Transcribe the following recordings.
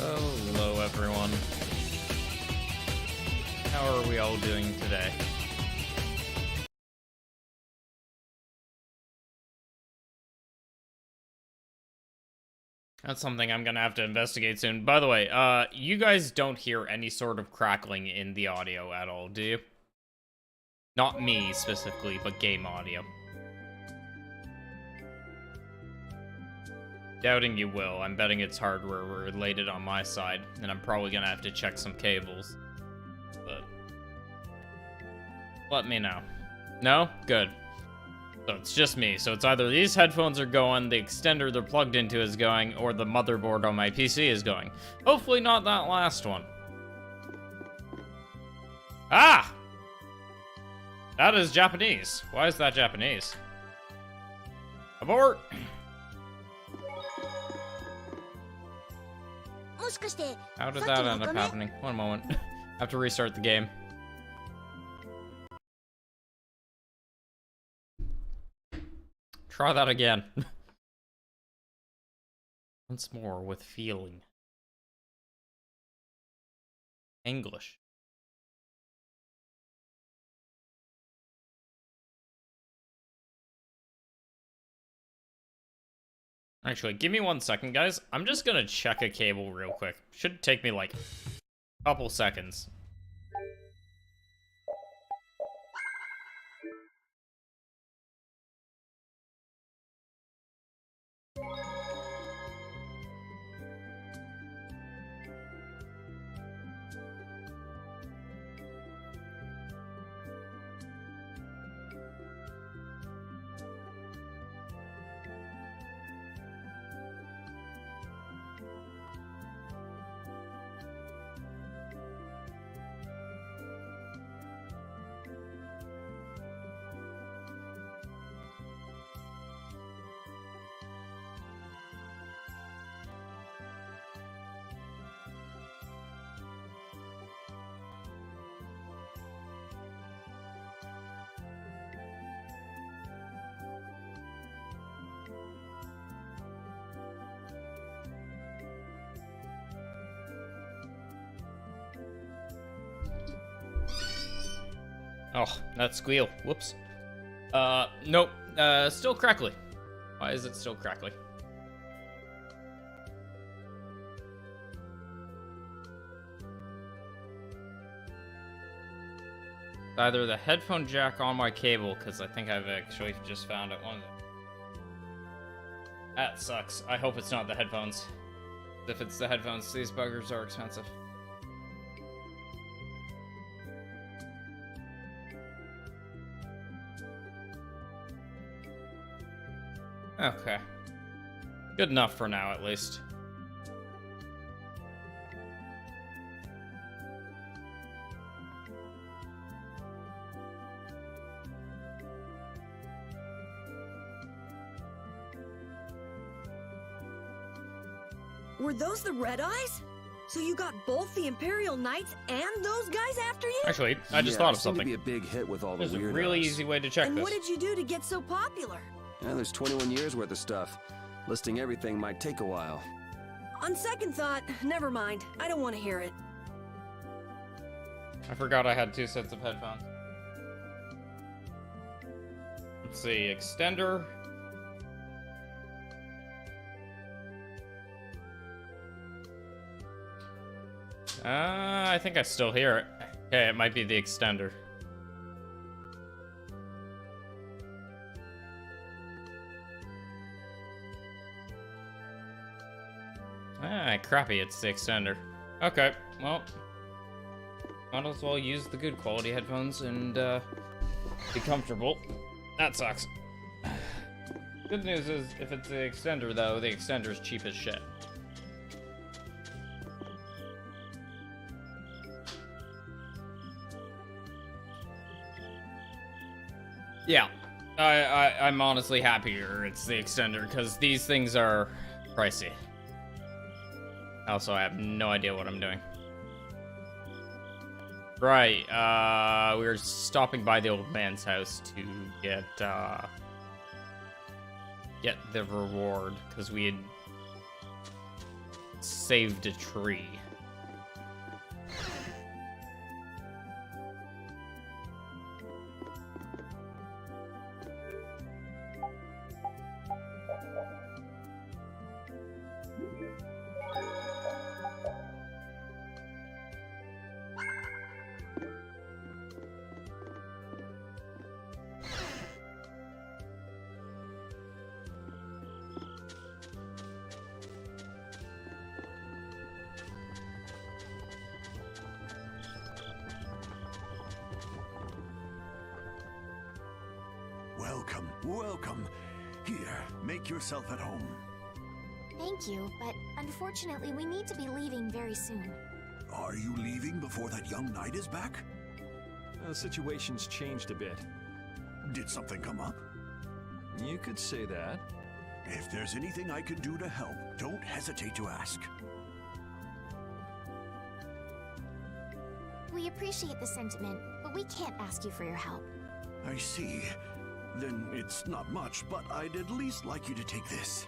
Hello, everyone. How are we all doing today? That's something I'm gonna have to investigate soon. By the way, you guys don't hear any sort of crackling in the audio at all, do you? Not me specifically, but game audio. Doubting you will. I'm betting it's hardware related on my side, and I'm probably gonna have to check some cables. But let me know. No? Good. So it's just me. So it's either these headphones are going, the extender they're plugged into is going, or the motherboard on my PC is going. Hopefully not that last one. Ah! That is Japanese. Why is that Japanese? Abort! How did that end up happening? One moment. I have to restart the game. Try that again. Once more with feeling. English. Actually, give me 1 second, guys. I'm just gonna check a cable real quick. Should take me like a couple seconds. Oh, that squeal. Whoops. Nope. Still crackly. Why is it still crackly? Either the headphone jack on my cable, because I think I've actually just found it. That sucks. I hope it's not the headphones. If it's the headphones, these buggers are expensive. Okay. Good enough for now, at least. Were those the Red Eyes? So you got both the Imperial Knights and those guys after you? Actually, I just thought of something. To be a big hit with all the There's a weirdos. really easy way to check And this. what did you do to get so popular? Yeah, there's 21 years worth of stuff. Listing everything might take a while. On second thought, never mind. I don't want to hear it. I forgot I had 2 sets of headphones. Let's see, extender. I think I still hear it. Okay, it might be the extender. Ah, crappy, it's the extender. Okay, well, might as well use the good quality headphones and be comfortable. That sucks. Good news is, if it's the extender though, the extender's cheap as shit. Yeah, I'm honestly happier it's the extender, because these things are pricey. Also, I have no idea what I'm doing. Right, we were stopping by the old man's house to get the reward, because we had... saved a tree. Welcome, welcome. Here, make yourself at home. Thank you, but unfortunately we need to be leaving very soon. Are you leaving before that young knight is back? The situation's changed a bit. Did something come up? You could say that. If there's anything I can do to help, don't hesitate to ask. We appreciate the sentiment, but we can't ask you for your help. I see. Then it's not much, but I'd at least like you to take this.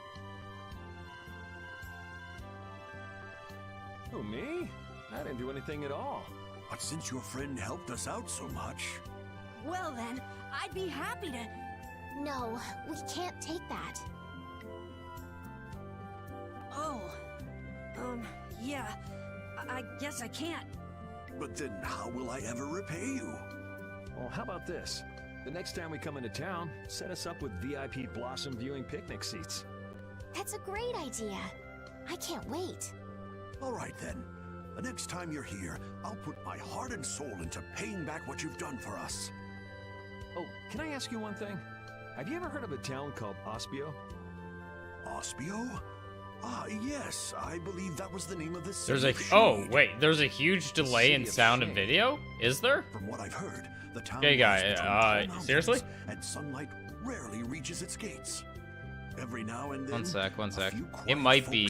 Who, me? I didn't do anything at all. But since your friend helped us out so much... Well then, I'd be happy to... No, we can't take that. Oh. Yeah. I guess I can't. But then how will I ever repay you? Well, how about this? The next time we come into town, set us up with VIP blossom viewing picnic seats. That's a great idea. I can't wait. All right then. The next time you're here, I'll put my heart and soul into paying back what you've done for us. Oh, can I ask you one thing? Have you ever heard of a town called Ospio? Ospio? Ah, yes. I believe that was the name of the city. There's a of oh Shade. wait, there's a huge delay in City of sound and Shade. video. Is there? From what I've heard, the town Okay, guy, lies between tall mountains, seriously? and sunlight rarely reaches its gates. Every now and then, One sec. a few It quiet might folk be.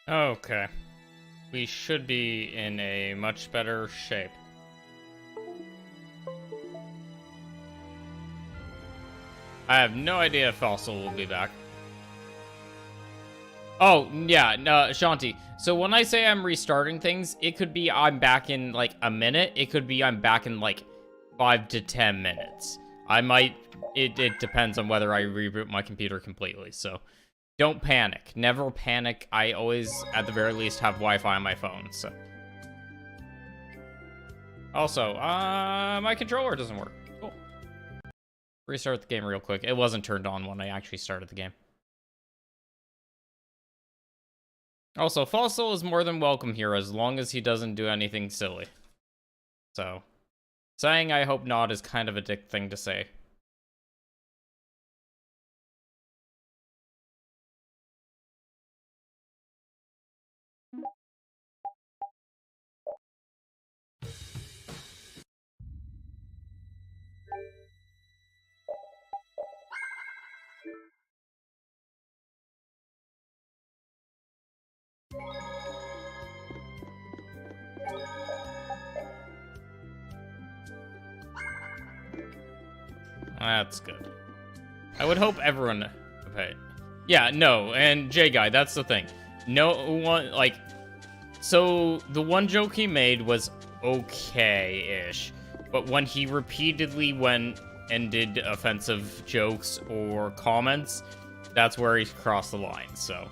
Okay. We should be in a much better shape. I have no idea if Fossil will be back. Oh, yeah, no, Shanti. So when I say I'm restarting things, it could be I'm back in, like, a minute. It could be I'm back in, like, 5 to 10 minutes. I might... It depends on whether I reboot my computer completely, so... Don't panic. Never panic. I always, at the very least, have Wi-Fi on my phone, so... Also, my controller doesn't work. Cool. Restart the game real quick. It wasn't turned on when I actually started the game. Also, Fossil is more than welcome here as long as he doesn't do anything silly. So, saying I hope not is kind of a dick thing to say. That's good. I would hope everyone... Okay. Yeah, no, and J-Guy, that's the thing. No one, like... So, the one joke he made was okay-ish. But when he repeatedly went and did offensive jokes or comments, that's where he crossed the line, so...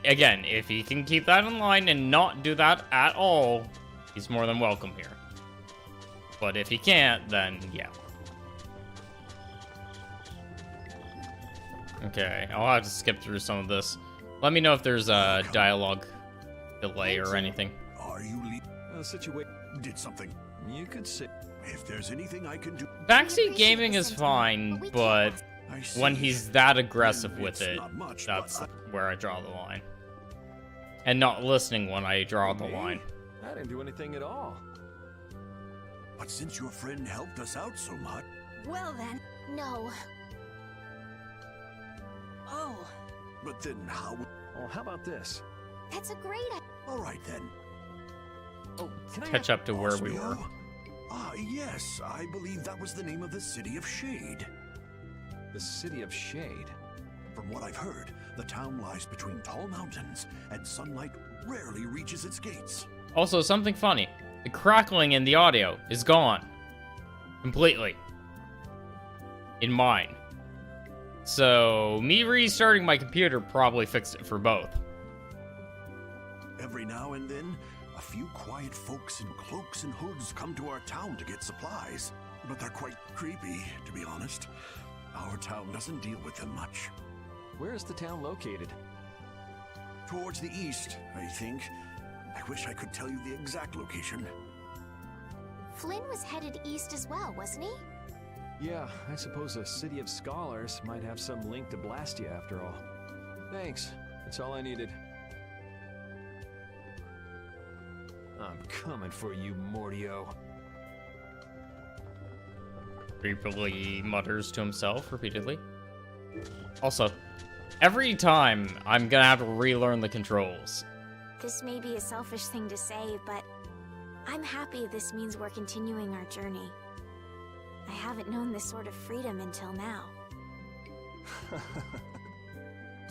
Again, if he can keep that in line and not do that at all, he's more than welcome here. But if he can't, then yeah. Okay, I'll have to skip through some of this. Let me know if there's a dialogue delay or anything. Are you Situation. did something? You could say. If there's anything I can do, Backseat gaming is fine, but I see. when he's that aggressive with It's it, not much, that's but where I draw the line. And not listening when I draw the Me? line. I didn't do anything at all. But since your friend helped us out so much, Well then. No. Oh. but then how? Well, how about this? That's a great idea. All right then. Oh, can I Catch up to where we Osmio? were. Ah, yes, I believe that was the name of the City of Shade. The City of Shade. From what I've heard, the town lies between tall mountains, and sunlight rarely reaches its gates. Also, something funny. The crackling in the audio is gone. Completely. In mine. So, me restarting my computer probably fixed it for both. Every now and then, a few quiet folks in cloaks and hoods come to our town to get supplies. But they're quite creepy, to be honest. Our town doesn't deal with them much. Where is the town located? Towards the east, I think. I wish I could tell you the exact location. Flynn was headed east as well, wasn't he? Yeah, I suppose a City of Scholars might have some link to Blastia after all. Thanks. That's all I needed. I'm coming for you, Mortio. Creepily mutters to himself repeatedly. Also, every time I'm gonna have to relearn the controls. This may be a selfish thing to say, but I'm happy this means we're continuing our journey. I haven't known this sort of freedom until now.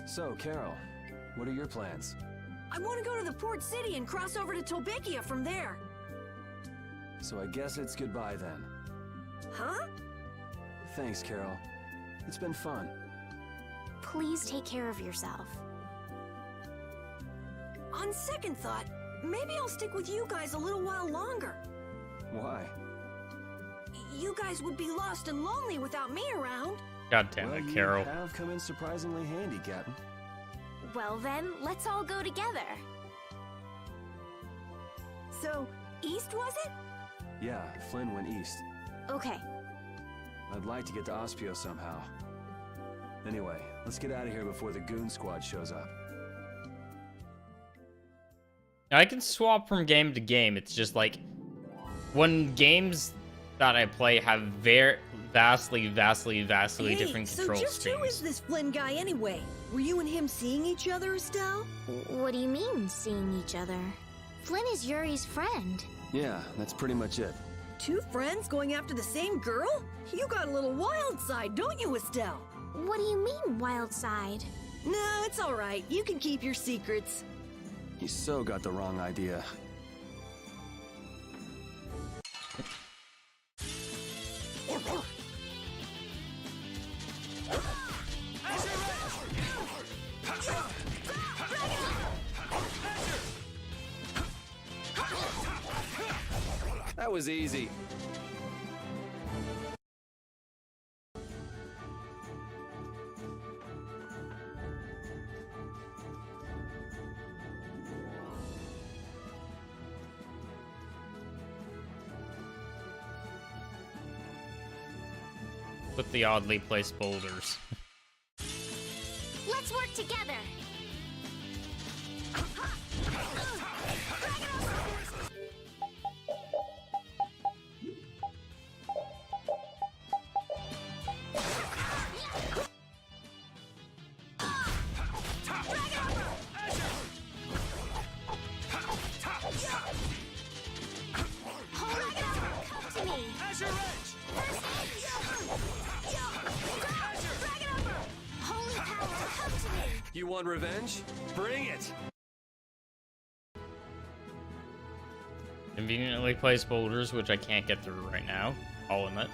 So, Carol, what are your plans? I want to go to the port city and cross over to Tolbekia from there. So I guess it's goodbye then. Huh? Thanks, Carol. It's been fun. Please take care of yourself. On second thought, maybe I'll stick with you guys a little while longer. Why? You guys would be lost and lonely without me around. God damn it, Carol. You have come in surprisingly handy, Captain. Well then, let's all go together. So, east was it? Yeah, Flynn went east. Okay. I'd like to get to Ospio somehow. Anyway, let's get out of here before the goon squad shows up. I can swap from game to game. It's just like when games that I play have vastly Hey, different so control just who is schemes. this Flynn guy anyway? Were you and him seeing each other, Estelle? What do you mean, seeing each other? Flynn is Yuri's friend. Yeah, that's pretty much it. Two friends going after the same girl? You got a little wild side, don't you, Estelle? What do you mean, wild side? No, it's all right. You can keep your secrets. He so got the wrong idea. That was easy. With the oddly placed boulders. Let's work together. Come to me. Holy power, come to me. You want revenge? Bring it! Conveniently placed boulders, which I can't get through right now. I'll admit.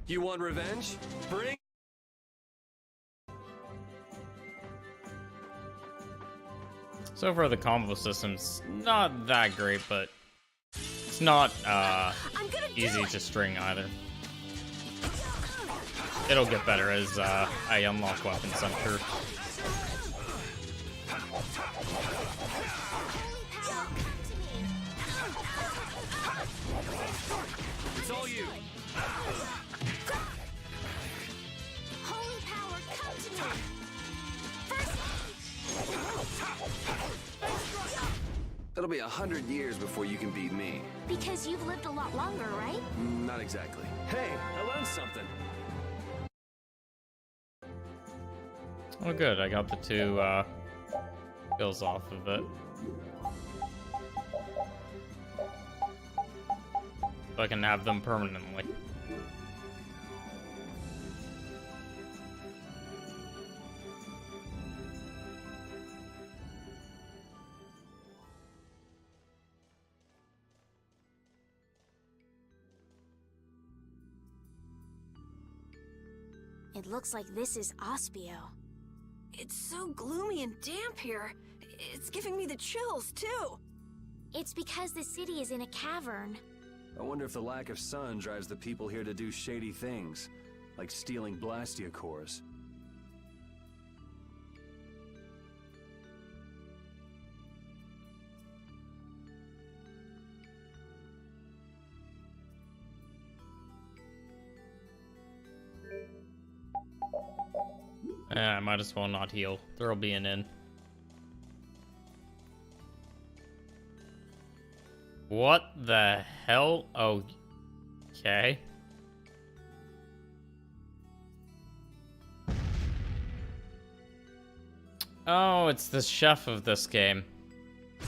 You want revenge? Bring. So far, the combo system's not that great, but it's not easy to string either. It'll get better as I unlock weapons, I'm sure. It's all you. Holy power, come to me! First It'll be 100 years before you can beat me. because you've lived a lot longer, right? Not exactly. Hey, I learned something. Oh good, I got the two kills off of it. So I can have them permanently. It looks like this is Ospio. It's so gloomy and damp here. It's giving me the chills, too. It's because the city is in a cavern. I wonder if the lack of sun drives the people here to do shady things, like stealing Blastia cores. I might as well not heal. There'll be an inn. What the hell? Oh, okay. Oh, it's the chef of this game.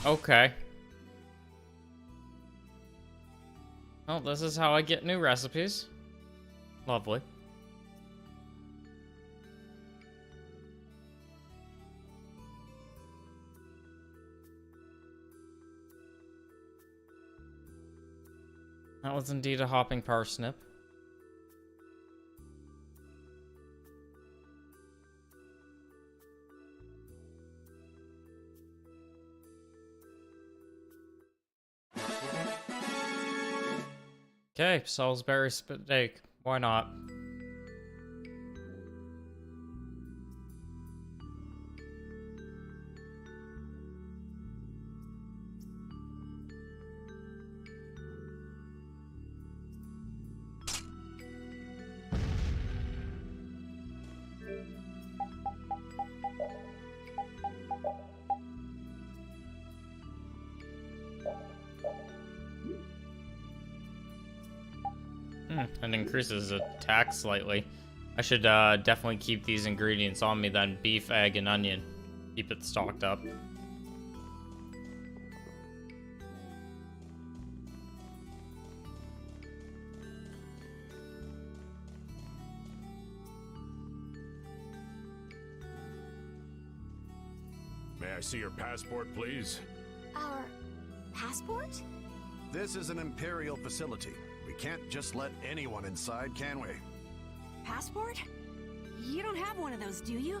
Okay. Well, this is how I get new recipes. Lovely. That was indeed a hopping parsnip. Okay, Salisbury steak. Why not? It increases attack slightly. I should definitely keep these ingredients on me then. Beef, egg, and onion. Keep it stocked up. May I see your passport, please? Our passport? This is an Imperial facility. We can't just let anyone inside, can we? Passport? You don't have one of those, do you?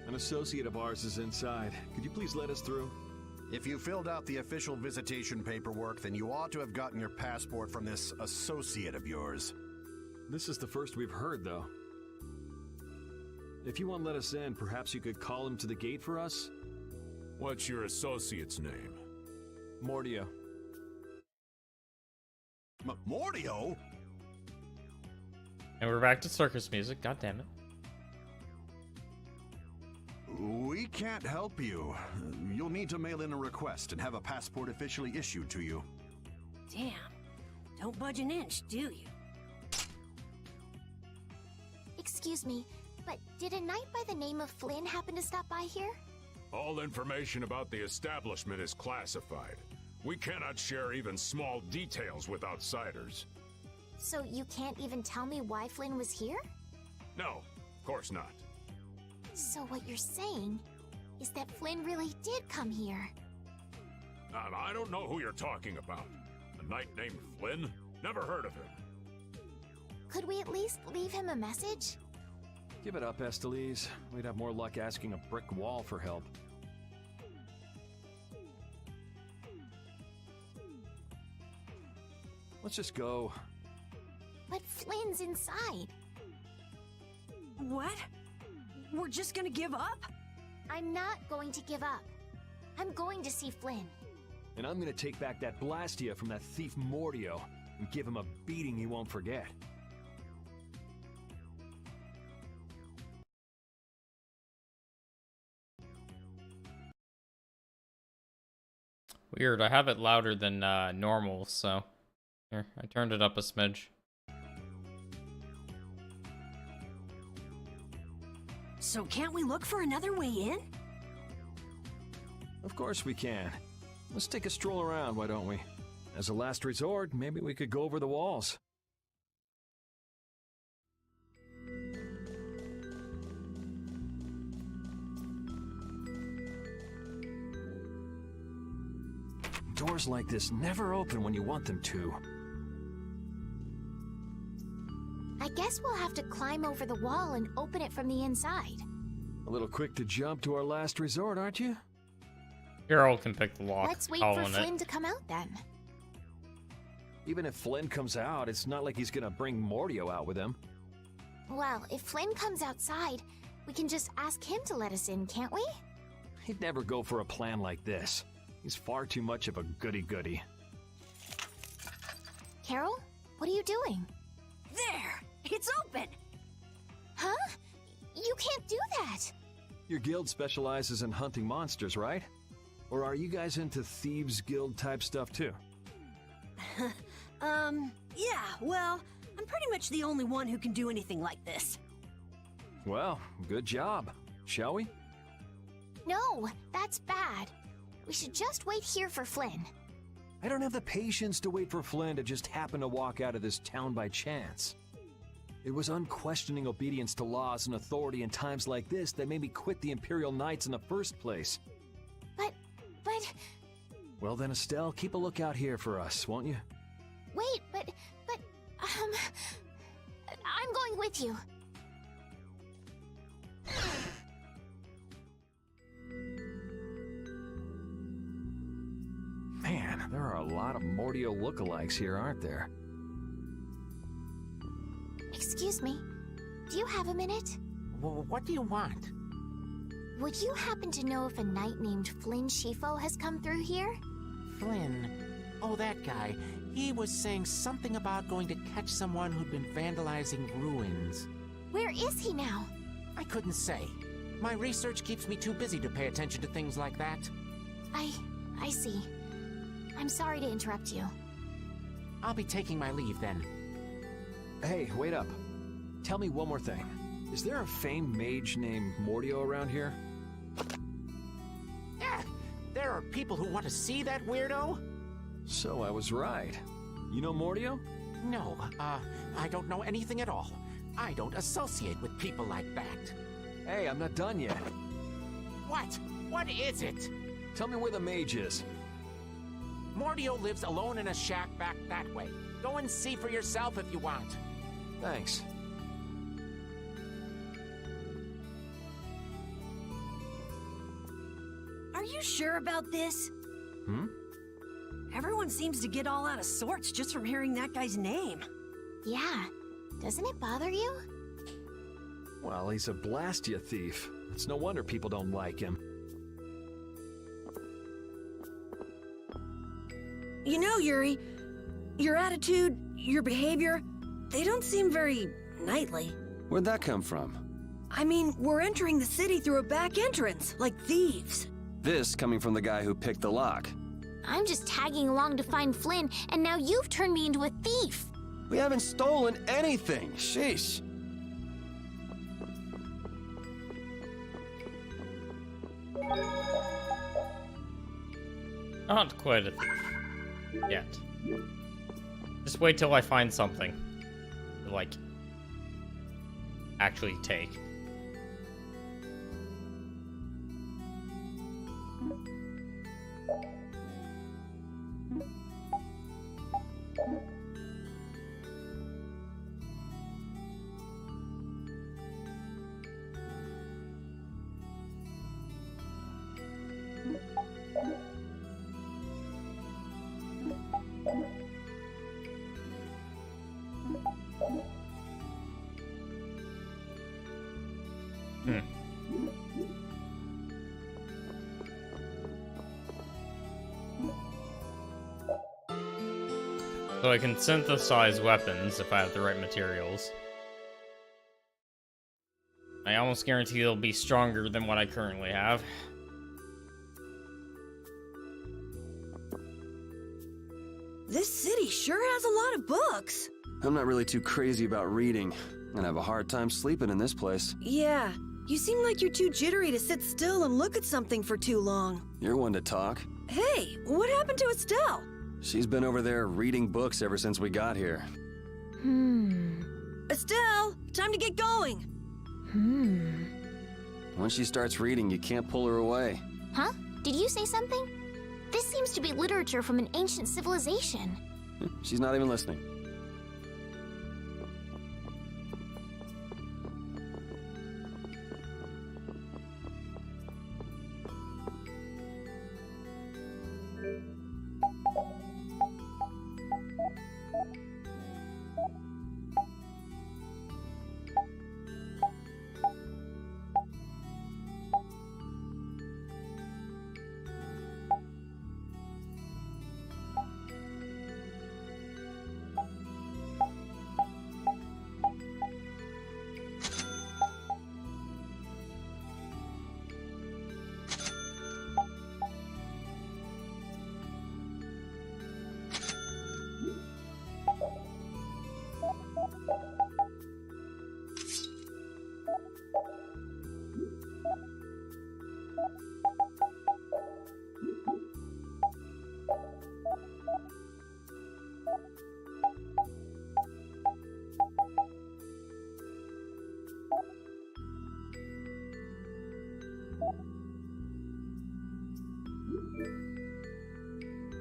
An associate of ours is inside. Could you please let us through? If you filled out the official visitation paperwork, then you ought to have gotten your passport from this associate of yours. This is the first we've heard, though. If you won't let us in, perhaps you could call him to the gate for us? What's your associate's name? Mordio. Mordio? And we're back to circus music. God damn it. We can't help you. You'll need to mail in a request and have a passport officially issued to you. Damn. Don't budge an inch, do you? Excuse me, but did a knight by the name of Flynn happen to stop by here? All information about the establishment is classified. We cannot share even small details with outsiders. So you can't even tell me why Flynn was here? No, of course not. So what you're saying is that Flynn really did come here. I don't know who you're talking about. A knight named Flynn? Never heard of him. Could we at least leave him a message? Give it up, Esteliz. We'd have more luck asking a brick wall for help. Let's just go. But Flynn's inside. What? We're just gonna give up? I'm not going to give up. I'm going to see Flynn. And I'm gonna take back that Blastia from that thief Mordio and give him a beating he won't forget. Weird, I have it louder than normal, so here, I turned it up a smidge. So can't we look for another way in? Of course we can. Let's take a stroll around, why don't we? As a last resort, maybe we could go over the walls. Doors like this never open when you want them to. I guess we'll have to climb over the wall and open it from the inside. A little quick to jump to our last resort, aren't you? Harold can pick the lock. Let's wait I'll for own Flynn it. to come out then. Even if Flynn comes out, it's not like he's gonna bring Mordio out with him. Well, if Flynn comes outside, we can just ask him to let us in, can't we? He'd never go for a plan like this. He's far too much of a goody-goody. Carol, what are you doing? There! It's open! Huh? You can't do that! Your guild specializes in hunting monsters, right? Or are you guys into Thieves Guild type stuff too? Yeah, well, I'm pretty much the only one who can do anything like this. Well, good job. Shall we? No, that's bad. We should just wait here for Flynn. I don't have the patience to wait for Flynn to just happen to walk out of this town by chance. It was unquestioning obedience to laws and authority in times like this that made me quit the Imperial Knights in the first place. But... Well then, Estelle, keep a lookout here for us, won't you? Wait, but... I'm going with you. Man, there are a lot of Mordio lookalikes here, aren't there? Excuse me, do you have a minute? What do you want? Would you happen to know if a knight named Flynn Shifo has come through here? Flynn? Oh, that guy. He was saying something about going to catch someone who'd been vandalizing ruins. Where is he now? I couldn't say. My research keeps me too busy to pay attention to things like that. I see. I'm sorry to interrupt you. I'll be taking my leave then. Hey, wait up. Tell me one more thing. Is there a famed mage named Mordio around here? Yeah, there are people who want to see that weirdo? So I was right. You know Mordio? No, I don't know anything at all. I don't associate with people like that. Hey, I'm not done yet. What? What is it? Tell me where the mage is. Mordio lives alone in a shack back that way. Go and see for yourself if you want. Thanks. Are you sure about this? Hmm? Everyone seems to get all out of sorts just from hearing that guy's name. Yeah, doesn't it bother you? Well, he's a Blastia thief. It's no wonder people don't like him. You know, Yuri, your attitude, your behavior, they don't seem very knightly. Where'd that come from? I mean, we're entering the city through a back entrance, like thieves. This coming from the guy who picked the lock. I'm just tagging along to find Flynn, and now you've turned me into a thief. We haven't stolen anything. Sheesh. Not quite a thief. Yet. Just wait till I find something to, like, actually take. So I can synthesize weapons if I have the right materials. I almost guarantee they'll be stronger than what I currently have. This city sure has a lot of books. I'm not really too crazy about reading, and I have a hard time sleeping in this place. Yeah, you seem like you're too jittery to sit still and look at something for too long. You're one to talk. Hey, what happened to Estelle? She's been over there reading books ever since we got here. Estelle, time to get going. Once she starts reading, you can't pull her away. Huh? Did you say something? This seems to be literature from an ancient civilization. She's not even listening.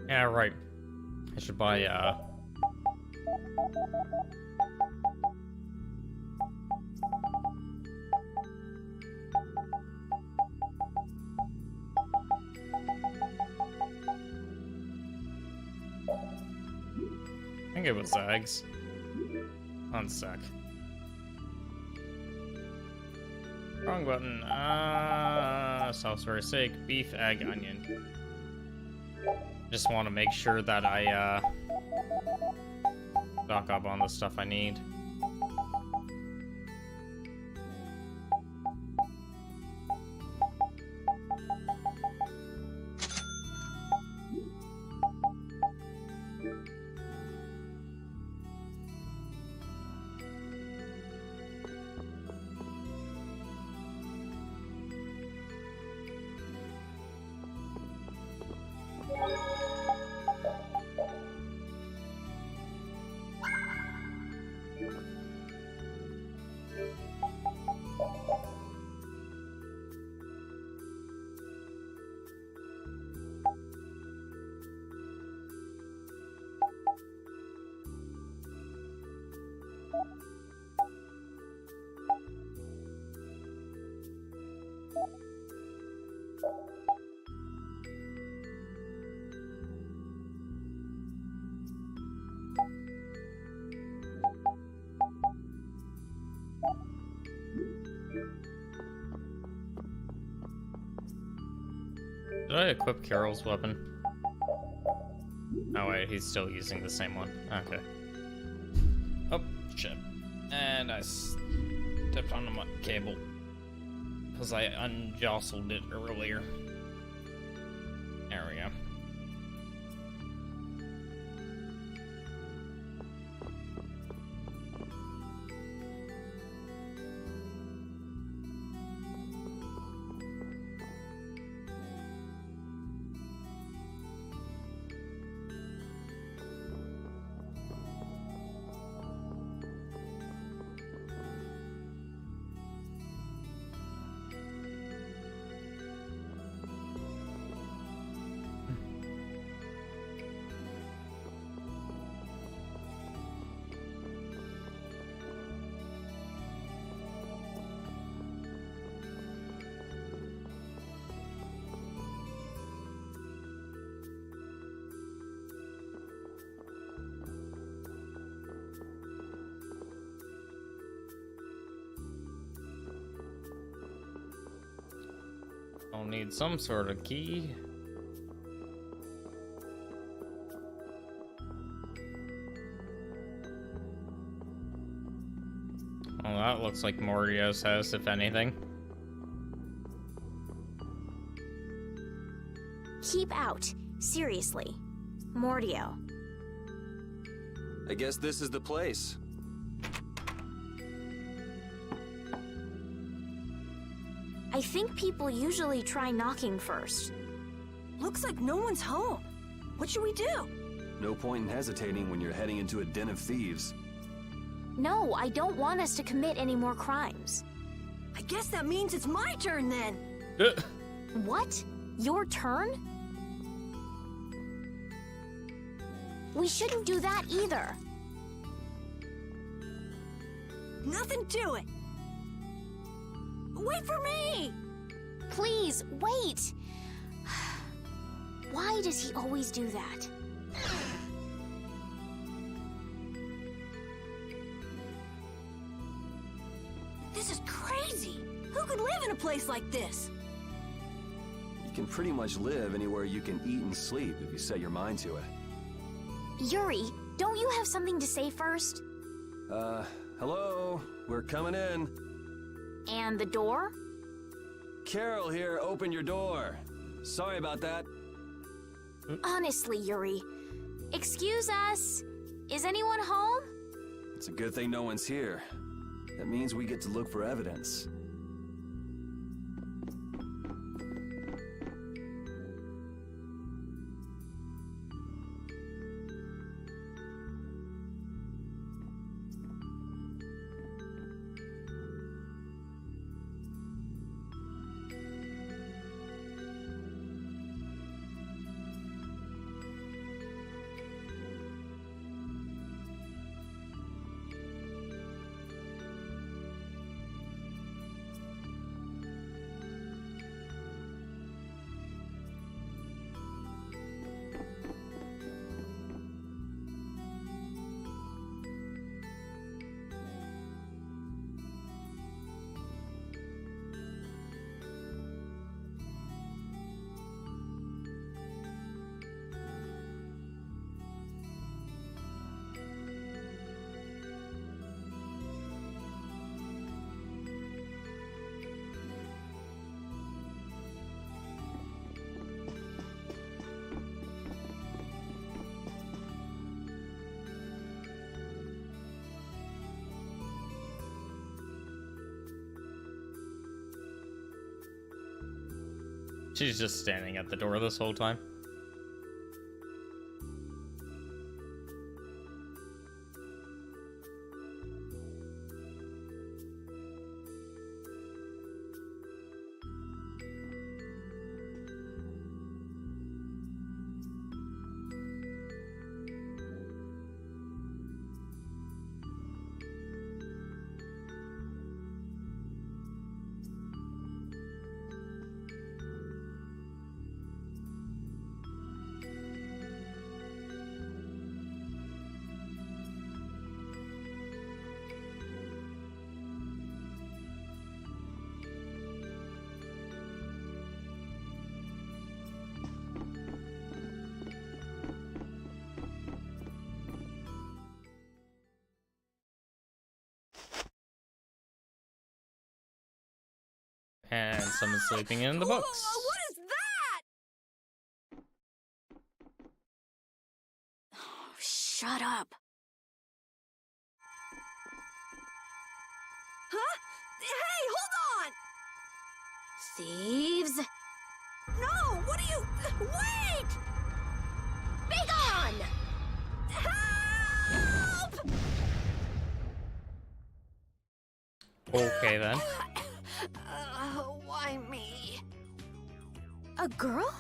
Yeah, right. I should buy, I think it was eggs. One sec. Wrong button. Sauce steak, beef, egg, onion. Just want to make sure that I stock up on the stuff I need. Did I equip Carol's weapon? Oh wait, he's still using the same one. Okay. Oh, shit. And I stepped on the cable. Because I unjostled it earlier. There we go. I'll need some sort of key. Well, that looks like Mordio's house, if anything. Keep out. Seriously. Mordio. I guess this is the place. I think people usually try knocking first. Looks like no one's home. What should we do? No point in hesitating when you're heading into a den of thieves. No, I don't want us to commit any more crimes. I guess that means it's my turn then. What? Your turn? We shouldn't do that either. Nothing to it. Wait for me! Please, wait! Why does he always do that? This is crazy! Who could live in a place like this? You can pretty much live anywhere you can eat and sleep if you set your mind to it. Yuri, don't you have something to say first? Hello? We're coming in. And the door? Carol here, open your door. Sorry about that. Honestly, Yuri. Excuse us. Is anyone home? It's a good thing no one's here. That means we get to look for evidence. She's just standing at the door this whole time. And someone's sleeping in the books. What is that? Oh, shut up. Huh? Hey, hold on! Thieves? No, what are you... Wait! Be gone! Help! Okay then. Why me? A girl?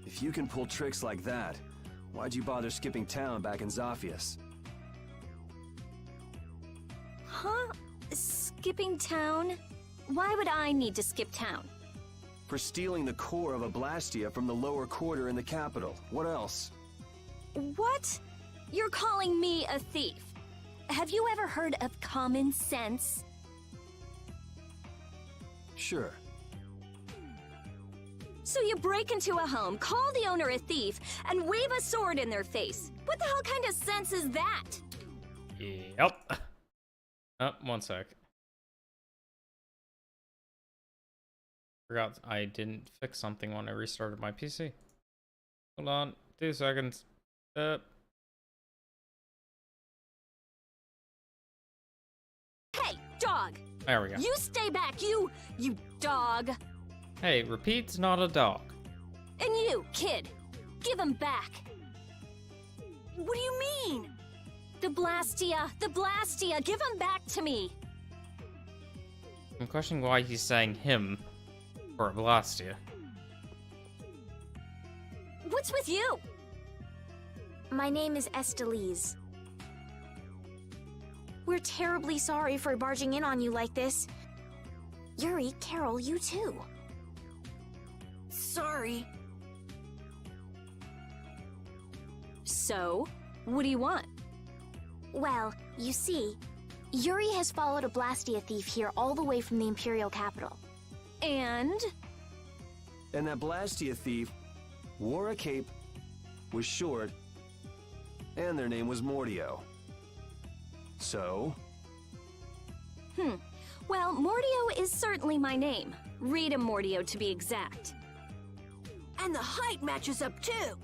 If you can pull tricks like that, why'd you bother skipping town back in Zaphias? Huh? Skipping town? Why would I need to skip town? For stealing the core of a Blastia from the lower quarter in the capital. What else? What? You're calling me a thief? Have you ever heard of common sense? Sure. So you break into a home, call the owner a thief, and wave a sword in their face. What the hell kind of sense is that? Yep. Oh, one sec. Forgot I didn't fix something when I restarted my PC. Hold on, 2 seconds. Hey, dog! There we go. You stay back, you dog! Hey, Repeat's not a dog. And you, kid, give him back! What do you mean? The Blastia, give him back to me! I'm questioning why he's saying him for a Blastia. What's with you? My name is Estelise. We're terribly sorry for barging in on you like this. Yuri, Carol, you too. Sorry. So, what do you want? Well, you see, Yuri has followed a Blastia thief here all the way from the Imperial capital. And that Blastia thief wore a cape, was short, and their name was Mordio. So? Well, Mordio is certainly my name. Rita Mordio, to be exact. And the height matches up too.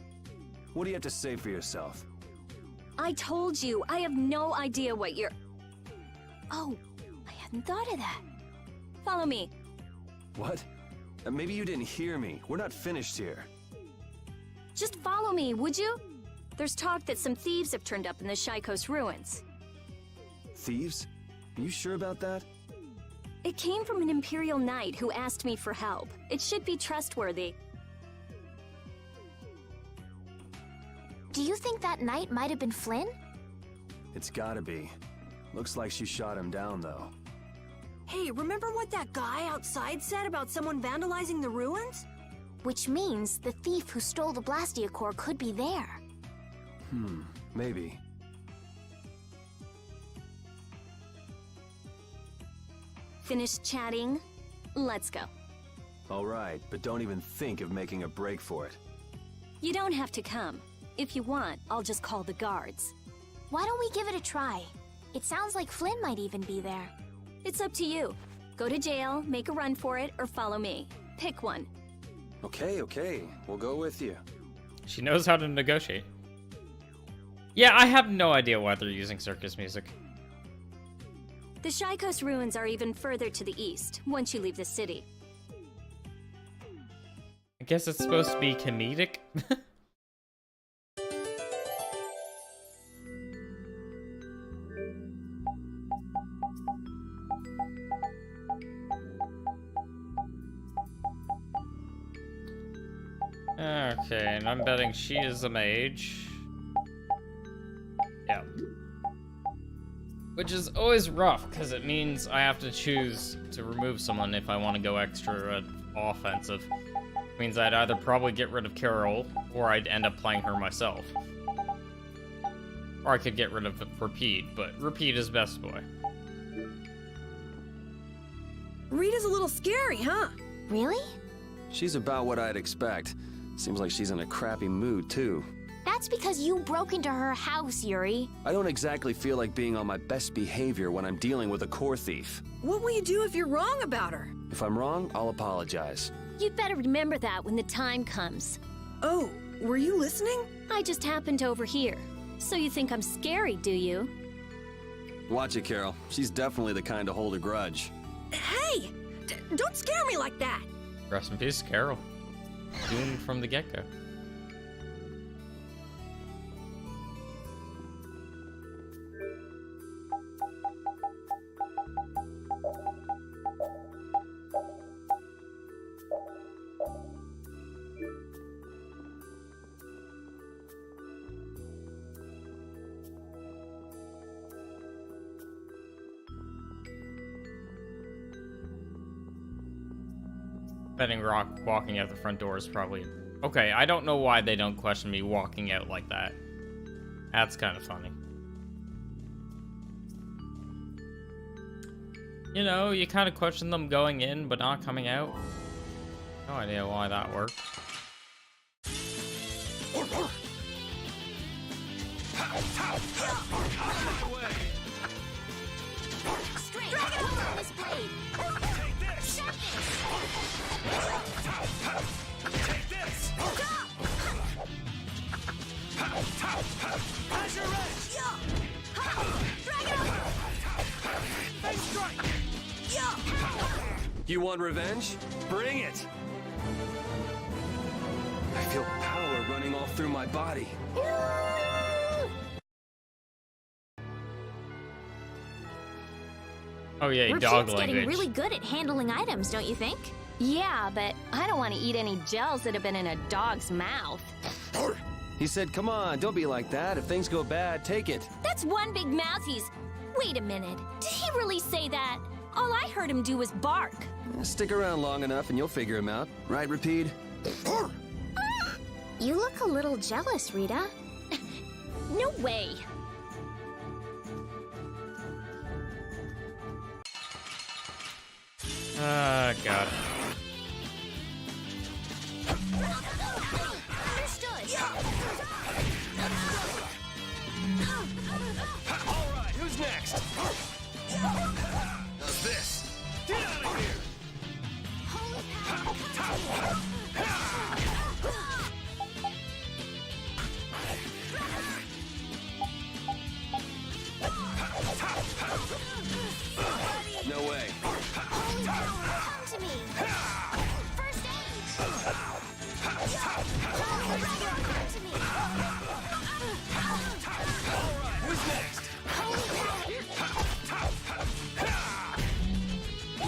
What do you have to say for yourself? I told you, I have no idea what you're... Oh, I hadn't thought of that. Follow me. What? Maybe you didn't hear me. We're not finished here. Just follow me, would you? There's talk that some thieves have turned up in the Shaikos ruins. Thieves? Are you sure about that? It came from an Imperial Knight who asked me for help. It should be trustworthy. Do you think that knight might have been Flynn? It's gotta be. Looks like she shot him down, though. Hey, remember what that guy outside said about someone vandalizing the ruins? Which means the thief who stole the Blastia core could be there. Maybe. Finished chatting? Let's go. All right, but don't even think of making a break for it. You don't have to come. If you want, I'll just call the guards. Why don't we give it a try? It sounds like Flynn might even be there. It's up to you. Go to jail, make a run for it, or follow me. Pick one. Okay. We'll go with you. She knows how to negotiate. Yeah, I have no idea why they're using circus music. The Shaikos ruins are even further to the east, once you leave the city. I guess it's supposed to be comedic. Okay, and I'm betting she is a mage. Yeah. Which is always rough, because it means I have to choose to remove someone if I want to go extra offensive. It means I'd either probably get rid of Carol, or I'd end up playing her myself. Or I could get rid of Repeat, but Repeat is best boy. Rita's a little scary, huh? Really? She's about what I'd expect. Seems like she's in a crappy mood, too. That's because you broke into her house, Yuri. I don't exactly feel like being on my best behavior when I'm dealing with a core thief. What will you do if you're wrong about her? If I'm wrong, I'll apologize. You'd better remember that when the time comes. Oh, were you listening? I just happened to overhear. So you think I'm scary, do you? Watch it, Carol. She's definitely the kind to hold a grudge. Hey! Don't scare me like that! Rest in peace, Carol. Doomed from the get-go. Betting Rock walking out the front door is probably... Okay, I don't know why they don't question me walking out like that. That's kind of funny. You know, you kind of question them going in, but not coming out. No idea why that worked. Ha! Straight. Drag it over this blade. Take this. Shut this. Take this. How's your edge? Drag it over. Face strike. You want revenge? Bring it! I feel power running all through my body. Oh yeah, We're dog kids language. getting really good at handling items, don't you think? Yeah, but I don't want to eat any gels that have been in a dog's mouth. He said, come on, don't be like that. If things go bad, take it. That's one big mouth he's... Wait a minute. Did he really say that? All I heard him do was bark. Stick around long enough and you'll figure him out. Right, Rapide? You look a little jealous, Rita. No way. Ah, God. Understood. All right, who's next? How's this? Get out of here! Holy power, come to me. No way. Holy power, come to me. First aid. Holy power, come to me. Who's next? Holy power.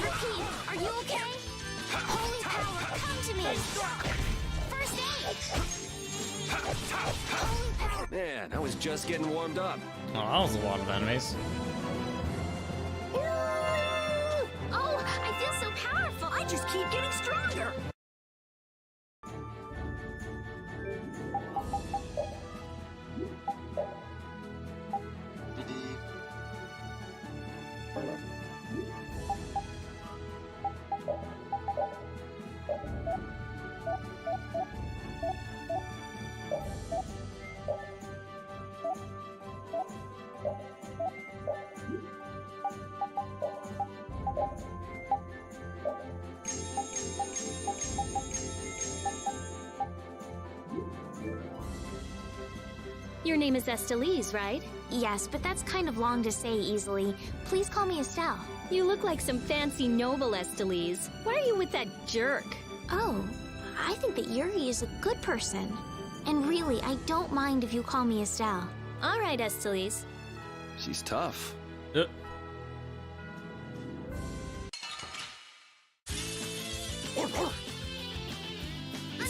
Repeat, are you okay? Holy power, come to me. First aid. Holy power. Man, I was just getting warmed up. Oh, that was a lot of enemies. Oh, I feel so powerful. I just keep getting stronger. Your name is Estelise, right? Yes, but that's kind of long to say easily. Please call me Estelle. You look like some fancy noble, Estelise. Why are you with that jerk? Oh, I think that Yuri is a good person. And really, I don't mind if you call me Estelle. All right, Estelise. She's tough. It's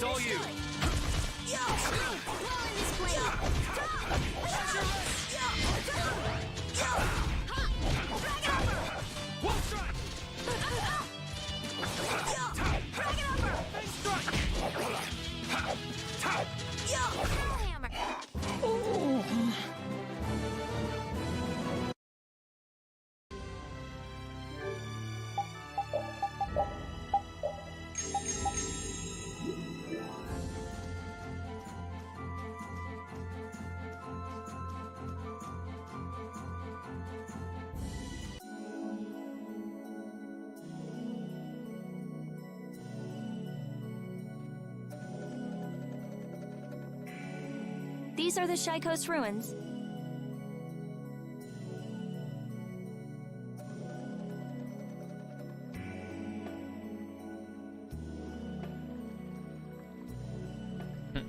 all you. One strike. These are the Shaikos ruins.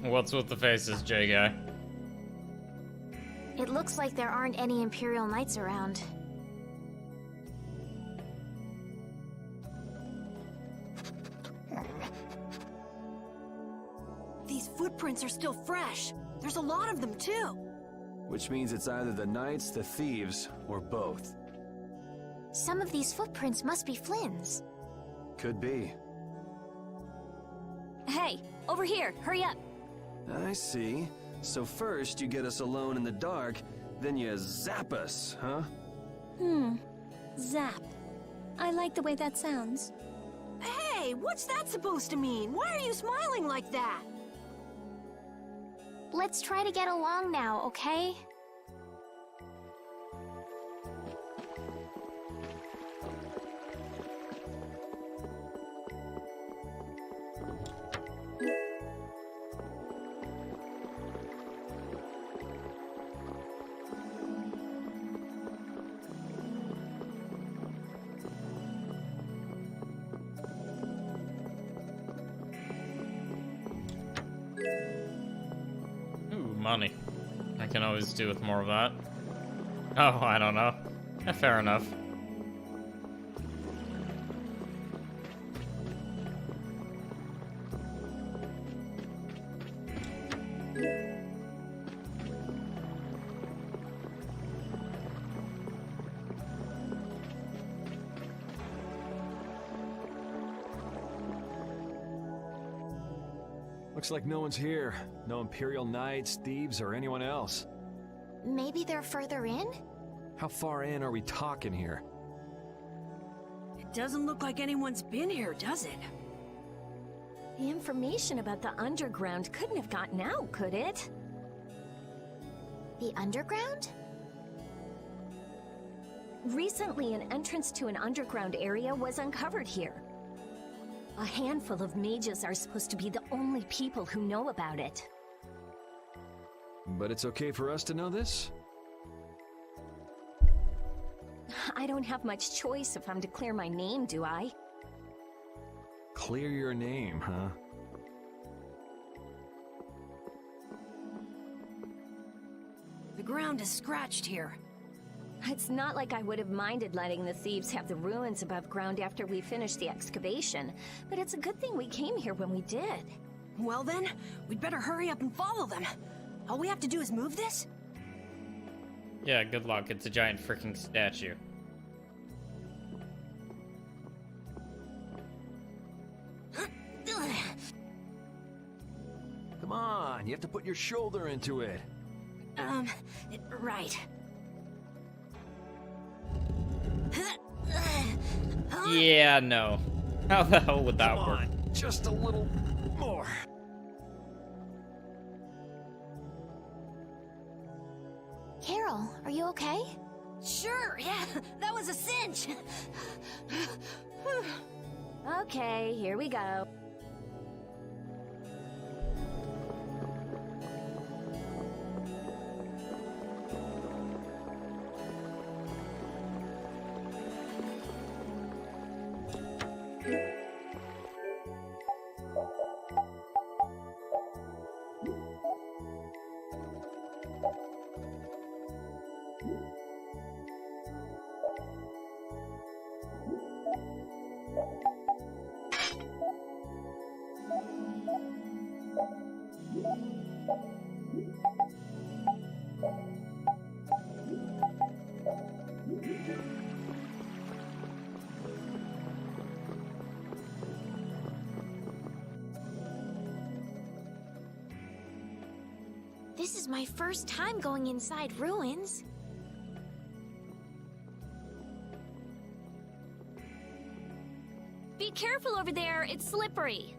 What's with the faces, J-Guy? It looks like there aren't any Imperial Knights around. These footprints are still fresh. There's a lot of them, too. Which means it's either the knights, the thieves, or both. Some of these footprints must be Flynn's. Could be. Hey, over here, hurry up. I see. So first you get us alone in the dark, then you zap us, huh? Zap. I like the way that sounds. Hey, what's that supposed to mean? Why are you smiling like that? Let's try to get along now, okay? Money. I can always do with more of that. Oh, I don't know. Fair enough. Looks like no one's here. No Imperial Knights, thieves, or anyone else. Maybe they're further in? How far in are we talking here? It doesn't look like anyone's been here, does it? The information about the underground couldn't have gotten out, could it? The underground? Recently, an entrance to an underground area was uncovered here. A handful of mages are supposed to be the only people who know about it. But it's okay for us to know this? I don't have much choice if I'm to clear my name, do I? Clear your name, huh? The ground is scratched here. It's not like I would have minded letting the thieves have the ruins above ground after we finished the excavation, but it's a good thing we came here when we did. Well then, we'd better hurry up and follow them. All we have to do is move this? Yeah, good luck. It's a giant freaking statue. Come on, you have to put your shoulder into it. Right. Yeah, no. How the hell would that Come work? on, just a little more. Carol, are you okay? Sure, yeah, that was a cinch. Okay, here we go. This is my first time going inside ruins. Be careful over there, it's slippery.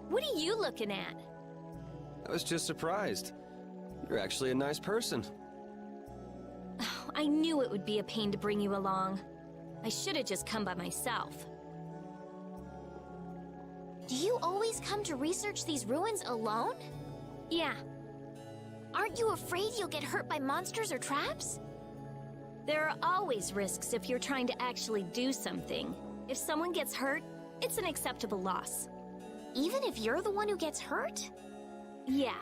What are you looking at? I was just surprised. You're actually a nice person. Oh, I knew it would be a pain to bring you along. I should have just come by myself. Do you always come to research these ruins alone? Yeah, Aren't you afraid you'll get hurt by monsters or traps? there are always risks if you're trying to actually do something. If someone gets hurt, it's an acceptable loss. Even if you're the one who gets hurt? Yeah,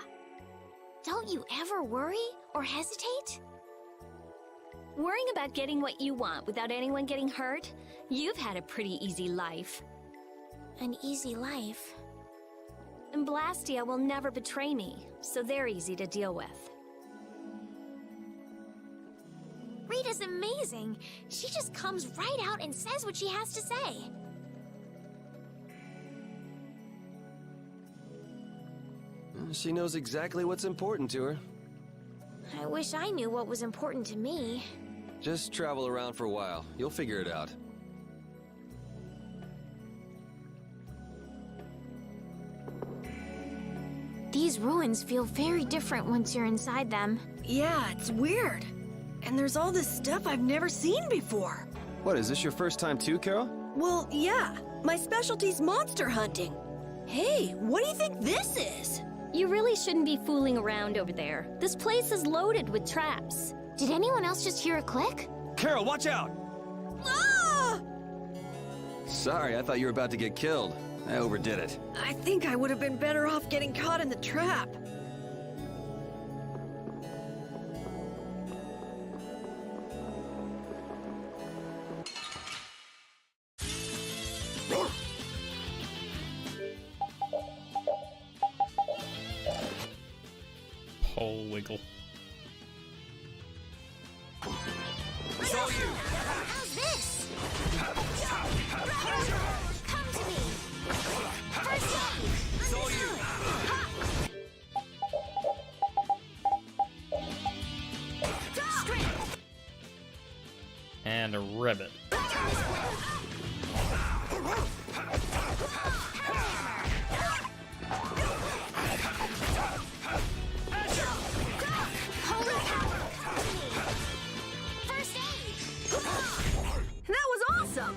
Don't you ever worry or hesitate? worrying about getting what you want without anyone getting hurt? You've had a pretty easy life. An easy life. And Blastia will never betray me, so they're easy to deal with. Rita's amazing. She just comes right out and says what she has to say. She knows exactly what's important to her. I wish I knew what was important to me. Just travel around for a while. You'll figure it out. These ruins feel very different once you're inside them. Yeah, it's weird. And there's all this stuff I've never seen before. What, is this your first time too, Carol? Well, yeah. My specialty's monster hunting. Hey, what do you think this is? You really shouldn't be fooling around over there. This place is loaded with traps. Did anyone else just hear a click? Carol, watch out! Ah! Sorry, I thought you were about to get killed. I overdid it. I think I would have been better off getting caught in the trap. Whole wiggle. It's all you. How's this? Come to me. First aid. It's all you. Strength. And a ribbit. Holy power. Come to me. First aid. That was awesome!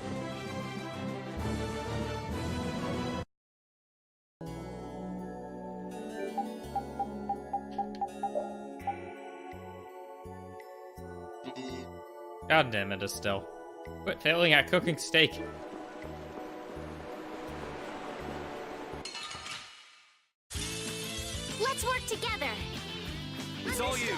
God damn it, Estelle. Quit failing at cooking steak. Let's work together. It's all you.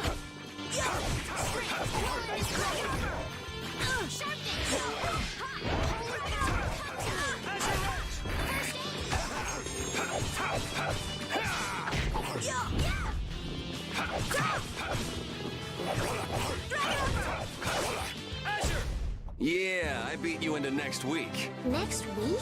Yeah, I beat you into next week. Next week?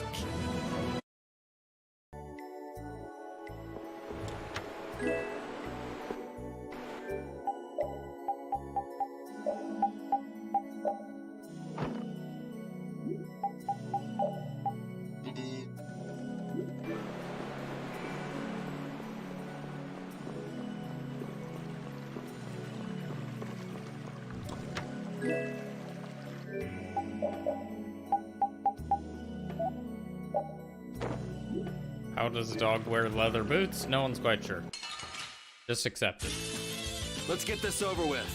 How does a dog wear leather boots? No one's quite sure. Just accept it. Let's get this over with.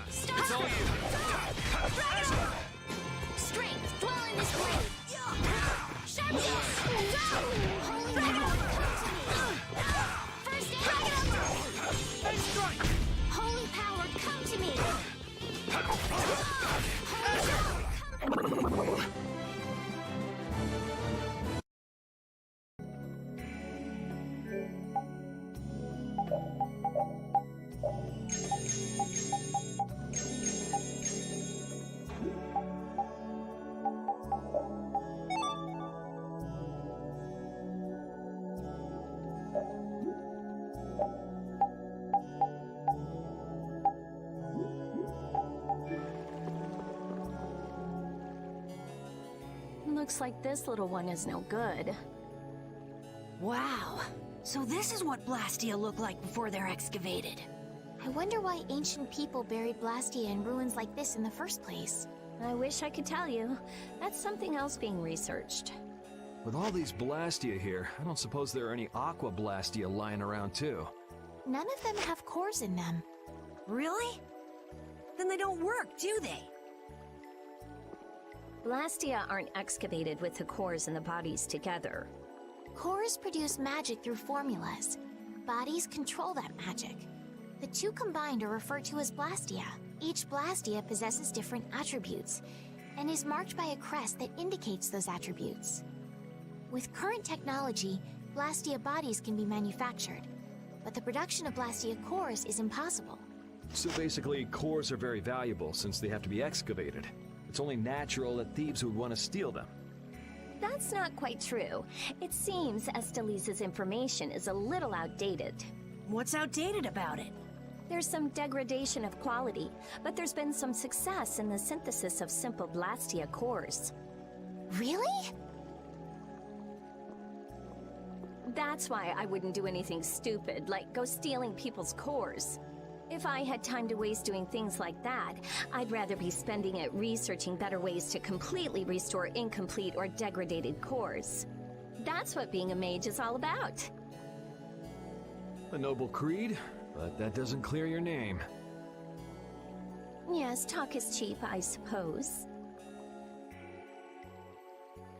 It's all you. Strength, dwell in this blade. Sharpness, holy power, first aid. Holy power, come to me. Looks like this little one is no good. Wow. So this is what Blastia looked like before they're excavated. I wonder why ancient people buried Blastia in ruins like this in the first place. I wish I could tell you. That's something else being researched. With all these Blastia here, I don't suppose there are any Aqua Blastia lying around too. None of them have cores in them. Really? Then they don't work, do they? Blastia aren't excavated with the cores and the bodies together. Cores produce magic through formulas. Bodies control that magic. The two combined are referred to as Blastia. Each Blastia possesses different attributes and is marked by a crest that indicates those attributes. With current technology, Blastia bodies can be manufactured, but the production of Blastia cores is impossible. So basically, cores are very valuable since they have to be excavated. It's only natural that thieves would want to steal them. That's not quite true. It seems Estelisa's information is a little outdated. What's outdated about it? There's some degradation of quality, but there's been some success in the synthesis of simple Blastia cores. Really? That's why I wouldn't do anything stupid, like go stealing people's cores. If I had time to waste doing things like that, I'd rather be spending it researching better ways to completely restore incomplete or degraded cores. That's what being a mage is all about. A noble creed, but that doesn't clear your name. Yes, talk is cheap, I suppose.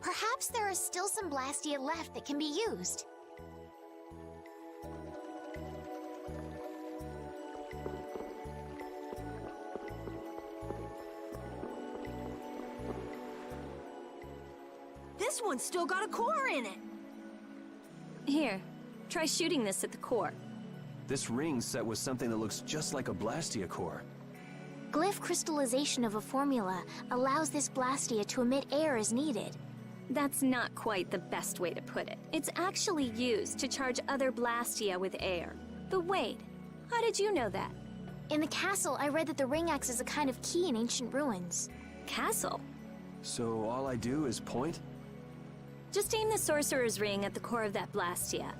Perhaps there are still some Blastia left that can be used. This one's still got a core in it. Here, try shooting this at the core. This ring's set with something that looks just like a Blastia core. Glyph crystallization of a formula allows this Blastia to emit air as needed. That's not quite the best way to put it. It's actually used to charge other Blastia with air. But wait, how did you know that? In the castle, I read that the ring acts as a kind of key in ancient ruins. Castle? So all I do is point? Just aim the sorcerer's ring at the core of that Blastia.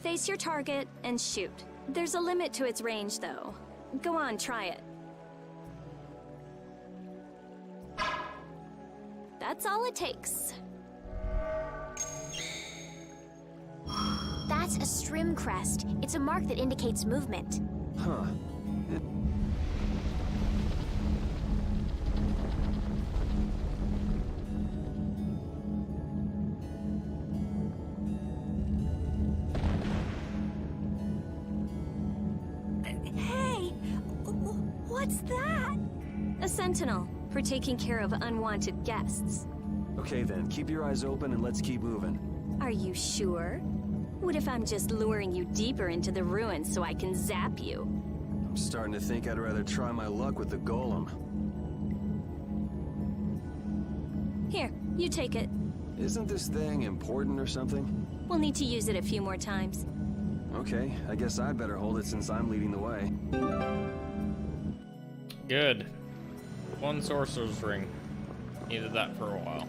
Face your target and shoot. There's a limit to its range, though. Go on, try it. That's all it takes. That's a Strim crest. It's a mark that indicates movement. Huh. Hey, what's that? A sentinel for taking care of unwanted guests. Okay then, keep your eyes open and let's keep moving. Are you sure? What if I'm just luring you deeper into the ruins so I can zap you? I'm starting to think I'd rather try my luck with the golem. Here, you take it. Isn't this thing important or something? We'll need to use it a few more times. Okay, I guess I'd better hold it since I'm leading the way. Good. One sorcerer's ring. Needed that for a while.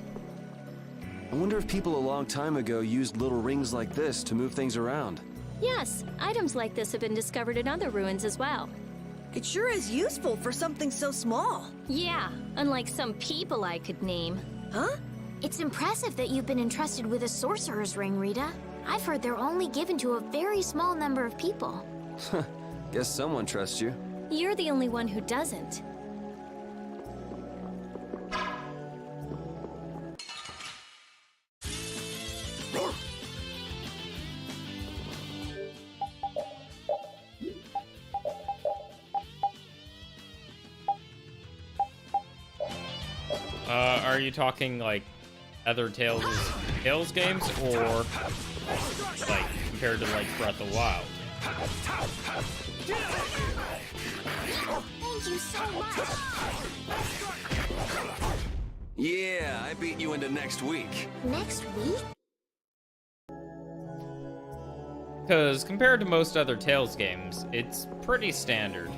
I wonder if people a long time ago used little rings like this to move things around. Yes, items like this have been discovered in other ruins as well. It sure is useful for something so small. Yeah, unlike some people I could name. Huh? It's impressive that you've been entrusted with a sorcerer's ring, Rita. I've heard they're only given to a very small number of people. Guess someone trusts you. You're the only one who doesn't. Are you talking like other Tales games, or like compared to like Breath of the Wild? Thank you so much! Yeah, I beat you into next week. Next week? Because compared to most other Tales games, it's pretty standard.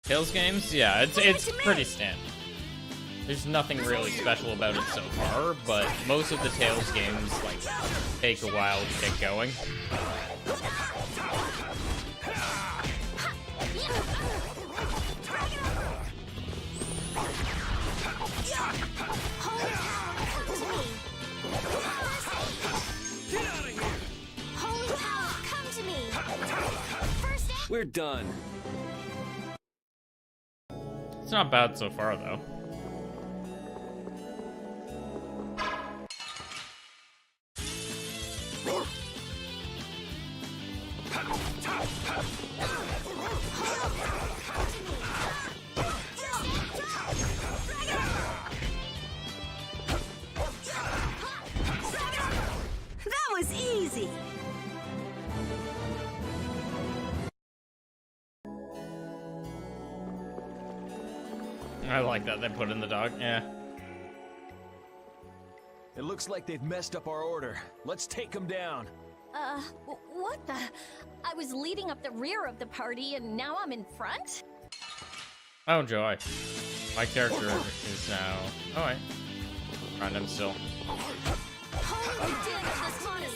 Tales games? Yeah, it's pretty standard. There's nothing really special about it so far, but most of the Tales games like take a while to get going. Holy power, come to me! First aid! We're done. It's not bad so far, though. That was easy. I like that they put in the dog. Yeah. It looks like they've messed up our order. Let's take them down. What the? I was leading up the rear of the party and now I'm in front? Oh, joy. My character is now... Oh, wait. Random still. Holy dig, this one is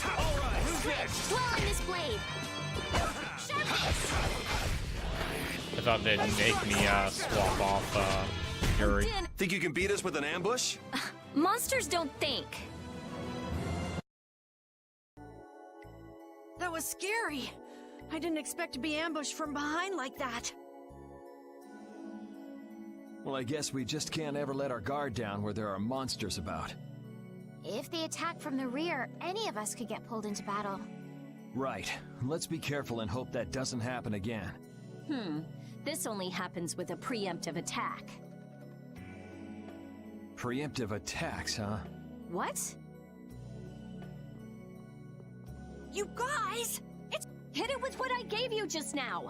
Alright, who's next? Dwell on this blade! I thought they'd make me swap off Yuri. Think you can beat us with an ambush? Monsters don't think. That was scary. I didn't expect to be ambushed from behind like that. Well, I guess we just can't ever let our guard down where there are monsters about. If they attack from the rear, any of us could get pulled into battle. Right. Let's be careful and hope that doesn't happen again. This only happens with a preemptive attack. Preemptive attacks, huh? What? You guys! Hit it with what I gave you just now!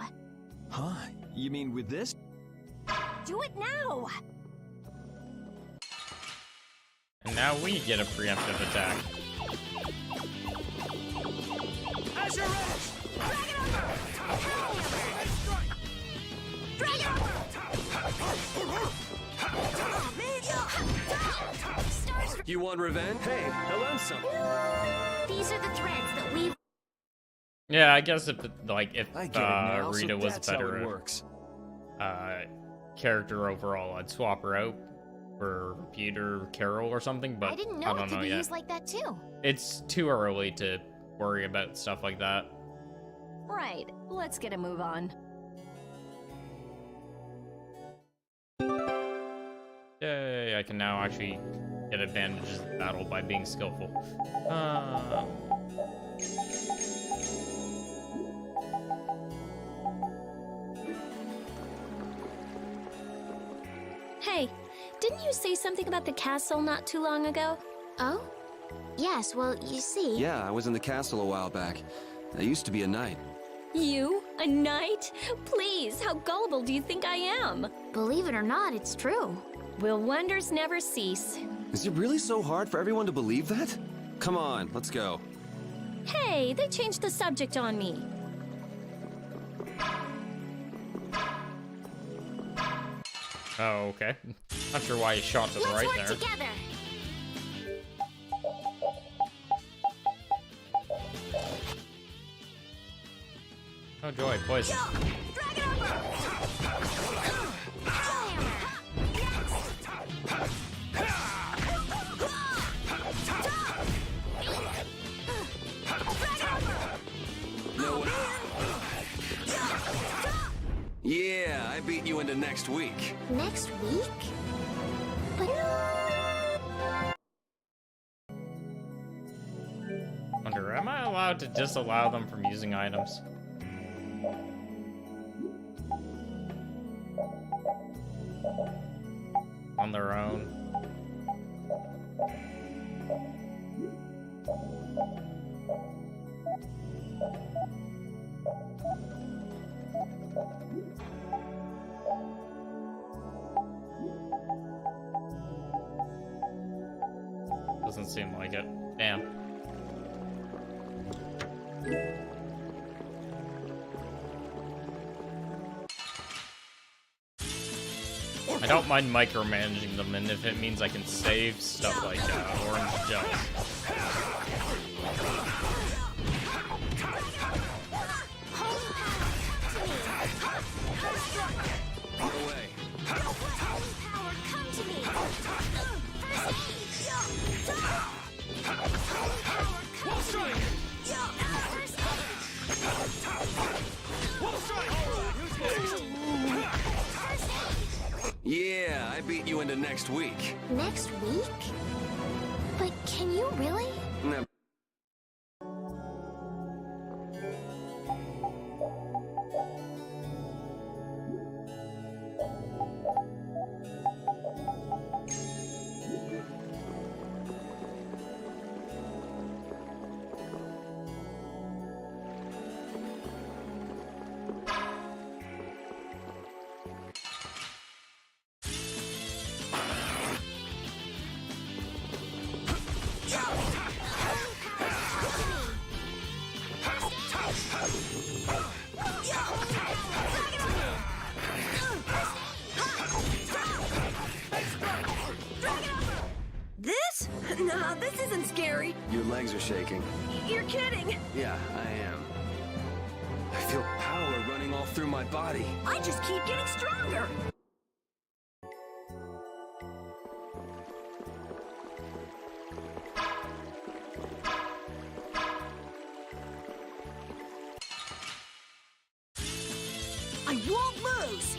Huh? You mean with this? Do it now! And now we get a preemptive attack. As your edge! Drag it over! Stars. You want revenge? Hey, I learned something. These are the threads that weave. Yeah, I guess if I get it now, Rita so was that's how better it works. character overall, I'd swap her out for Peter, Carol, or something. But I didn't know I it don't could know be yet. used like that too. It's too early to worry about stuff like that. Right, let's get a move on. Yay, I can now actually get advantages in battle by being skillful. Hey, didn't you say something about the castle not too long ago? Oh? Yes, well, you see... Yeah, I was in the castle a while back. I used to be a knight. You? A knight? Please, how gullible do you think I am? Believe it or not, it's true. Will wonders never cease? Is it really so hard for everyone to believe that? Come on, let's go. Hey, they changed the subject on me. Oh, okay. Not sure why he shot to the Let's right work there. together. Oh joy, poison. Drag it over. Yeah, I beat you into next week. Next week? But... Wonder, am I allowed to disallow them from using items? On their own? Doesn't seem like it. Damn. I don't mind micromanaging them, and if it means I can save stuff like orange gels. No way. Yeah, I beat you into next week. Next week? But can you really? No. This? Nah, this isn't scary. Your legs are shaking. You're kidding. Yeah, I am. I feel power running all through my body. I just keep getting stronger. I won't lose.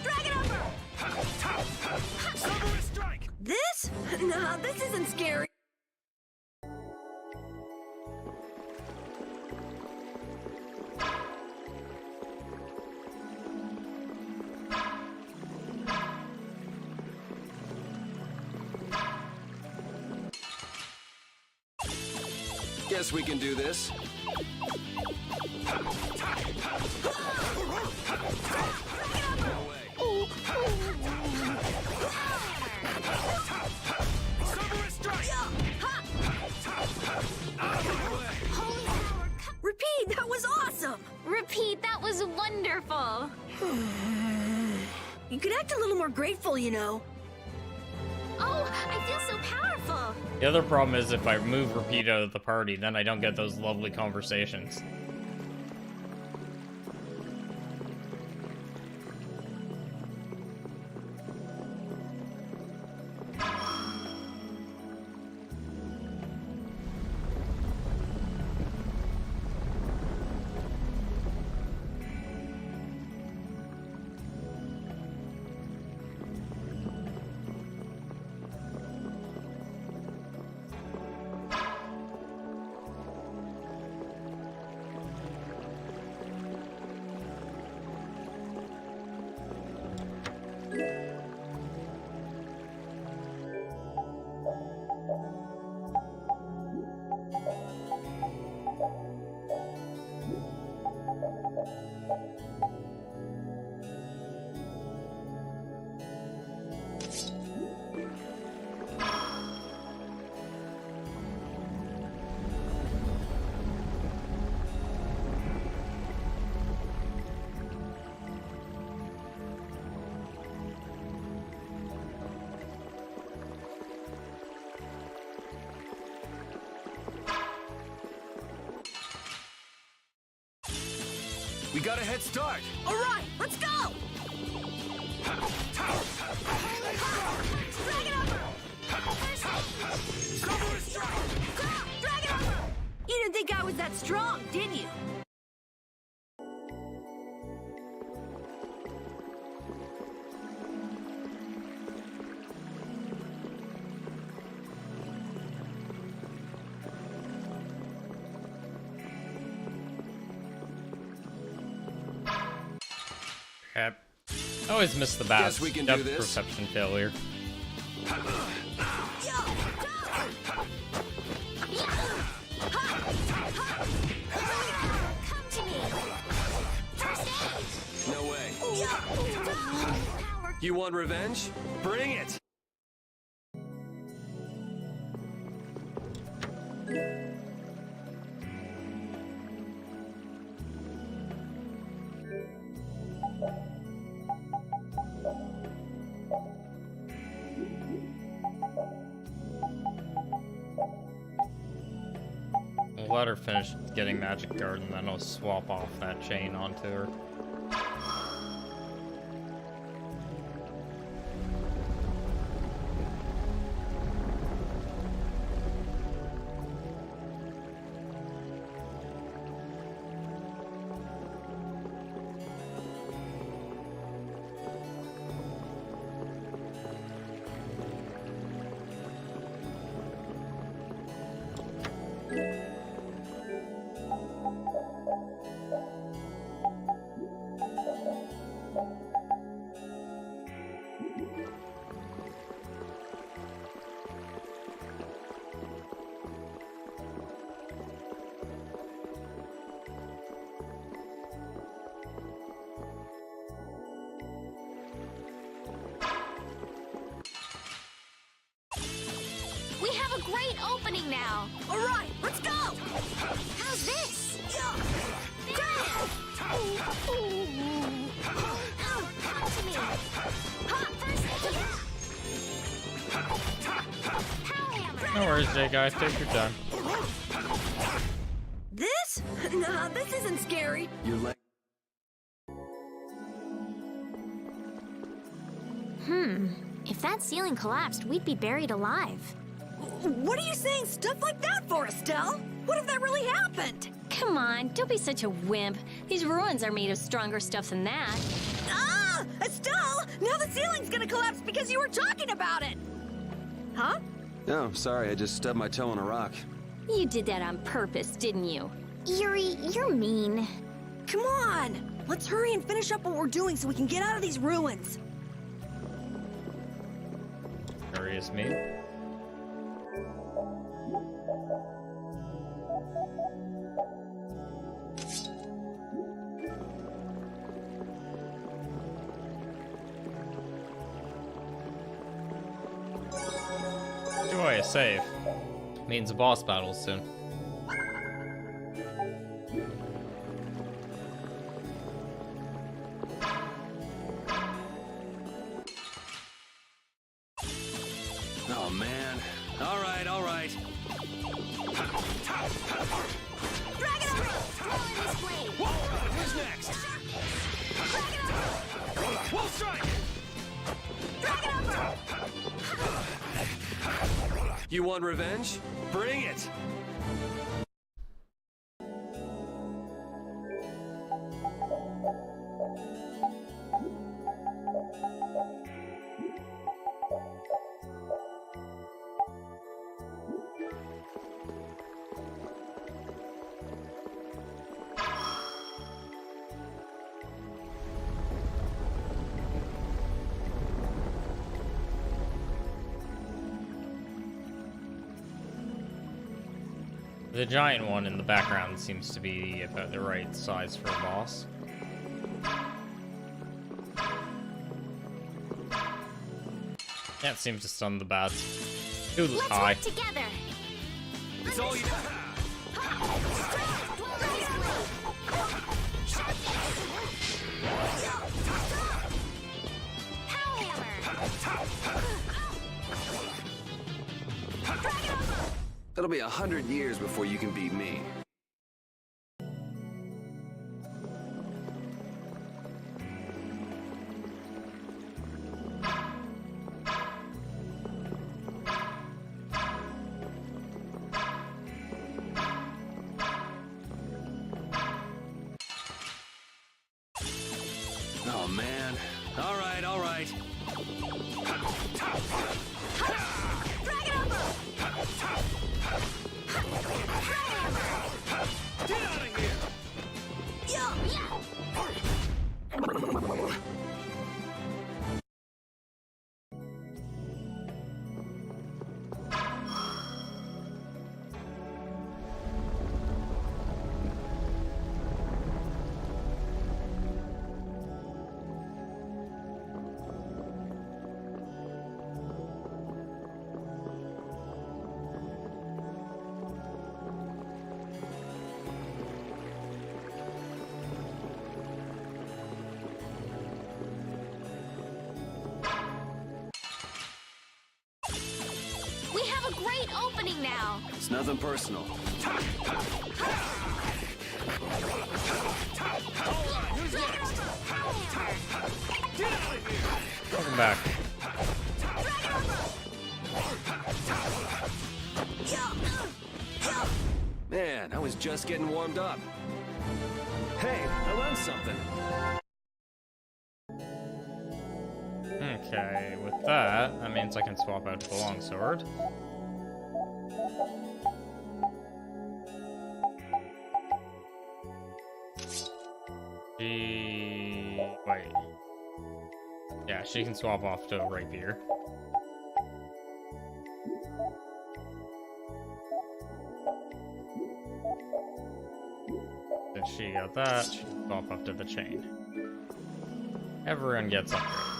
Dragon Upper! Summer strike! This? Nah, this isn't scary. Guess we can do this. Repeat, that was awesome! Repeat, that was wonderful. You could act a little more grateful, you know. Oh, I feel so powerful. The other problem is if I move Repeat out of the party, then I don't get those lovely conversations. We got a head start. All right, let's go! Dragon Upper! Dragon Upper! You didn't think I was that strong, did you? Crap. I always miss the bats. Guess we can Depth do this. perception failure. Come to me. First aid. No way. You want revenge? Bring it! I'll let her finish getting Magic Guard and then I'll swap off that chain onto her. We have a great opening now. All right, let's go! How's this? Yeah. Come to me. First aid. worries, Jay guys. Take your time. This? Nah, this isn't scary. Your leg. If that ceiling collapsed, we'd be buried alive. What are you saying stuff like that for, Estelle? What if that really happened? Come on, don't be such a wimp. These ruins are made of stronger stuff than that. Ah! Estelle! Now the ceiling's gonna collapse because you were talking about it! Huh? Oh, sorry, I just stubbed my toe on a rock. You did that on purpose, didn't you? Yuri, you're mean. Come on! Let's hurry and finish up what we're doing so we can get out of these ruins. Curious me. Joy, a save. Means a boss battle soon. Oh man. All right, all right. Drag it over! Throw in this blade! Who's next? Drag it over! We'll strike! Drag it over! You want revenge? Bring it! The giant one in the background seems to be about the right size for a boss. Can't seem to stun the bats. Too Let's high. work together! It's all you. Power hammer! It'll be 100 years before you can beat me. Oh man. All right, all right. Drag it over! Get out of here! We have a great opening now! It's nothing personal. Who's next? Get out of here! Welcome back. Man, I was just getting warmed up. Hey, I learned something. Okay, with that means I can swap out to the longsword. Wait. Yeah, she can swap off to a rapier. If she got that, she can swap up to the chain. Everyone gets upgrades.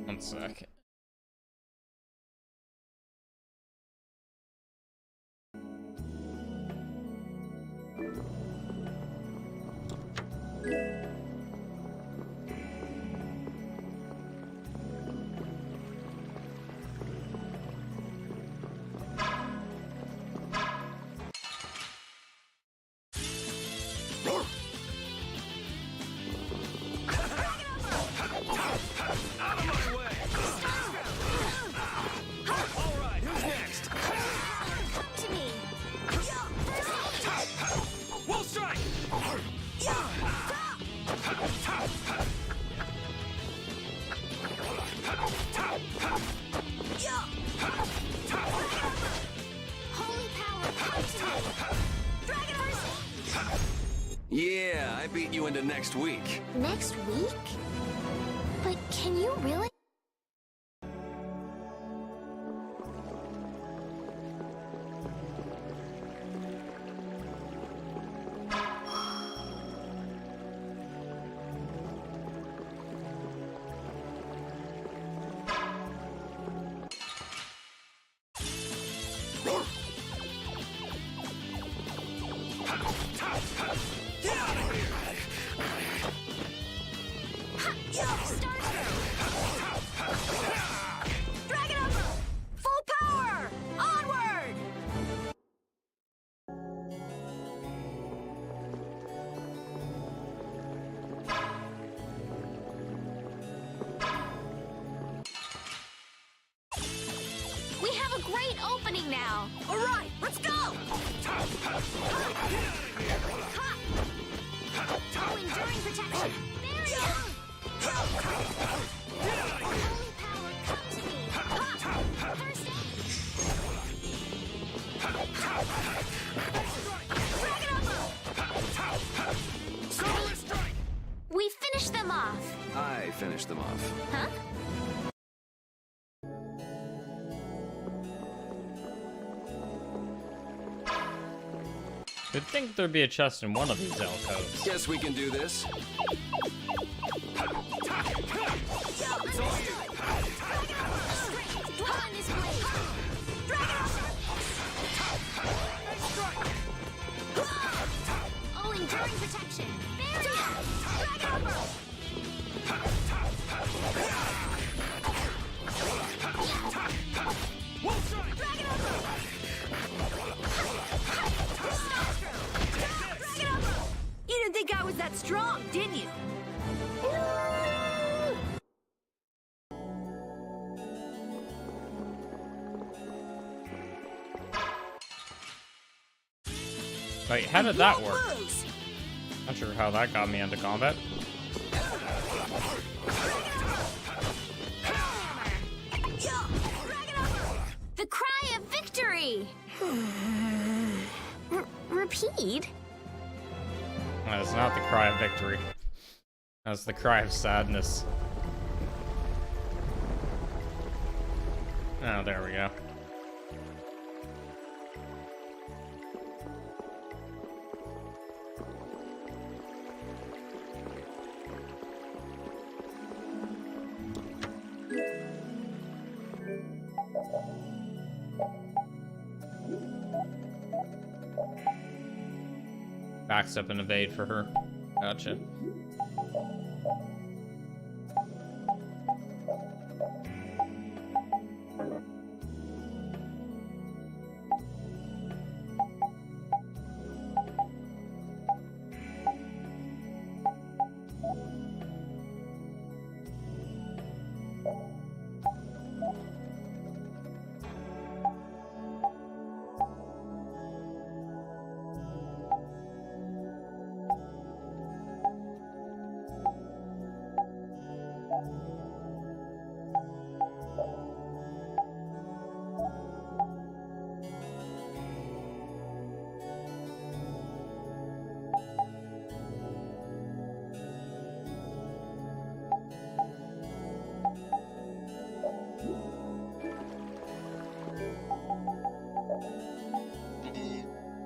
One sec. Yeah, I beat you into next week. Next week? But can you really? We have a great opening now. All right, let's go! Oh, enduring protection. There we go. Holy power, come to me. First aid. Solar strike! We finished them off. I finished them off. Huh? You'd think there'd be a chest in one of these alcoves. Guess we can do this. Oh, enduring protection. You didn't think I was that strong, did you? Wait, how did that work? Not sure how that got me into combat. The cry of victory! Repeat? That's not the cry of victory. That's the cry of sadness. Oh, there we go. Backstep and evade for her. Gotcha.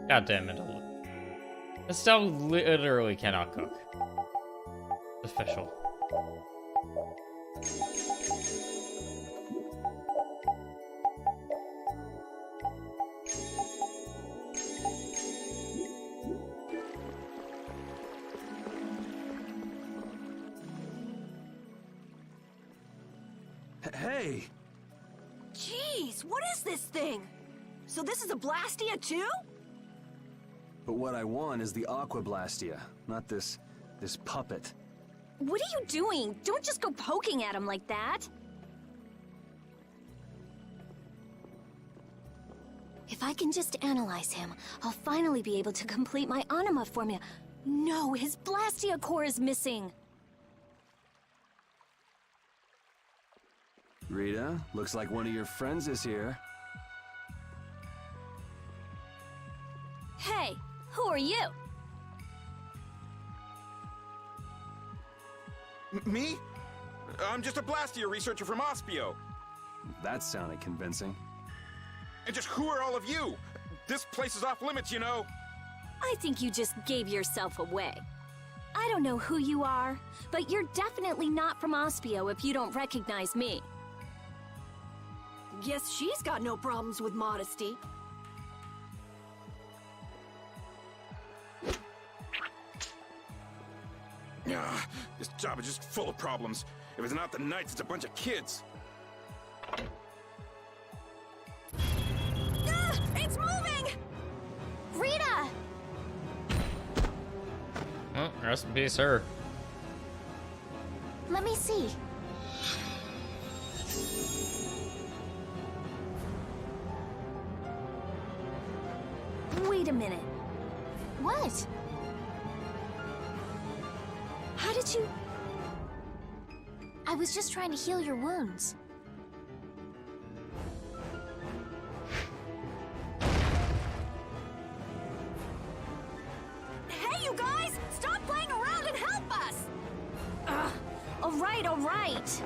God damn it. Estelle literally cannot cook. Official. Hey! Jeez, what is this thing? So this is a Blastia too? But what I want is the Aqua Blastia, not this puppet. What are you doing? Don't just go poking at him like that. If I can just analyze him, I'll finally be able to complete my anima formula. No, his Blastia core is missing. Rita, looks like one of your friends is here. Hey, who are you? Me? I'm just a Blastia researcher from Ospio. That sounded convincing. And just who are all of you? This place is off limits, you know. I think you just gave yourself away. I don't know who you are, but you're definitely not from Ospio if you don't recognize me. Guess she's got no problems with modesty. This job is just full of problems. If it's not the Knights, it's a bunch of kids. It's moving! Rita! Oh, rest in peace, her. Let me see. Wait a minute. What? How did you... I was just trying to heal your wounds. Hey, you guys! Stop playing around and help us! All right.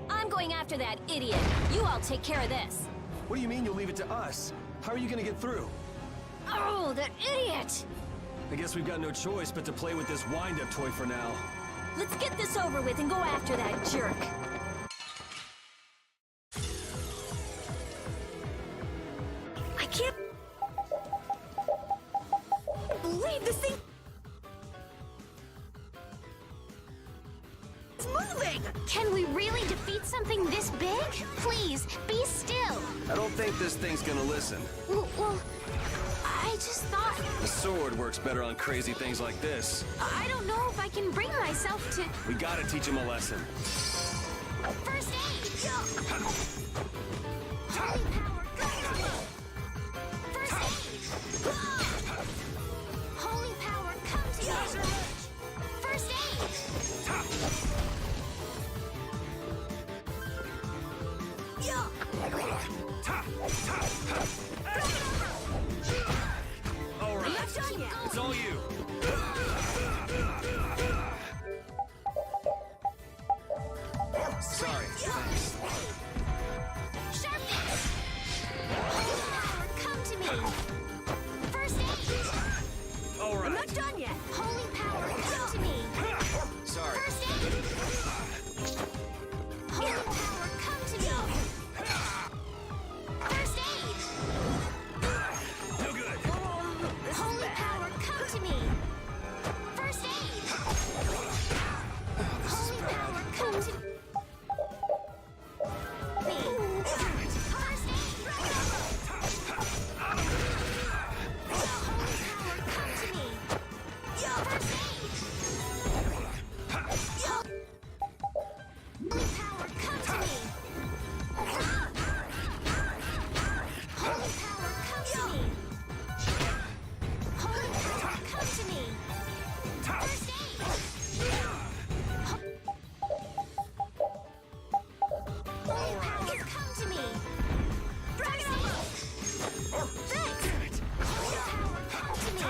I'm going after that idiot. You all take care of this. What do you mean you'll leave it to us? How are you gonna get through? Oh, that idiot! I guess we've got no choice but to play with this wind-up toy for now. Let's get this over with and go after that jerk. I can't believe this thing is moving! Can we really defeat something this big? Please, be still. I don't think this thing's gonna listen. Well, I just thought... The sword works better on crazy things like this. I don't know if I can bring myself to... We gotta teach him a lesson. First aid! Holy power, go! First aid! Holy power, come to me! First aid! All right, it's all you. Sorry, thanks. Sharpness! Holy power, come to me! First aid! All I'm right. not done yet! Holy power, come to me! Sorry. First aid! Holy power, come to me! First aid! No good. Holy power, come to me! First aid! Holy power, come to me! First aid! Holy power, come to me! First aid! Holy power, come to me! Holy power, come to me! Holy power, come to me! First aid! Holy power, come to me! Drag it over! Thanks! Holy power, come to me!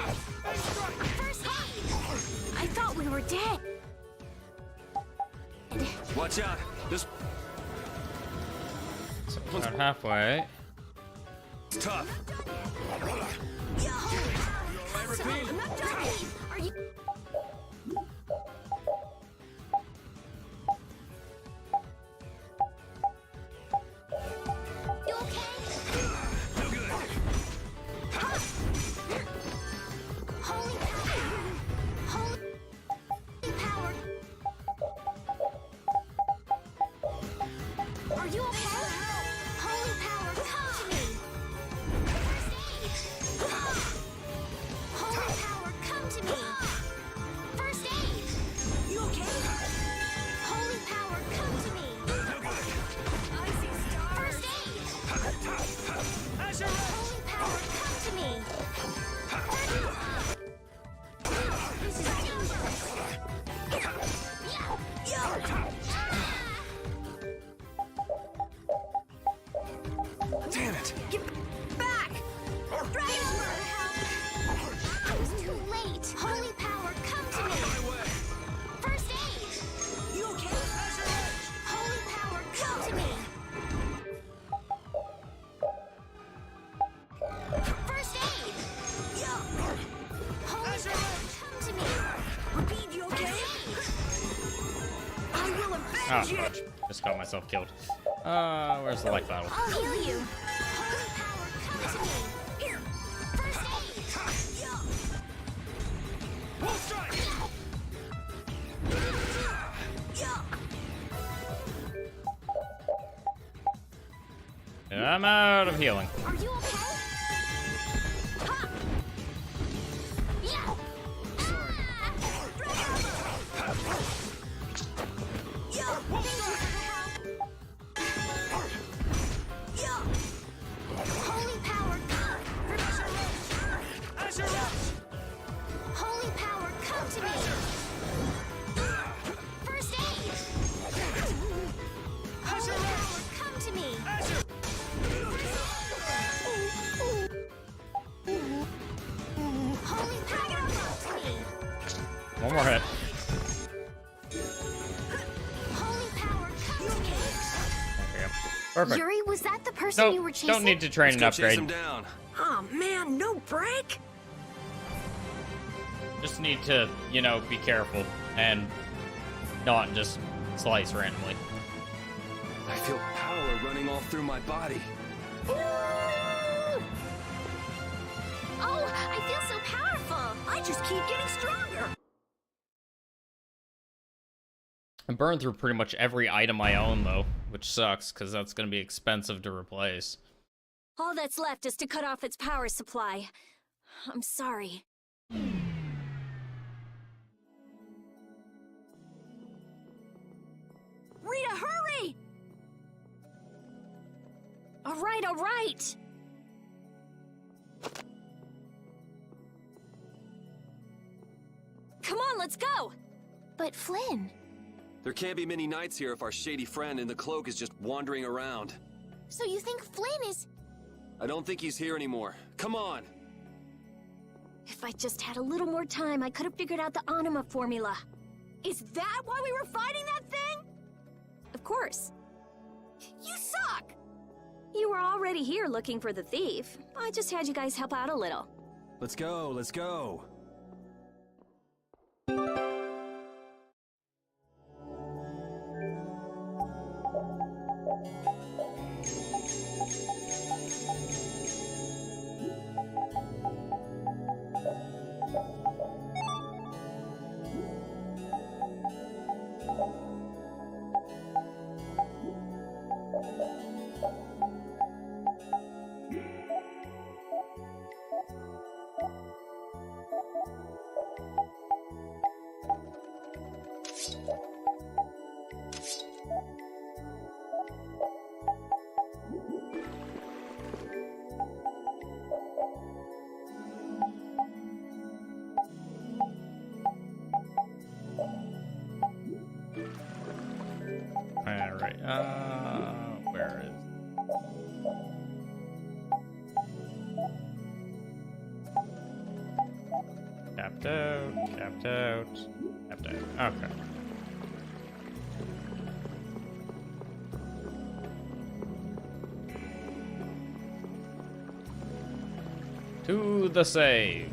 First aid! I thought we were dead. Watch out. This About halfway. one's tough. Holy power, come to me! I'm not done yet! Are you... You okay? No good. Holy power! Holy power! Oh, just got myself killed. Where's the life battle? I'll heal you. Holy power, come to me. Here, first aid. Wall strike! I'm out of healing. Are you okay? Ha! Yeah. Holy power, come. Holy power, come to me. First aid. Holy power, come to me. Holy power, come to me. One more hit. Holy power, come to me. Okay. Perfect. Yuri, was that the person you were chasing? Don't need to train and Let's go chase upgrade. him down. Oh man, no break? Just need to, you know, be careful and not just slice randomly. I feel power running all through my body. Oh, I feel so powerful. I just keep getting stronger. I burned through pretty much every item I own, though, which sucks, because that's going to be expensive to replace. All that's left is to cut off its power supply. I'm sorry. Rita, hurry! All right. Come on, let's go! But Flynn, There can't be many nights here if our shady friend in the cloak is just wandering around. so you think Flynn is... I don't think he's here anymore. Come on! If I just had a little more time, I could have figured out the anima formula. Is that why we were fighting that thing? Of course. You suck! You were already here looking for the thief. I just had you guys help out a little. Let's go, let's go. Alright, where is... Tapped out, tapped out, tapped out. Okay. To the save.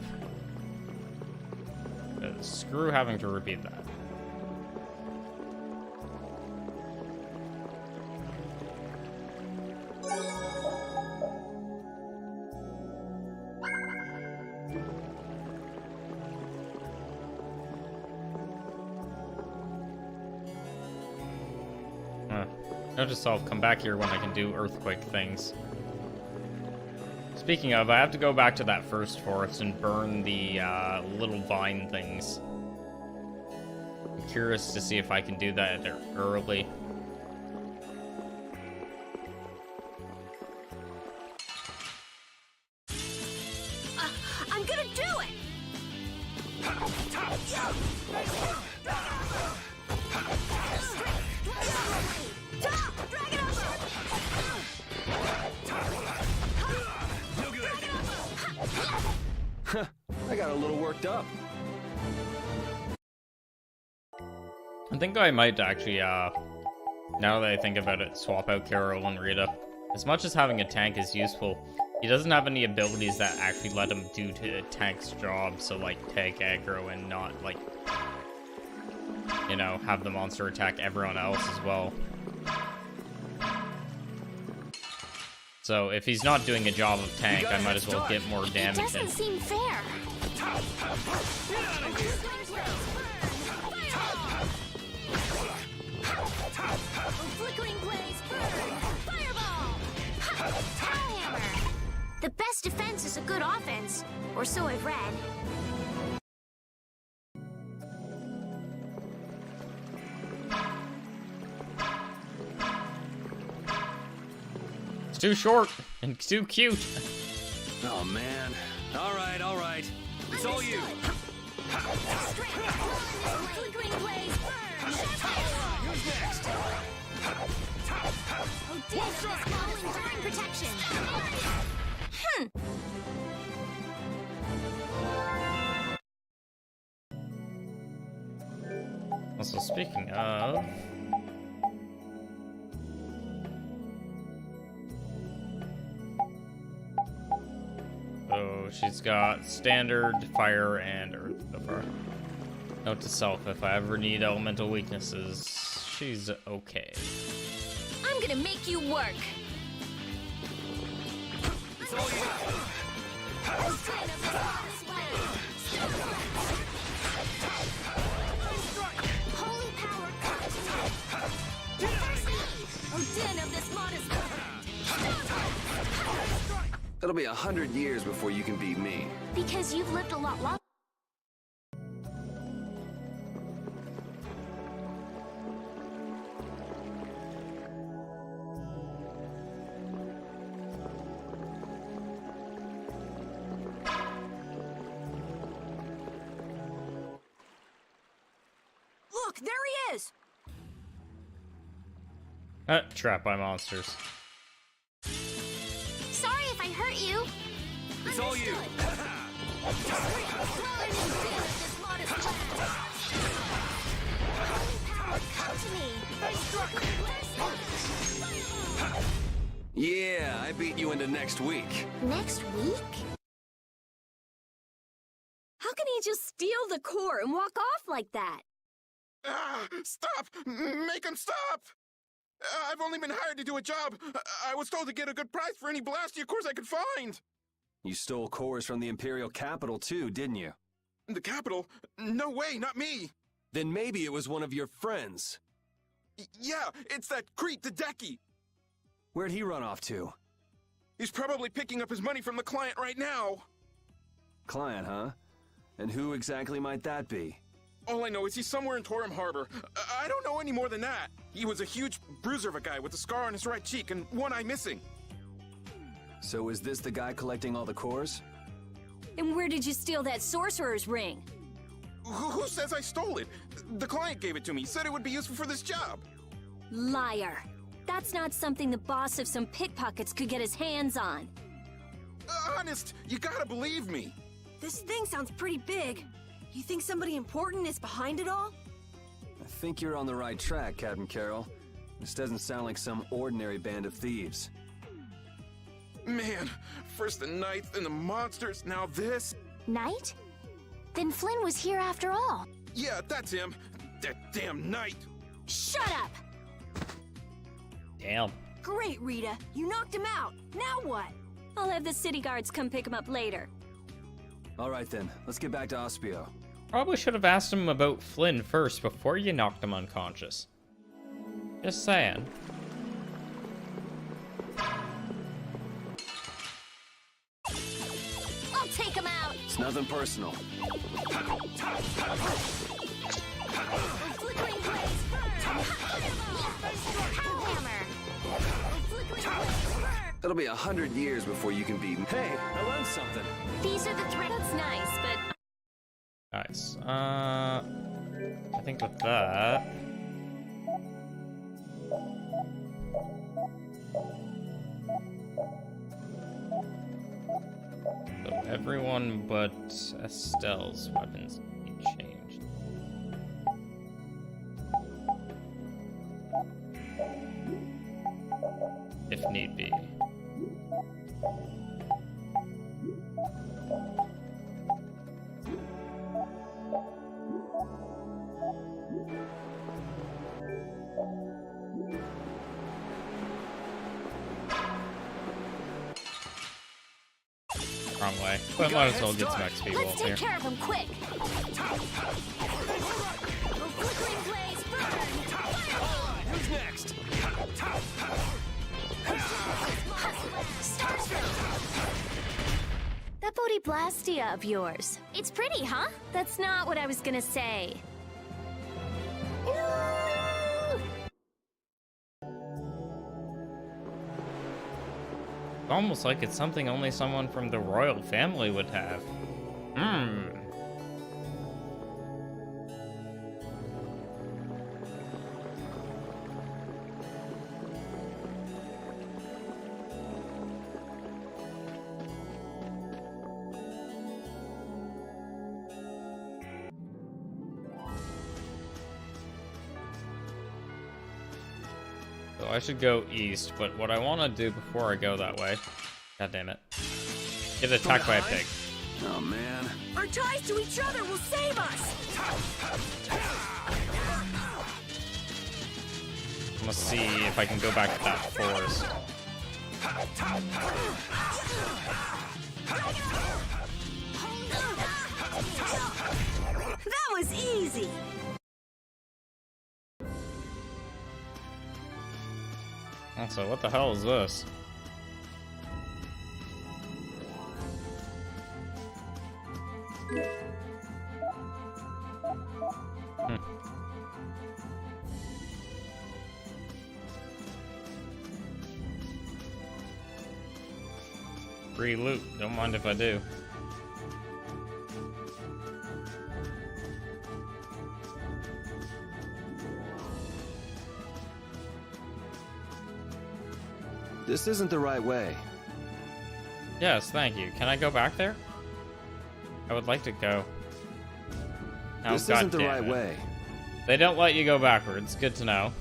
Screw having to repeat that. Notice I'll come back here when I can do earthquake things. Speaking of, I have to go back to that first forest and burn the little vine things. I'm curious to see if I can do that early. I'm gonna do it! I got a little worked up. I think I might actually, now that I think about it, swap out Carol and Rita. As much as having a tank is useful, he doesn't have any abilities that actually let him do a tank's job, so like take aggro and not like you know, have the monster attack everyone else as well. So if he's not doing a job of tank, I might as well get more damage in. It doesn't seem fair. The best defense is a good offense, or so I've read. It's too short and too cute. Oh man. All right. It's all you. Who's next? Protection. Also, speaking of... Oh, she's got standard, fire, and earth so far. Note to self, if I ever need elemental weaknesses, she's okay. I'm gonna make you work. It's all you. Holy power Odin of this modest It'll be 100 years before you can beat me. because you've lived a lot longer. Look, there he is! Trapped by monsters. Sorry if I hurt you. It's all you. Yeah, I beat you into next week. Next week? How can he just steal the core and walk off like that? Stop! Make him stop! I've only been hired to do a job. I was told to get a good price for any Blastia cores I could find. You stole cores from the Imperial capital too, didn't you? The capital? No way, not me. Then maybe it was one of your friends. Yeah, it's that creep, the Decky. Where'd he run off to? He's probably picking up his money from the client right now. Client, huh? And who exactly might that be? All I know is he's somewhere in Torum Harbor. I don't know any more than that. He was a huge bruiser of a guy with a scar on his right cheek and one eye missing. So is this the guy collecting all the cores? And where did you steal that sorcerer's ring? Who says I stole it? The client gave it to me, said it would be useful for this job. Liar. That's not something the boss of some pickpockets could get his hands on. Honest, you gotta believe me. This thing sounds pretty big. You think somebody important is behind it all? I think you're on the right track, Captain Carroll. This doesn't sound like some ordinary band of thieves. Man, first the knights, then the monsters, now this. Knight? Then Flynn was here after all. Yeah, that's him. That damn knight. Shut up! Damn. Great, Rita. You knocked him out. Now what? I'll have the city guards come pick him up later. All right then, let's get back to Ospio. Probably should have asked him about Flynn first before you knocked him unconscious. Just saying. I'll take him out. It's nothing personal. Flickering blaze burn. Power hammer. Flickering blaze burn. It'll be 100 years before you can beat me. Hey, I learned something. These are the threats. That's nice, but Nice. I think with that... So everyone but Estelle's weapons need changed. If need be. wrong way. But might as well get some XP while Let's it's take here. care of him quick. Go flickering blaze, burn! Who's next? That Bodhi of yours. It's pretty, huh? That's not what I was gonna say. Almost like it's something only someone from the royal family would have. So I should go east, but what I want to do before I go that way, god damn it, get attacked by a pig. Oh man. Our ties to each other will save us! I'm gonna see if I can go back to that forest. That was easy! Also, what the hell is this? Free loot, don't mind if I do. This isn't the right way. Yes, thank you. Can I go back there? I would like to go. Oh, This isn't the right way. They don't let you go backwards. Good to know.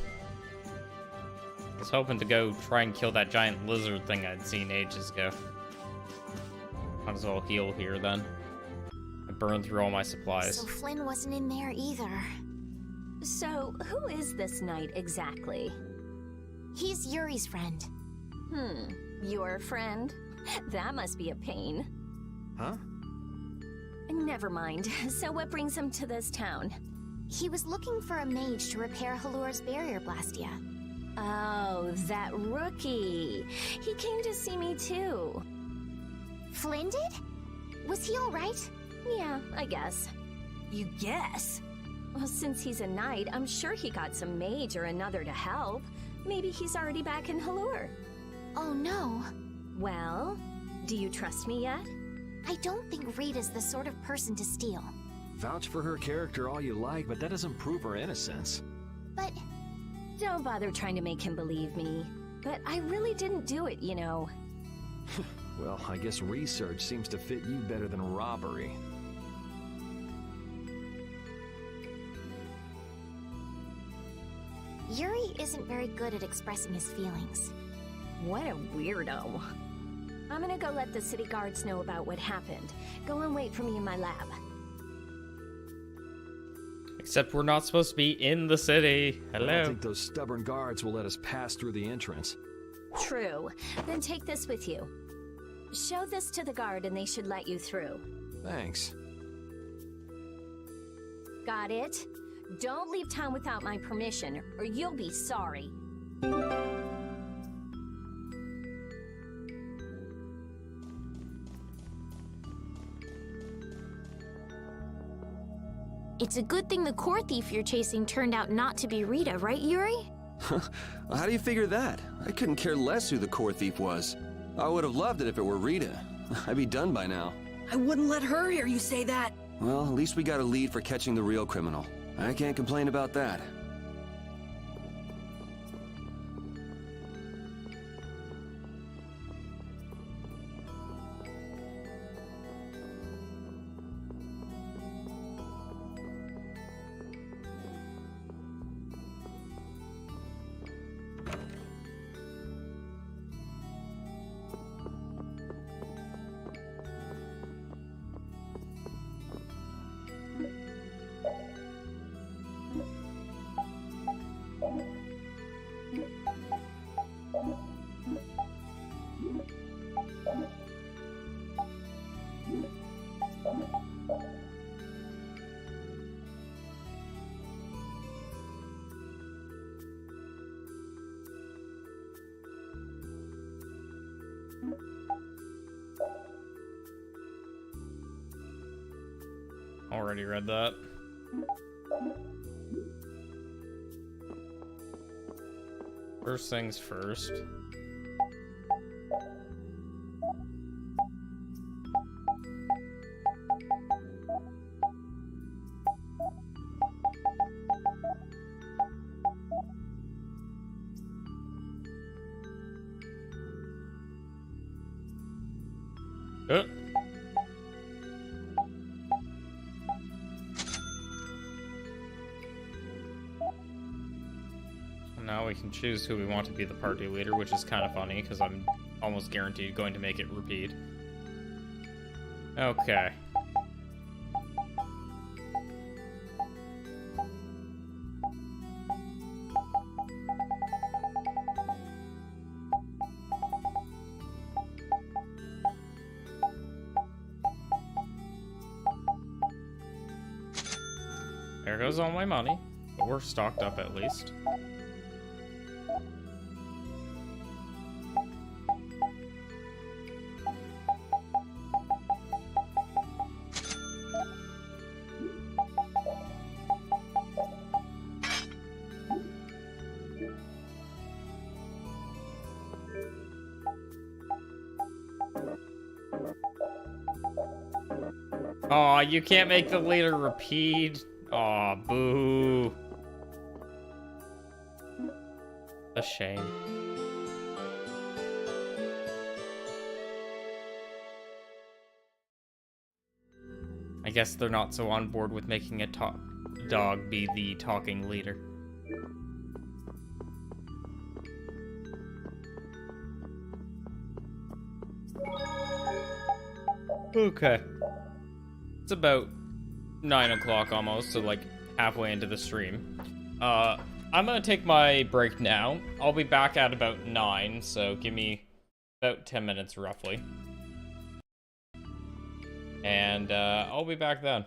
I was hoping to go try and kill that giant lizard thing I'd seen ages ago. Might as well heal here then. I burned through all my supplies. So Flynn wasn't in there either. So, who is this knight exactly? He's Yuri's friend. Your friend? That must be a pain. Huh? Never mind. So what brings him to this town? He was looking for a mage to repair Halur's barrier blastia. Oh, that rookie. He came to see me too. Flynn did? Was he alright? Yeah, I guess. You guess? Well, since he's a knight, I'm sure he got some mage or another to help. Maybe he's already back in Halur. Oh no. Well, do you trust me yet? I don't think Rita's the sort of person to steal. Vouch for her character all you like, but that doesn't prove her innocence. But Don't bother trying to make him believe me. But I really didn't do it, you know. Well, I guess research seems to fit you better than robbery. Yuri isn't very good at expressing his feelings. What a weirdo. I'm gonna go let the city guards know about what happened. Go and wait for me in my lab. Except we're not supposed to be in the city. I don't Hello. think those stubborn guards will let us pass through the entrance. True. Then take this with you. Show this to the guard and they should let you through. Thanks. Got it? Don't leave town without my permission, or you'll be sorry. It's a good thing the core thief you're chasing turned out not to be Rita, right, Yuri? How do you figure that? I couldn't care less who the core thief was. I would have loved it if it were Rita. I'd be done by now. I wouldn't let her hear you say that. Well, at least we got a lead for catching the real criminal. I can't complain about that. Already read that. First things first. Now we can choose who we want to be the party leader, which is kind of funny because I'm almost guaranteed going to make it repeat. Okay. There goes all my money, but we're stocked up at least. Aw, you can't make the leader repeat. Aw, boo. A shame. I guess they're not so on board with making a dog be the talking leader. Okay. It's about 9 o'clock almost, so like halfway into the stream. I'm gonna take my break now. I'll be back at about 9, so give me about 10 minutes roughly. And I'll be back then.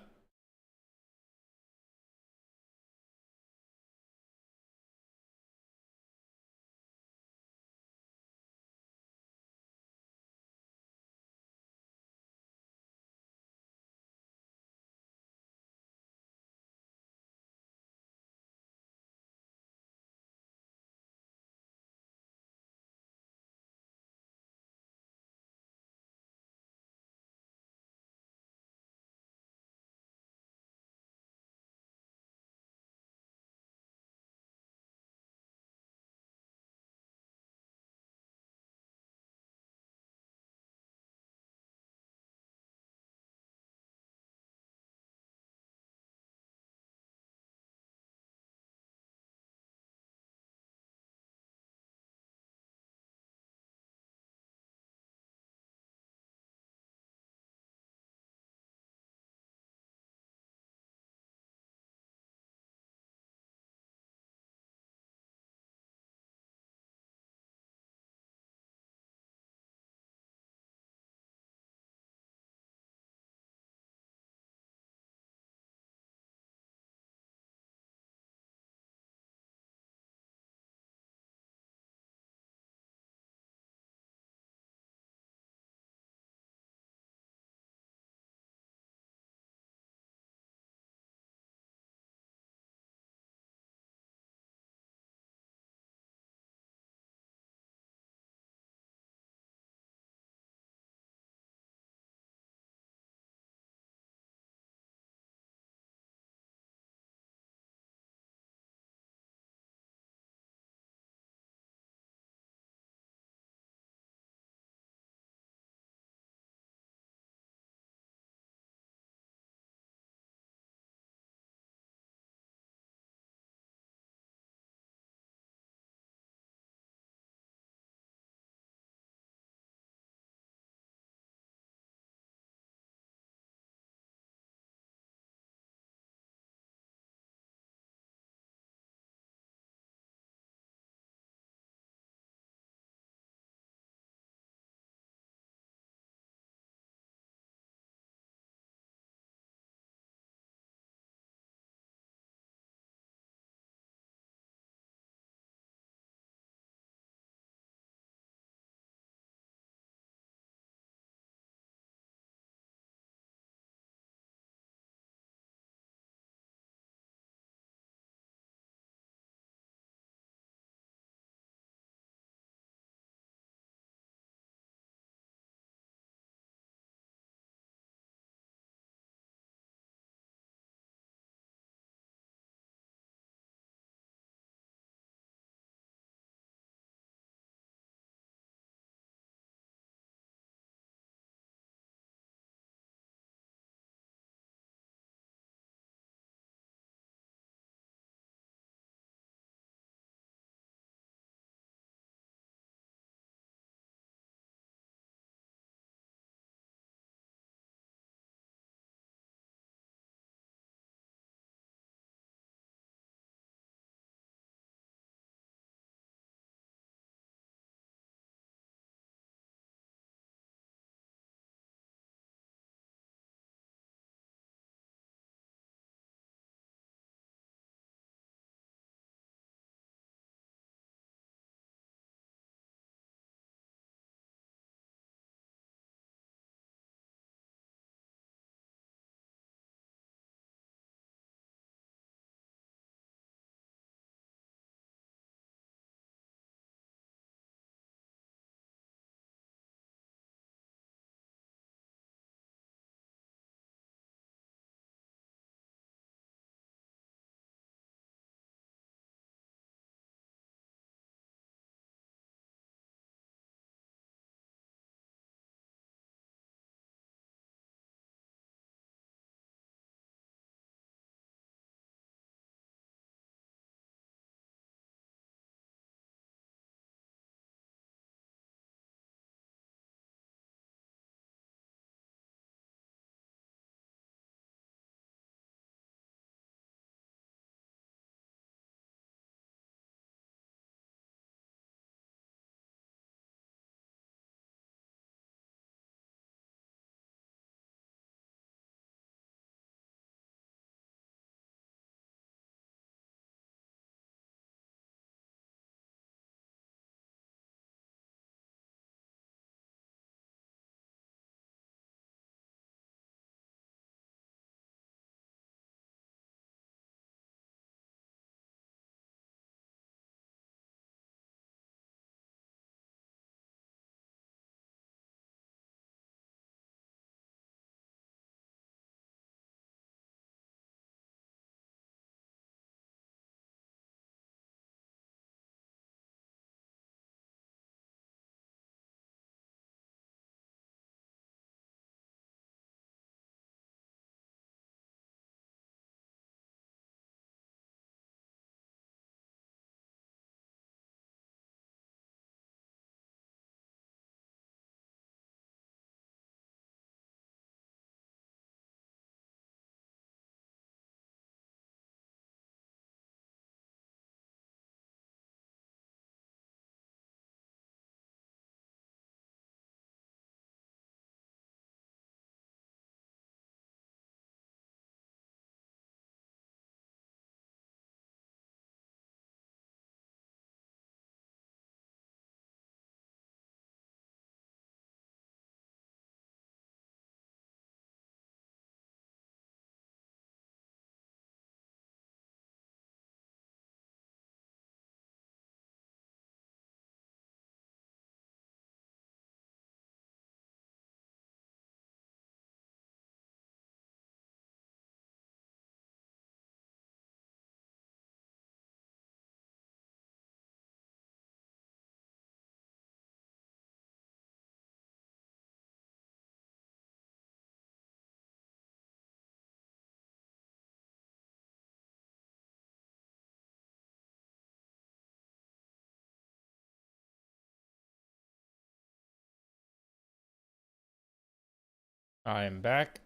I am back.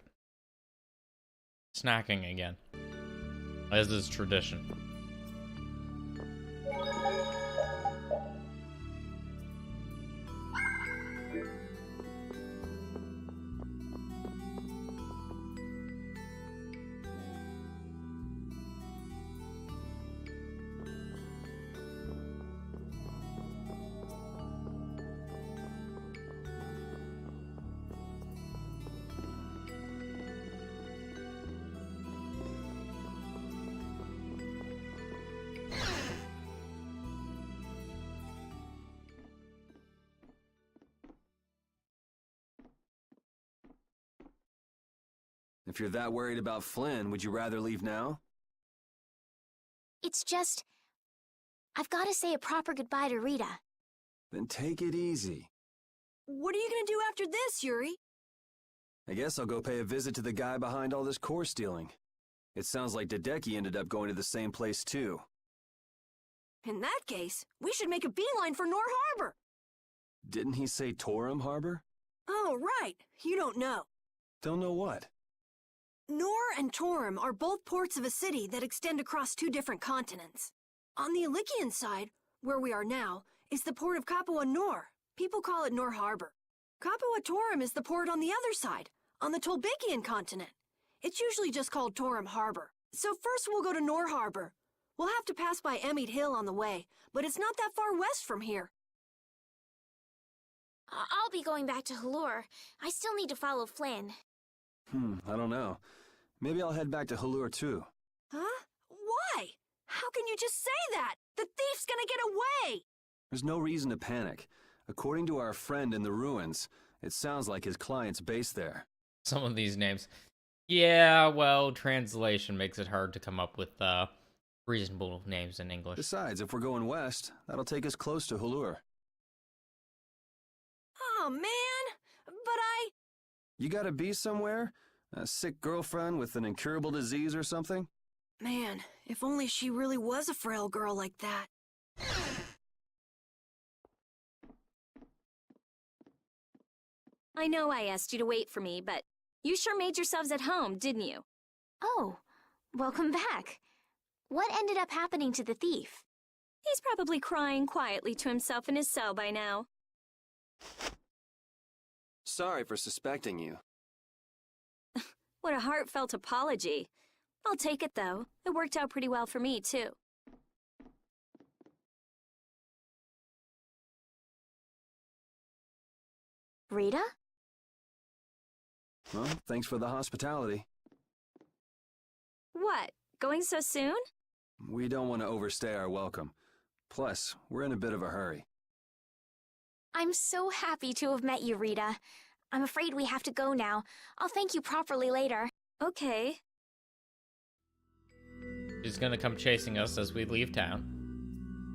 Snacking again, as is tradition. If you're that worried about Flynn, would you rather leave now? It's just... I've got to say a proper goodbye to Rita. Then take it easy. What are you gonna do after this, Yuri? I guess I'll go pay a visit to the guy behind all this core stealing. It sounds like Hideki ended up going to the same place too. In that case, we should make a beeline for Nor Harbor. Didn't he say Torum Harbor? Oh, right. You don't know. Don't know what? Nor and Torum are both ports of a city that extend across two different continents. On the Ilikian side, where we are now, is the port of Capua Nor. People call it Nor Harbor. Capua Torum is the port on the other side, on the Tolbekian continent. It's usually just called Torum Harbor. So first we'll go to Nor Harbor. We'll have to pass by Emmett Hill on the way, but it's not that far west from here. I'll be going back to Halure. I still need to follow Flynn. I don't know. Maybe I'll head back to Halure too. Huh? Why? How can you just say that? The thief's gonna get away! There's no reason to panic. According to our friend in the ruins, it sounds like his client's based there. Some of these names. Yeah, well, translation makes it hard to come up with reasonable names in English. Besides, if we're going west, that'll take us close to Halure. Oh, man! But You gotta be somewhere? A sick girlfriend with an incurable disease or something? Man, if only she really was a frail girl like that. I know I asked you to wait for me, but you sure made yourselves at home, didn't you? Oh, welcome back. What ended up happening to the thief? He's probably crying quietly to himself in his cell by now. Sorry for suspecting you. What a heartfelt apology. I'll take it, though. It worked out pretty well for me, too. Rita? Well, thanks for the hospitality. What? Going so soon? We don't want to overstay our welcome. Plus, we're in a bit of a hurry. I'm so happy to have met you, Rita. I'm afraid we have to go now. I'll thank you properly later. Okay. She's gonna come chasing us as we leave town.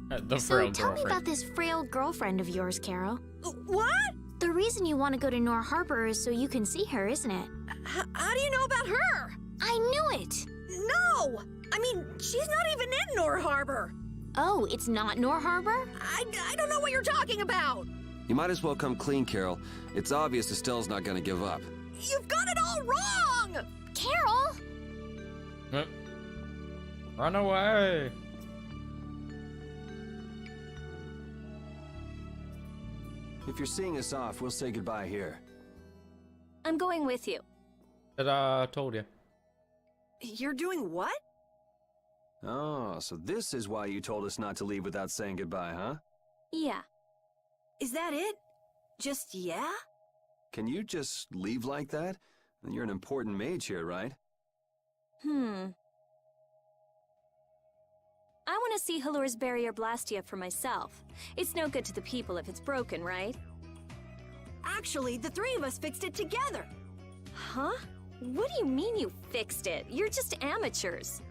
The So frail tell me girlfriend. about this frail girlfriend of yours, Carol. What? The reason you want to go to Nor Harbor is so you can see her, isn't it? How do you know about her? I knew it! No! I mean, she's not even in Nor Harbor. Oh, it's not Nor Harbor? I don't know what you're talking about. You might as well come clean, Carol. It's obvious Estelle's not gonna give up. You've got it all wrong! Carol! Run away! If you're seeing us off, we'll say goodbye here. I'm going with you. Ta-da, told you. You're doing what? Oh, so this is why you told us not to leave without saying goodbye, huh? Yeah. Is that it? Just yeah? Can you just leave like that? You're an important mage here, right? I want to see Halure's barrier Blastia for myself. It's no good to the people if it's broken, right? Actually, the three of us fixed it together. Huh? What do you mean you fixed it? You're just amateurs.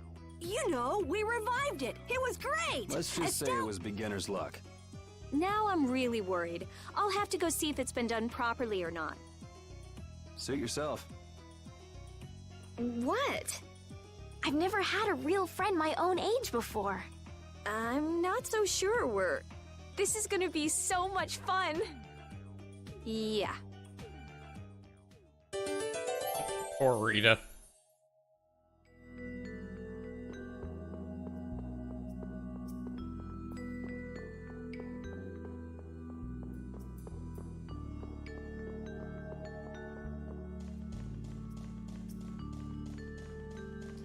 You know, we revived it. It was great. Let's just say it was beginner's luck. Now I'm really worried. I'll have to go see if it's been done properly or not. Suit yourself. What? I've never had a real friend my own age before. I'm not so sure This is gonna be so much fun. Yeah. Poor Rita.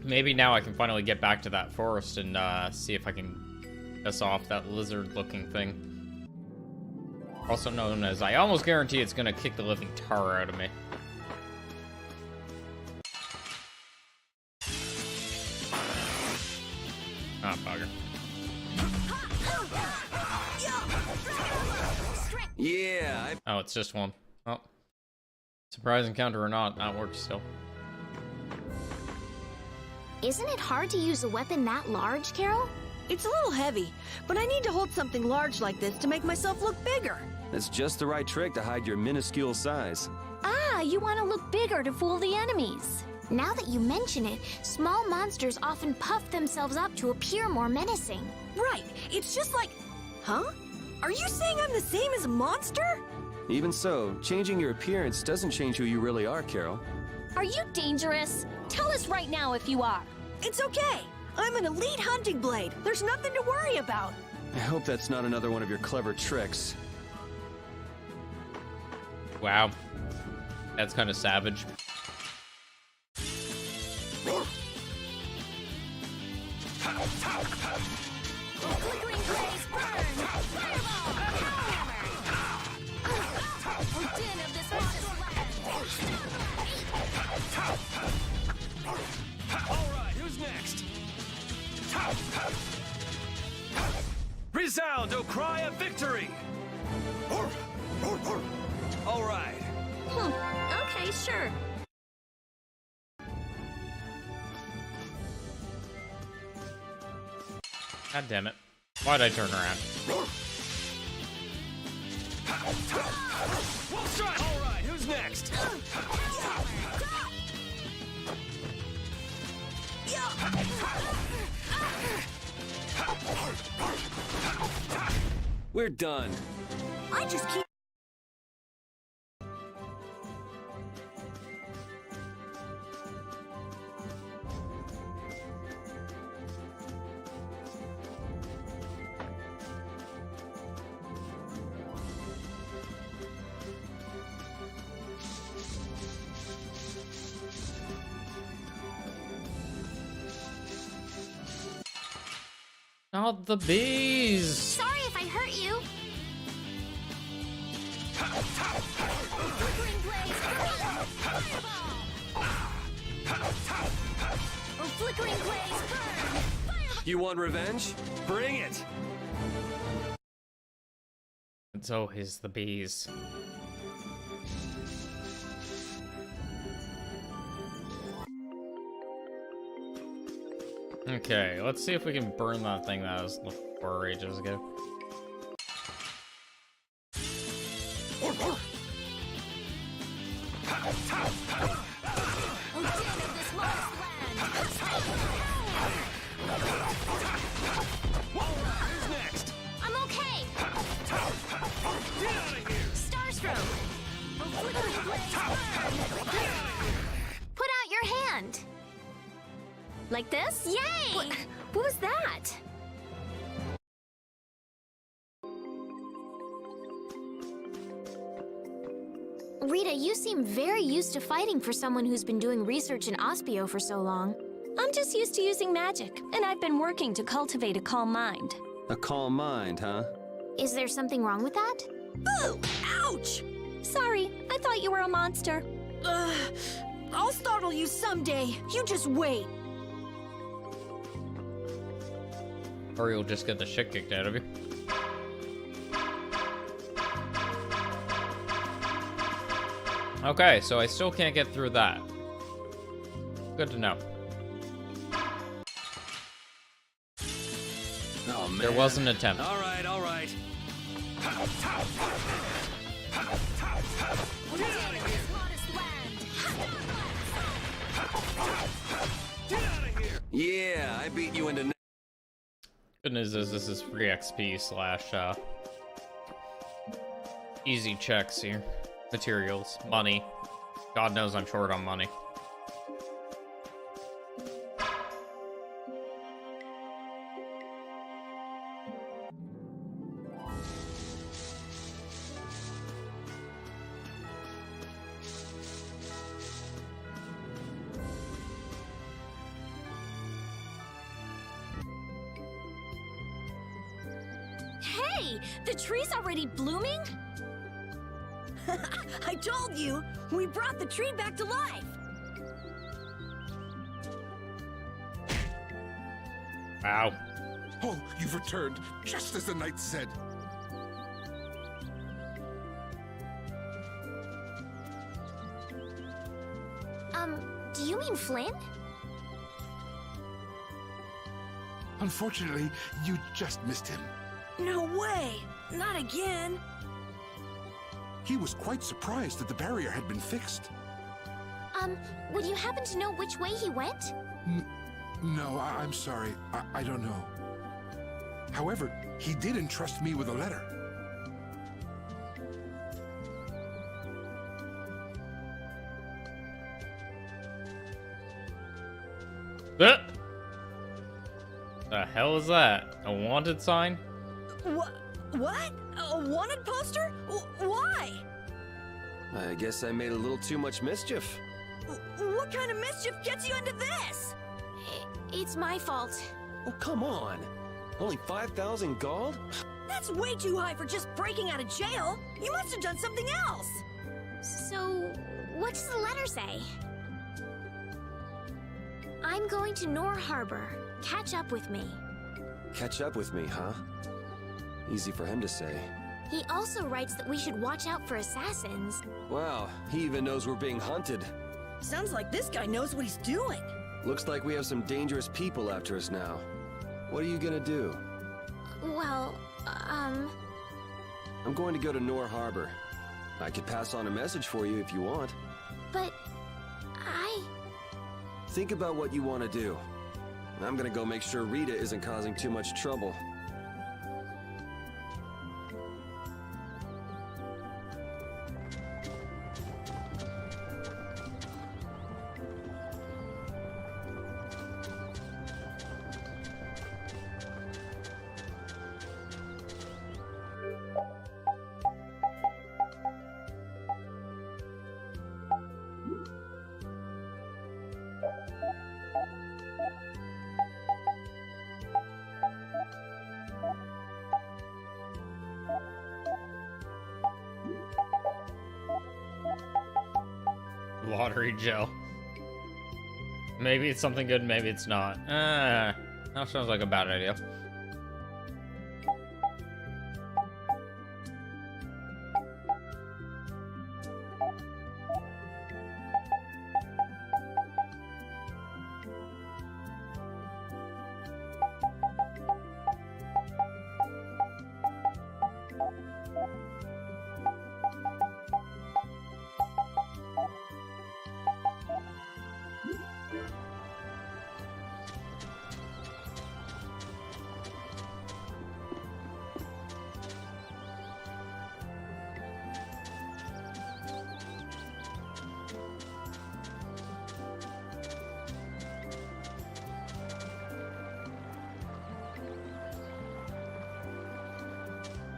Maybe now I can finally get back to that forest and see if I can piss off that lizard-looking thing. Also known as, I almost guarantee it's gonna kick the living tar out of me. Ah, bugger. Yeah, Oh, it's just one. Oh. Surprise encounter or not, that works still. Isn't it hard to use a weapon that large, Carol? It's a little heavy, but I need to hold something large like this to make myself look bigger. That's just the right trick to hide your minuscule size. Ah, you want to look bigger to fool the enemies. Now that you mention it, small monsters often puff themselves up to appear more menacing. Right, it's just like... Huh? Are you saying I'm the same as a monster? Even so, changing your appearance doesn't change who you really are, Carol. Are you dangerous? Tell us right now if you are. It's okay. I'm an elite hunting blade. There's nothing to worry about. I hope that's not another one of your clever tricks. Wow. That's kind of savage. Flickering blaze, burn! Fireball! Oh, din of this modest land! Alright, who's next? Resound, O cry of victory! Alright. Okay, sure. God damn it. Why'd I turn around? Alright, who's next? We're done. I just keep... Not the bees! Sorry if I hurt you. Flickering blaze, burn! Fireball! Oh, flickering blaze, burn! Fireball! You want revenge? Bring it! It's always the bees. Okay, let's see if we can burn that thing that was looking for ages ago. Oh, din of this modest land! Who's next? I'm okay! Get out of here! Starstrom! Oh, flickering blaze, burn! Put out your hand! Like this? Yay! What was that? Rita, you seem very used to fighting for someone who's been doing research in Ospio for so long. I'm just used to using magic, and I've been working to cultivate a calm mind. A calm mind, huh? Is there something wrong with that? Boo! Ouch! Sorry, I thought you were a monster. I'll startle you someday. You just wait. Or you'll just get the shit kicked out of you. Okay, so I still can't get through that. Good to know. Oh, man. There was an attempt. Alright, alright. Din of this modest land! Get out of here! Yeah, I beat you into... Good news is this is free XP slash easy checks here. Materials, money. God knows I'm short on money. way! The tree's already blooming? I told you! We brought the tree back to life! Wow. Oh, you've returned, just as the knight said. Do you mean Flynn? Unfortunately, you just missed him. No way! Not again! He was quite surprised that the barrier had been fixed. Would you happen to know which way he went? No, I'm sorry. I don't know. However, he did entrust me with a letter. The hell is that? A wanted sign? What? A wanted poster? Why? I guess I made a little too much mischief. What kind of mischief gets you into this? It's my fault. Oh, come on. Only 5,000 gold? That's way too high for just breaking out of jail. You must have done something else. So, what does the letter say? I'm going to Nor Harbor. Catch up with me. Catch up with me, huh? Easy for him to say. He also writes that we should watch out for assassins. Wow, he even knows we're being hunted. Sounds like this guy knows what he's doing. Looks like we have some dangerous people after us now. What are you gonna do? Well, I'm going to go to Nor Harbor. I could pass on a message for you if you want. But Think about what you want to do. I'm gonna go make sure Rita isn't causing too much trouble. Lottery gel. Maybe it's something good, maybe it's not. That sounds like a bad idea.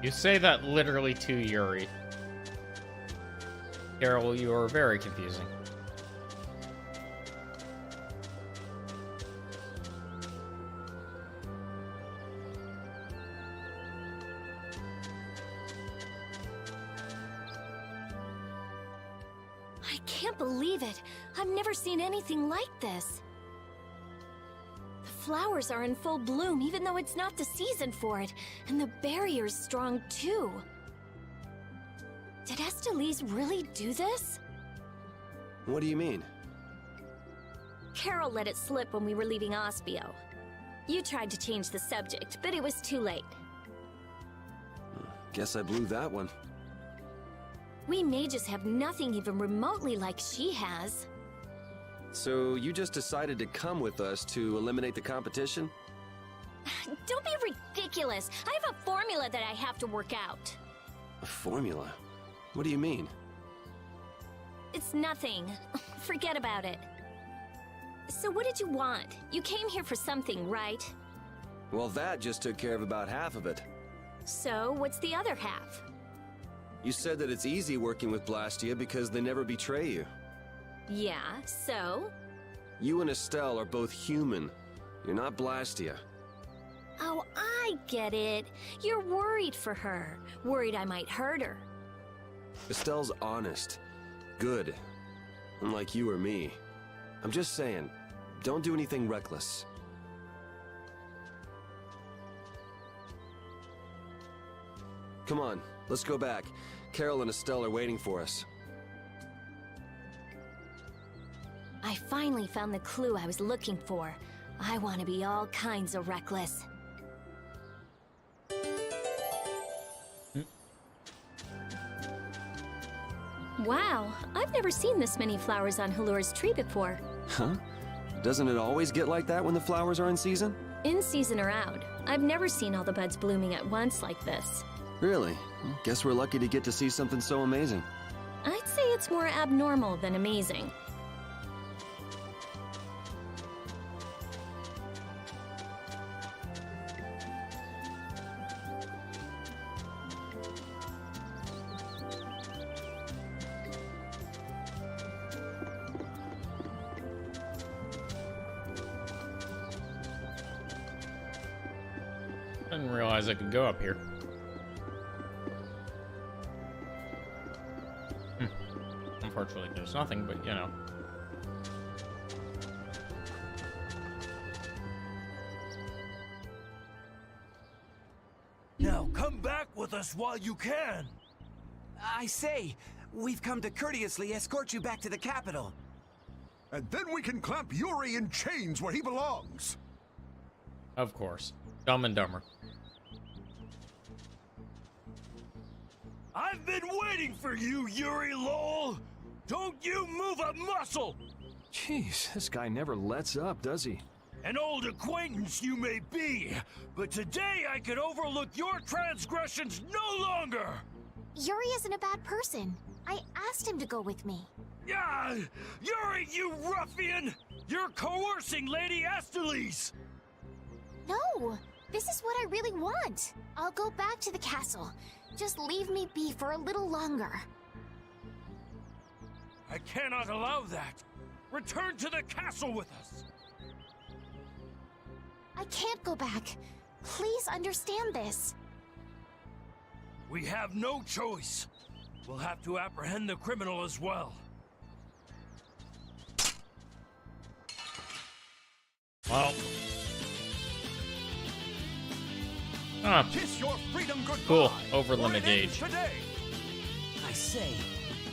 You say that literally to Yuri. Carol, you are very confusing. I can't believe it. I've never seen anything like this. The flowers are in full bloom, even though it's not the season for it. And the barrier's strong, too. Did Estelise really do this? What do you mean? Carol let it slip when we were leaving Ospio. You tried to change the subject, but it was too late. Guess I blew that one. We mages have nothing even remotely like she has. So you just decided to come with us to eliminate the competition? Don't be ridiculous. I have a formula that I have to work out. A formula? What do you mean? It's nothing. Forget about it. So what did you want? You came here for something, right? Well, that just took care of about half of it. So what's the other half? You said that it's easy working with Blastia because they never betray you. Yeah, so? You and Estelle are both human. You're not Blastia. Oh, I get it. You're worried for her. Worried I might hurt her. Estelle's honest. Good. Unlike you or me. I'm just saying, don't do anything reckless. Come on, let's go back. Carol and Estelle are waiting for us. I finally found the clue I was looking for. I want to be all kinds of reckless. Wow, I've never seen this many flowers on Halur's tree before. Huh? Doesn't it always get like that when the flowers are in season? In season or out, I've never seen all the buds blooming at once like this. Really? Well, guess we're lucky to get to see something so amazing. I'd say it's more abnormal than amazing. I didn't realize I could go up here. Unfortunately, there's nothing, but you know. Now come back with us while you can. I say, we've come to courteously escort you back to the capital. And then we can clamp Yuri in chains where he belongs. Of course. Dumb and Dumber. I've been waiting for you, Yuri Lowell. Don't you move a muscle. Jeez, this guy never lets up, does he? An old acquaintance you may be, but today I can overlook your transgressions no longer. Yuri isn't a bad person. I asked him to go with me. Ah, Yuri, you ruffian! You're coercing Lady Astalis! No, this is what I really want. I'll go back to the castle. Just leave me be for a little longer. I cannot allow that. Return to the castle with us. I can't go back. Please understand this. We have no choice. We'll have to apprehend the criminal as well. Well. Ah, Kiss your freedom goodbye. cool. Over limit gauge. Today. I say,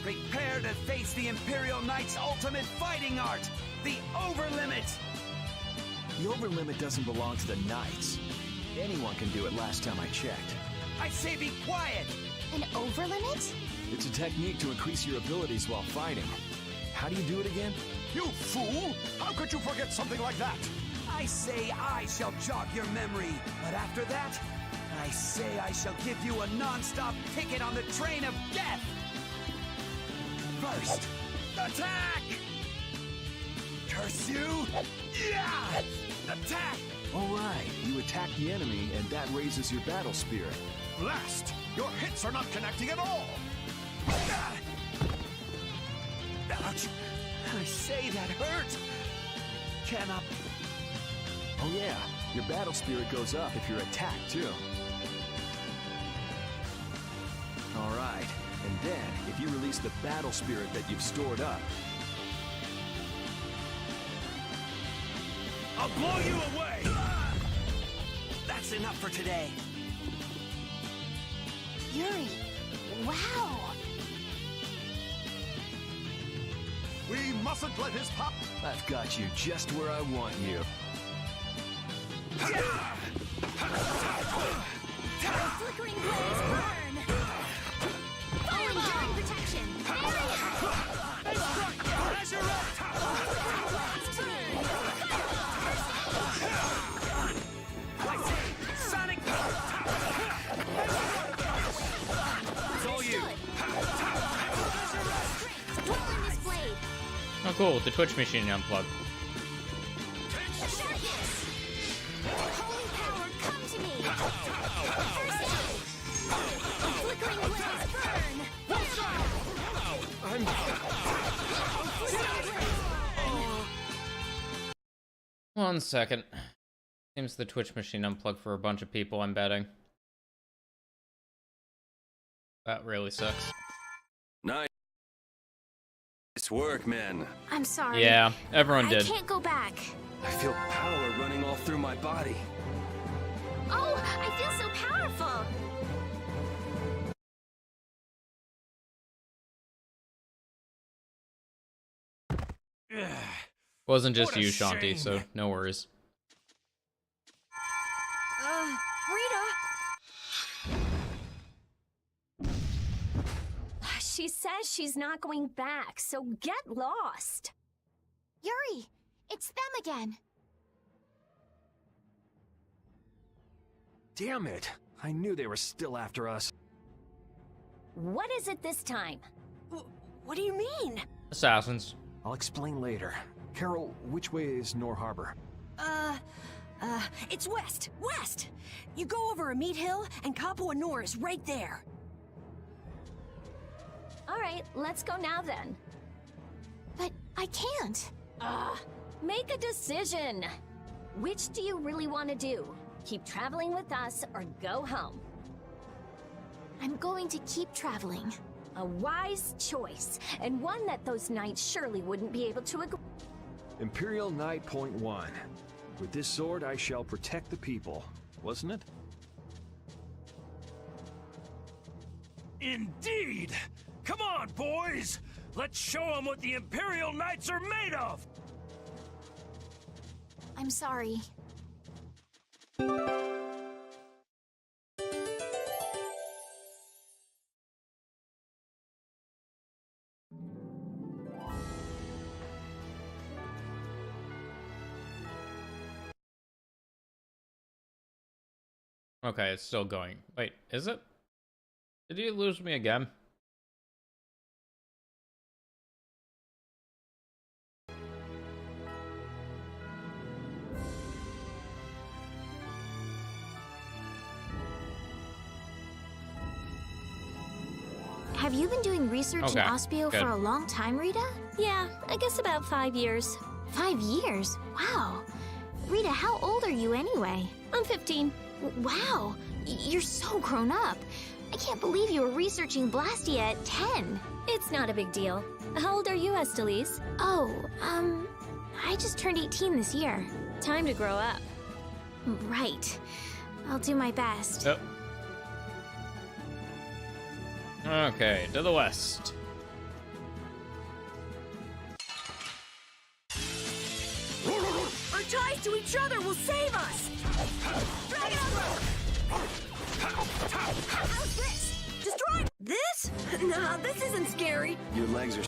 prepare to face the Imperial Knight's ultimate fighting art, the Overlimit! The overlimit doesn't belong to the Knights. Anyone can do it last time I checked. I say be quiet! An overlimit? It's a technique to increase your abilities while fighting. How do you do it again? You fool! How could you forget something like that? I say I shall jog your memory, but after that, I say I shall give you a non-stop ticket on the train of death! First, attack! Curse you! Yeah! Attack! Alright, you attack the enemy and that raises your battle spirit. Blast! Your hits are not connecting at all! Ouch! I say that hurt! Cannot... Oh yeah, your battle spirit goes up if you're attacked too. Alright, and then if you release the battle spirit that you've stored up, I'll blow you away! That's enough for today. Yuri, wow! We mustn't let his pop... I've got you just where I want you. Flickering blaze burn! Fire enduring protection! Sonic! It's all you. Dwell in this blade! Oh, cool. The Twitch machine unplugged. Holy power, come to me! First aid! Flickering blaze burn! One second. Seems the Twitch machine unplugged for a bunch of people, I'm betting. That really sucks. Nice work, men. I'm sorry. Yeah, everyone did. I can't go back. I feel power running all through my body. Oh, I feel so powerful. Wasn't just you, Shanti, so no worries. Rita? She says she's not going back, so get lost. Yuri, it's them again. Damn it! I knew they were still after us. What is it this time? What do you mean? Assassins. I'll explain later. Carol, which way is Nor Harbor? It's west! You go over a meat hill, and Kapua Nor is right there. All right, let's go now then. But I can't. Make a decision. Which do you really want to do? Keep traveling with us or go home? I'm going to keep traveling. A wise choice, and one that those knights surely wouldn't be able to agree. Imperial Knight Point 1. With this sword, I shall protect the people. Wasn't it? Indeed! Come on, boys! Let's show them what the Imperial Knights are made of! I'm sorry. Okay, it's still going. Wait, is it? Did you lose me again? Have you been doing research in Ospio good. for a long time, Rita? Yeah, I guess about 5 years. 5 years? Wow. Rita, how old are you anyway? I'm 15. Wow, you're so grown up. I can't believe you were researching Blastia at 10. It's not a big deal. How old are you, Estelise? Oh, I just turned 18 this year. Time to grow up. Right. I'll do my best. Yep. Okay, to the west. Our ties to each other will save us! How's this? Destroy this? Nah, this isn't scary. Your legs are...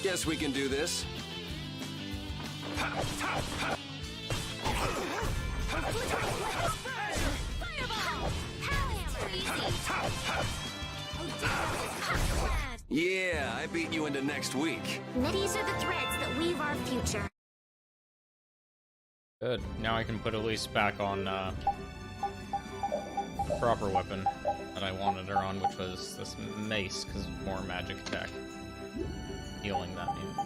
Guess we can do this. Yeah, I beat you into next week. These are the threads that weave our future. Good. Now I can put Elise back on the proper weapon that I wanted her on, which was this mace, because more magic attack. Healing, that means.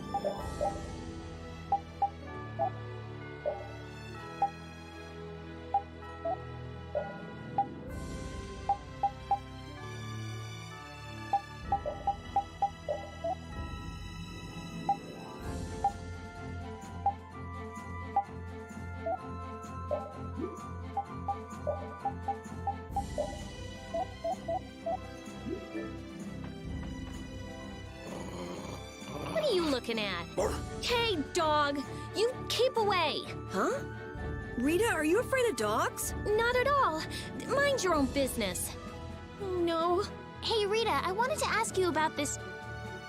Looking at. Hey, dog! You keep away! Huh? Rita, are you afraid of dogs? Not at all. Mind your own business. Oh, no. Hey, Rita, I wanted to ask you about this...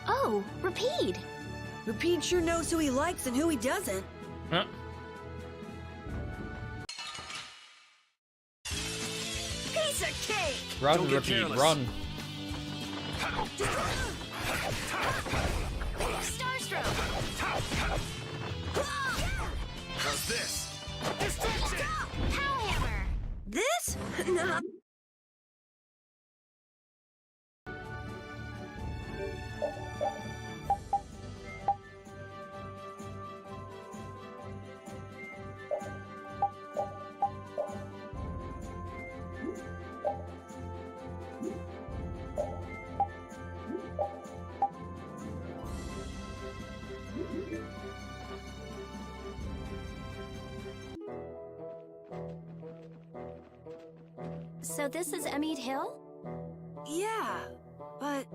Oh, Rapide. Rapide sure knows who he likes and who he doesn't. Huh? He's piece of cake! Run, Don't get repeat, careless. run. Starstroke! How's this? Distraction! Power hammer! This? No. So this is Emmett Hill? Yeah, but...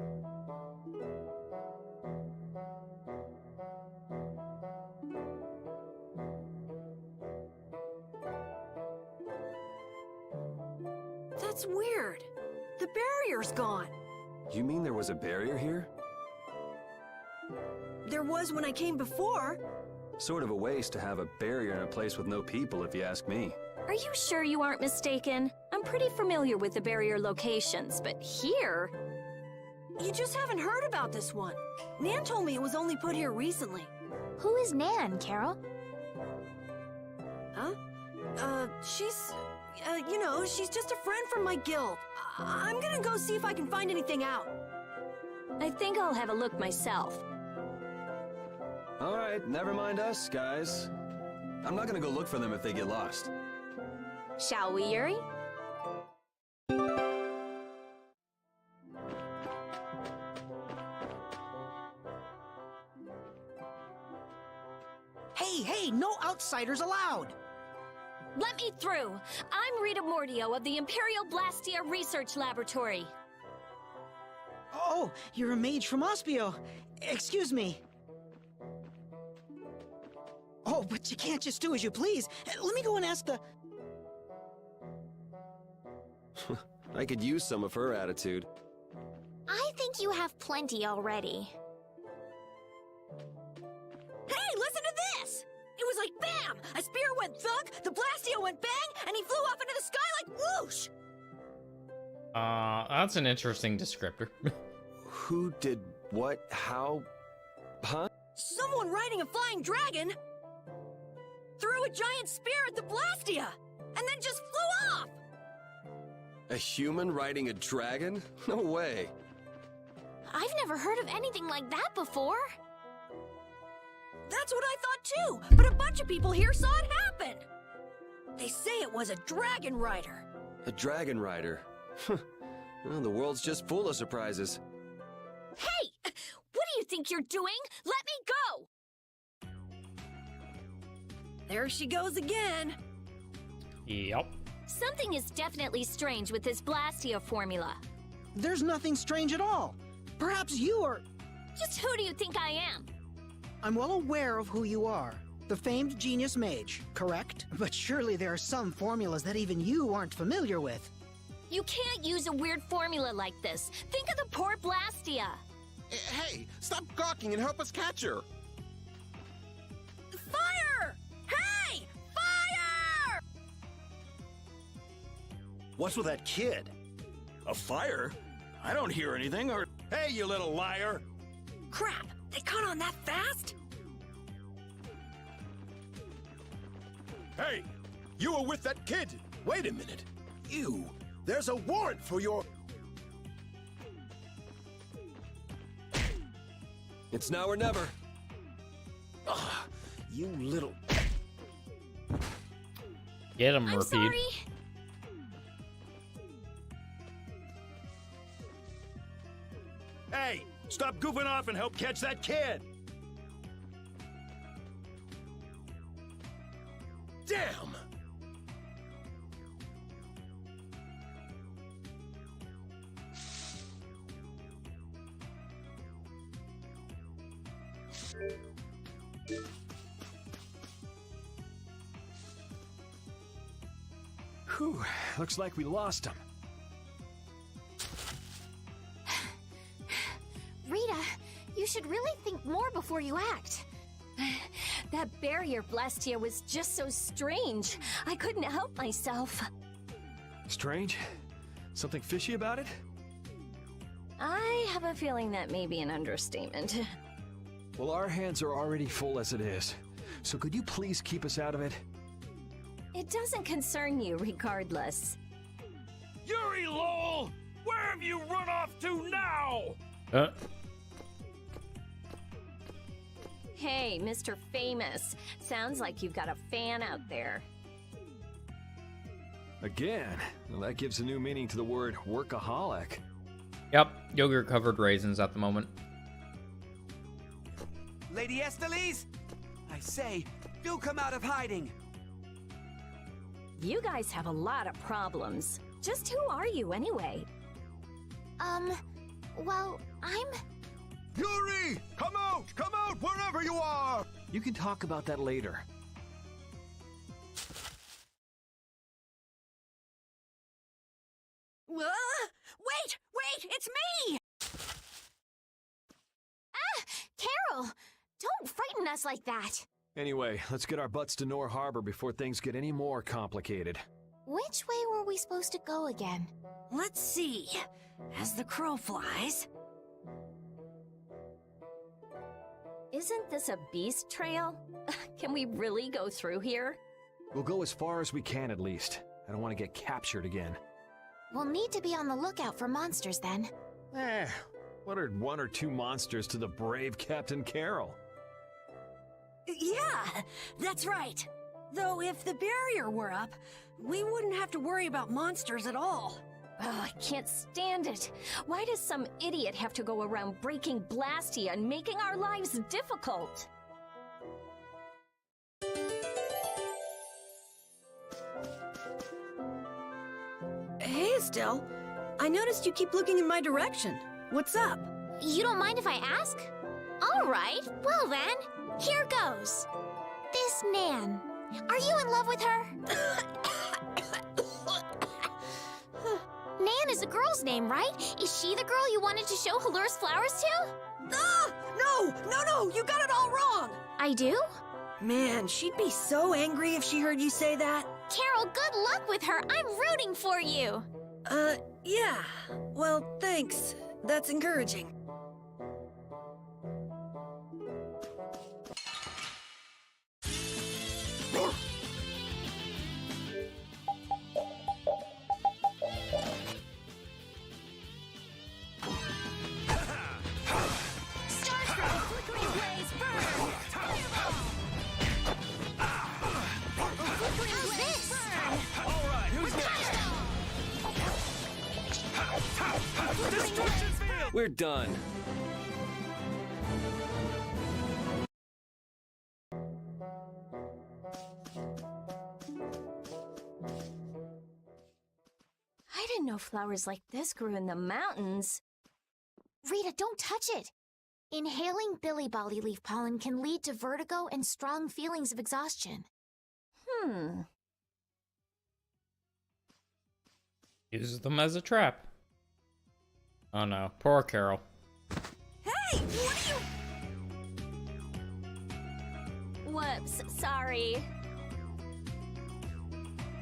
That's weird. The barrier's gone. You mean there was a barrier here? There was when I came before. Sort of a waste to have a barrier in a place with no people, if you ask me. Are you sure you aren't mistaken? I'm pretty familiar with the barrier locations, but here... You just haven't heard about this one. Nan told me it was only put here recently. Who is Nan, Carol? Huh? She's... you know, she's just a friend from my guild. I'm gonna go see if I can find anything out. I think I'll have a look myself. All right, never mind us, guys. I'm not gonna go look for them if they get lost. Shall we, Yuri? Hey, no outsiders allowed! Let me through! I'm Rita Mordio of the Imperial Blastia Research Laboratory. Oh, you're a mage from Ospio. Excuse me. Oh, but you can't just do as you please. Let me go and ask the... I could use some of her attitude. I think you have plenty already. Hey, listen to this! It was like BAM! A spear went thunk, the Blastio went bang, and he flew off into the sky like whoosh! That's an interesting descriptor. Who did what? How? Huh? Someone riding a flying dragon threw a giant spear at the Blastia, and then just flew off! A human riding a dragon? No way. I've never heard of anything like that before. That's what I thought too, but a bunch of people here saw it happen. They say it was a dragon rider. A dragon rider? Well, the world's just full of surprises. Hey! What do you think you're doing? Let me go! There she goes again. Yep. Something is definitely strange with this Blastia formula. There's nothing strange at all. Perhaps you are... Just who do you think I am? I'm well aware of who you are. The famed genius mage, correct? But surely there are some formulas that even you aren't familiar with. You can't use a weird formula like this. Think of the poor Blastia. Hey, stop gawking and help us catch her. Fire! Hey! Fire! What's with that kid? A fire? I don't hear anything, or... Hey, you little liar! Crap! They caught on that fast? Hey, you were with that kid. Wait a minute. There's a warrant for your... It's now or never. Ugh, you little... Get him, I'm Murphy. sorry. Hey, stop goofing off and help catch that kid! Damn! Whew, looks like we lost him. Rita, you should really think more before you act. That barrier Blastia was just so strange. I couldn't help myself. Strange? Something fishy about it? I have a feeling that may be an understatement. Well, our hands are already full as it is. So could you please keep us out of it? It doesn't concern you regardless. Yuri Lowell! Where have you run off to now? Hey, Mr. Famous. Sounds like you've got a fan out there. Again? Well, that gives a new meaning to the word workaholic. Yep, yogurt-covered raisins at the moment. Lady Estelise, I say, do come out of hiding. You guys have a lot of problems. Just who are you anyway? Well, I'm... Yuri! Come out! Come out, wherever you are! You can talk about that later. Wait! It's me! Ah! Carol! Don't frighten us like that! Anyway, let's get our butts to Nor Harbor before things get any more complicated. Which way were we supposed to go again? Let's see. As the crow flies... Isn't this a beast trail? Can we really go through here? We'll go as far as we can at least. I don't want to get captured again. We'll need to be on the lookout for monsters then. What are 1 or 2 monsters to the brave Captain Carol? Yeah, that's right. Though if the barrier were up, we wouldn't have to worry about monsters at all. Oh, I can't stand it. Why does some idiot have to go around breaking Blastia and making our lives difficult? Hey, Estelle. I noticed you keep looking in my direction. What's up? You don't mind if I ask? All right, well then, here goes. This Nan, are you in love with her? Nan is a girl's name, right? Is she the girl you wanted to show Halur's flowers to? Ah! No! You got it all wrong! I do? Man, she'd be so angry if she heard you say that. Carol, good luck with her. I'm rooting for you. Yeah. Well, thanks. That's encouraging. We're done. I didn't know flowers like this grew in the mountains. Rita, don't touch it. Inhaling Billy Bolly leaf pollen can lead to vertigo and strong feelings of exhaustion. Uses them as a trap. Oh no, poor Carol. Hey, what are you... Whoops, sorry.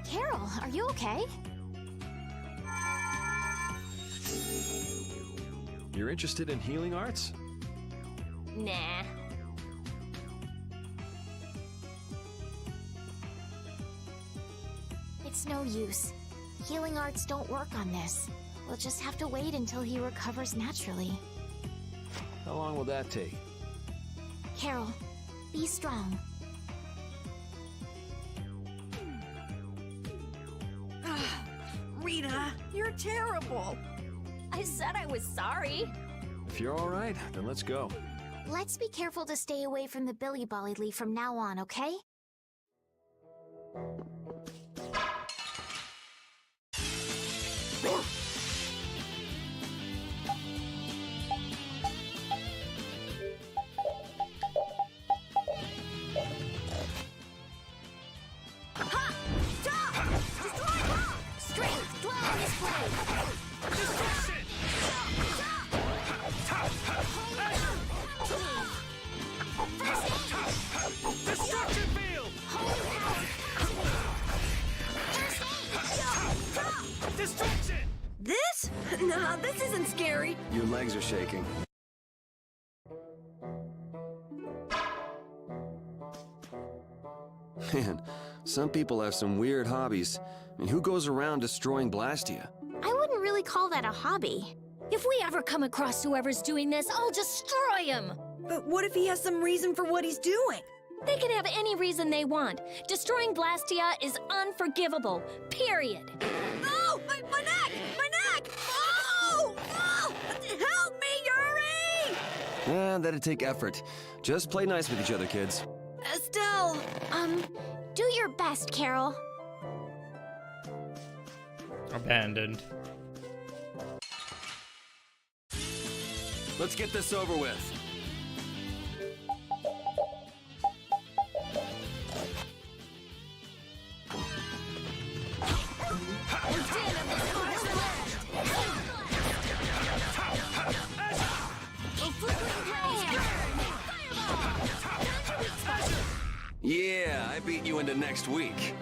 Carol, are you okay? You're interested in healing arts? Nah. It's no use. Healing arts don't work on this. We'll just have to wait until he recovers naturally. How long will that take? Carol, be strong. Rita, you're terrible. I said I was sorry. If you're all right, then let's go. Let's be careful to stay away from the Billy Bolly leaf from now on, okay? This? Nah, this isn't scary. Your legs are shaking. Man, some people have some weird hobbies. I mean, who goes around destroying Blastia? I wouldn't really call that a hobby. If we ever come across whoever's doing this, I'll destroy him! But what if he has some reason for what he's doing? They can have any reason they want. Destroying Blastia is unforgivable. Period. Oh! My neck! My neck! Oh! Oh! Help me, Yuri! That'd take effort. Just play nice with each other, kids. Estelle! Do your best, Carol. Abandoned. Let's get this over with. Yeah, I beat you into next week.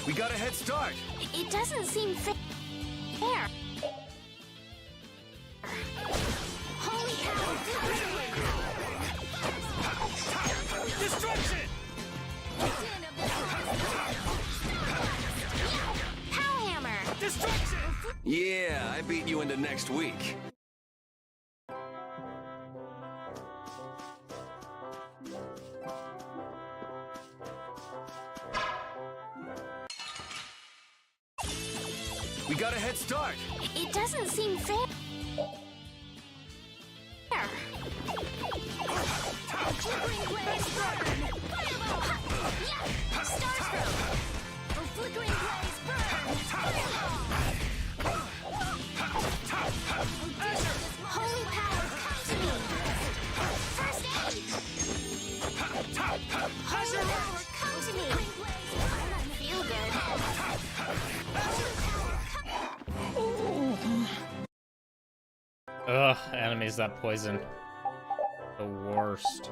We got a head start. It doesn't seem fair. Holy cow! Destruction! Power hammer! Destruction! Yeah, I beat you into next week. We got a head start. It doesn't seem fair. Flickering blaze burn! Fireball! Yeah! Starstroke! Flickering blaze burn! Fireball! Holy power, come to me! First aid! Holy power, come to me! Feel good. Ugh, enemies that poison. The worst.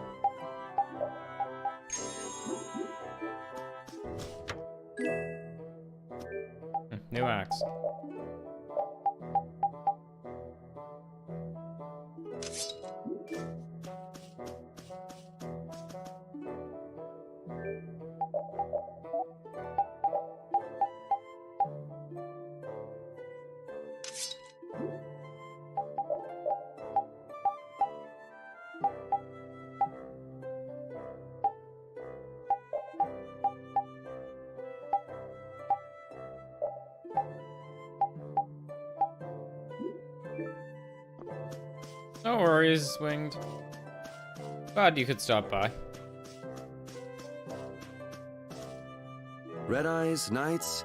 New axe. No worries, Winged. Glad you could stop by. Red Eyes, Knights,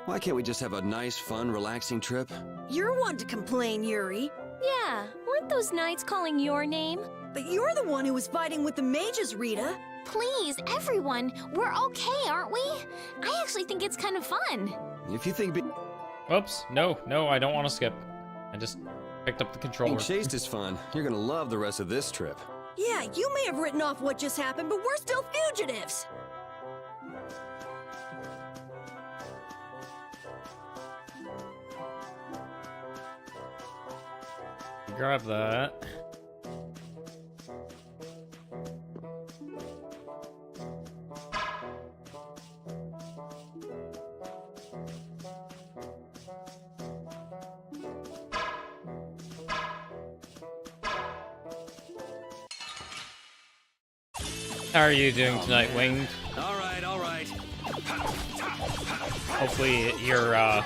why can't we just have a nice, fun, relaxing trip? You're one to complain, Yuri. Yeah, weren't those knights calling your name? But you're the one who was fighting with the mages, Rita. Please, everyone, we're okay, aren't we? I actually think it's kind of fun. If you think Whoops, no, I don't want to skip. I just picked up the controller. being chased is fun, you're gonna love the rest of this trip. Yeah, you may have written off what just happened, but we're still fugitives. Grab that. How are you doing tonight, Winged? All right. Hopefully your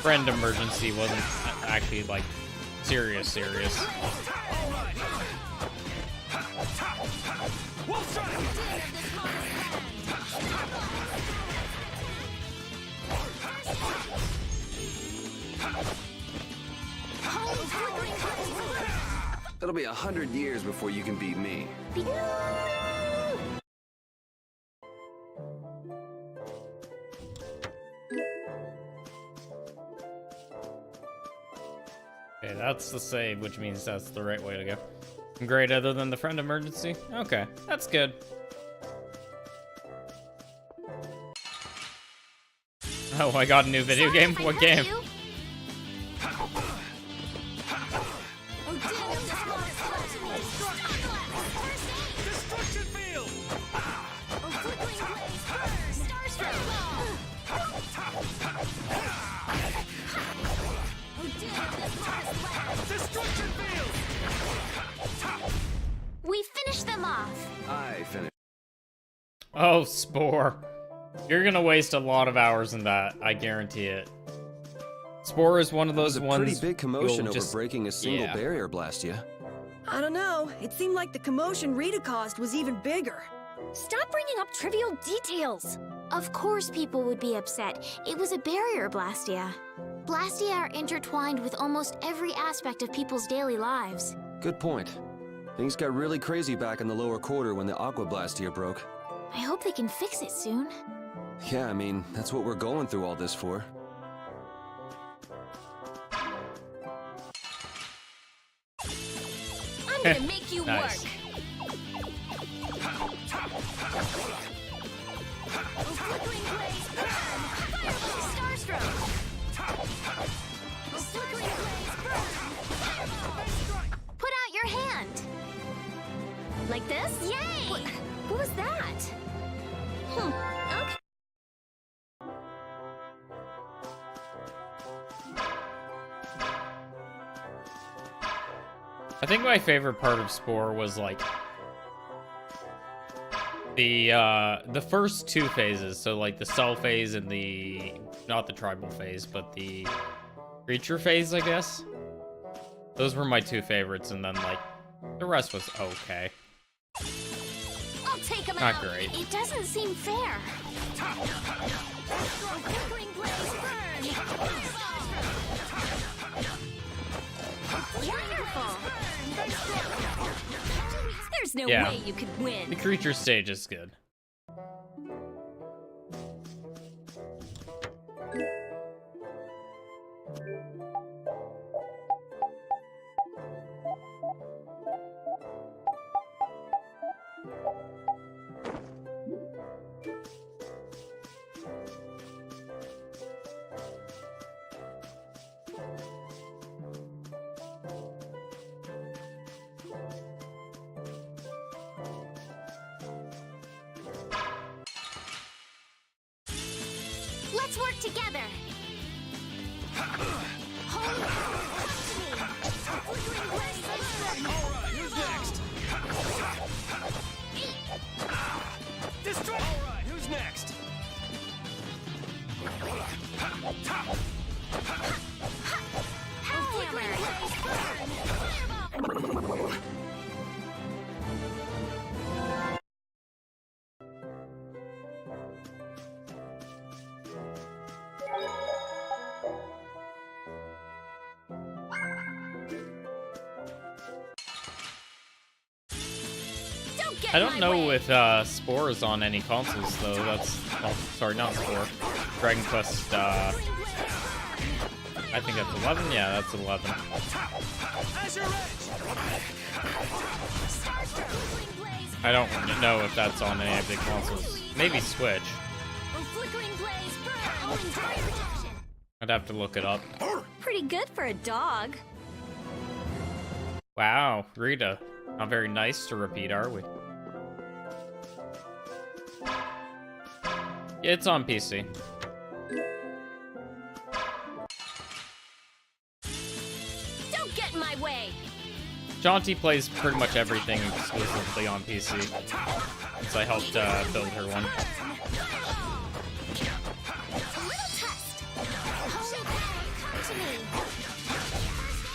friend emergency wasn't actually like serious. It'll be 100 years before you can beat me. Okay, that's the save, which means that's the right way to go. Great, other than the friend emergency? Okay, that's good. Oh, I got a new video game? What game? We finished them off. I finished. Oh, Spore. You're gonna waste a lot of hours in that, I guarantee it. Spore is one of those ones. Pretty big commotion over just breaking a single barrier, Blastia. I don't know. It seemed like the commotion Rita caused was even bigger. Stop bringing up trivial details. Of course people would be upset. It was a barrier, Blastia. Blastia are intertwined with almost every aspect of people's daily lives. Good point. Things got really crazy back in the lower quarter when the Aqua Blastia broke. I hope they can fix it soon. Yeah, I mean, that's what we're going through all this for. I'm gonna make you Nice. work. Flickering blaze burn. Starstroke. Flickering blaze burn. Put out your hand. Like this? Yay! What was that? Okay. I think my favorite part of Spore was like the first two phases, so like the cell phase and the not the tribal phase, but the creature phase, I guess. Those were my two favorites, and then like the rest was okay. I'll take him Not out. great. It doesn't seem fair. Flickering blaze burn. Wonderful. There's no Yeah. way you could win. The creature stage is good. Let's work together. Alright, who's next? Destroy! Alright, who's next? I don't know if Spore is on any consoles though. That's sorry, not Spore. Dragon Quest. I think that's 11. Yeah, that's 11. I don't know if that's on any of the consoles. Maybe Switch. I'd have to look it up. Pretty good for a dog. Wow, Rita. Not very nice to repeat, are we? Yeah, it's on PC. Don't get in my way. Jaunty plays pretty much everything exclusively on PC. Since I helped build her one.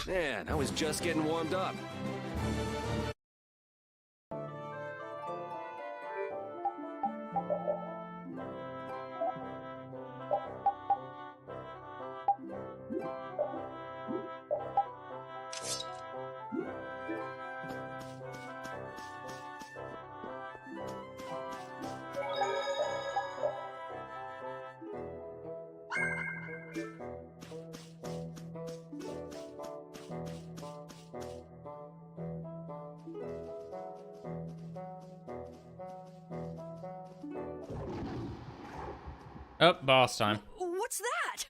Man, I was just getting warmed up. Oh, boss time. What's that?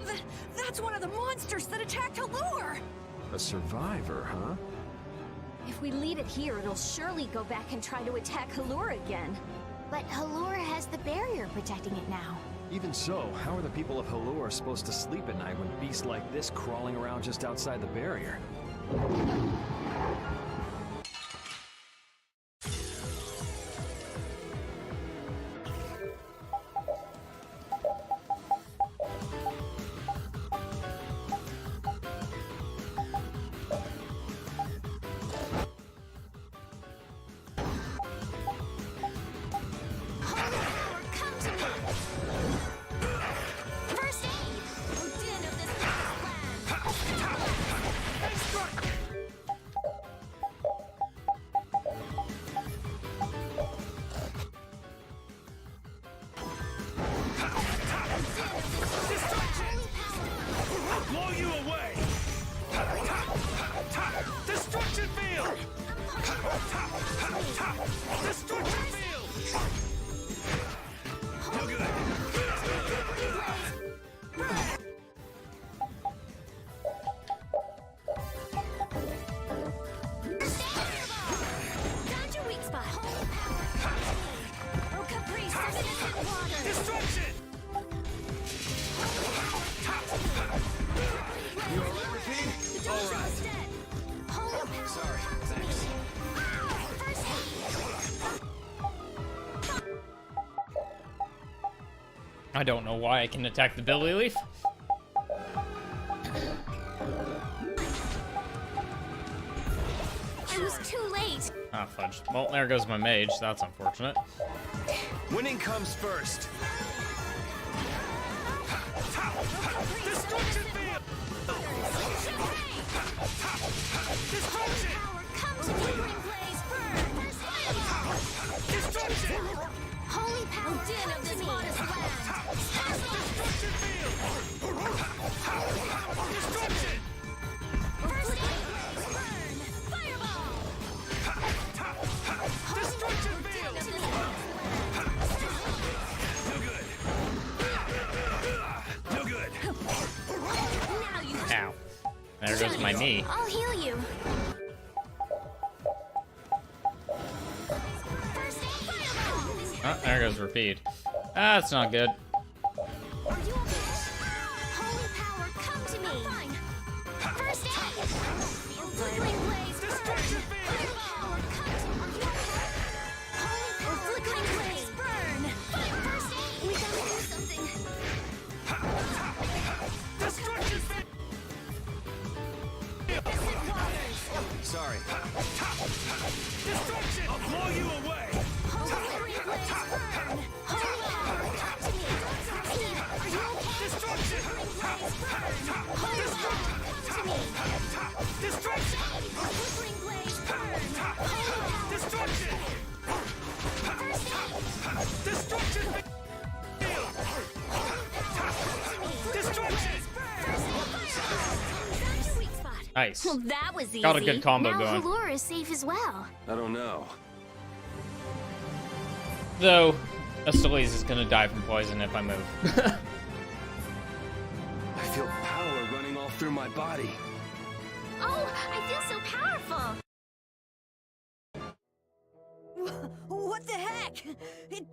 Ah! That's one of the monsters that attacked Allure! A survivor, huh? If we leave it here, it'll surely go back and try to attack Allure again. But Halura has the barrier protecting it now. Even so, how are the people of Halure supposed to sleep at night when beasts like this crawling around just outside the barrier? Blow you away! Destruction field! Destruction field! No good. Found your weak spot. Oh, Caprice, water. Destruction! You alright, Repeat? Alright. Sorry, thanks. I don't know why I can attack the Billy Leaf. I was too late. Ah, fudge. Well, there goes my mage. That's unfortunate. Winning comes first. Destruction field! Destruction! Come to me, Green Blaze, burn! Destruction! Holy power, din of this modest land! Destruction field! Destruction! First aid, burn! Fireball! Destruction field! No good. No good. Now you Ow. There goes my knee. I'll heal you. Oh, there goes Repeat. That's not good. Are you okay? Holy power, come to me! Fine! First aid! Flickering blaze, Destruction burn! field! Power, come to me! Are you okay? Holy power, flickering blaze, burn! First aid! We gotta do something! Destruction field! Mystic waters! Sorry. Destruction! I'll blow you away! Flickering blaze, burn! Holy power, come to me! Steve, are you okay? Destruction! Blaze, burn! Holy power, come to me! Destruction! Flickering blaze, burn! Holy power, Destruction! first aid! Destruction field! Destruction! Found your weak spot. Nice. Well, that was easy. Got a good combo Now going. Halura is safe as well. I don't know. Though, Esteliz is gonna die from poison if I move. I feel power running all through my body. Oh, I feel so powerful. What the heck?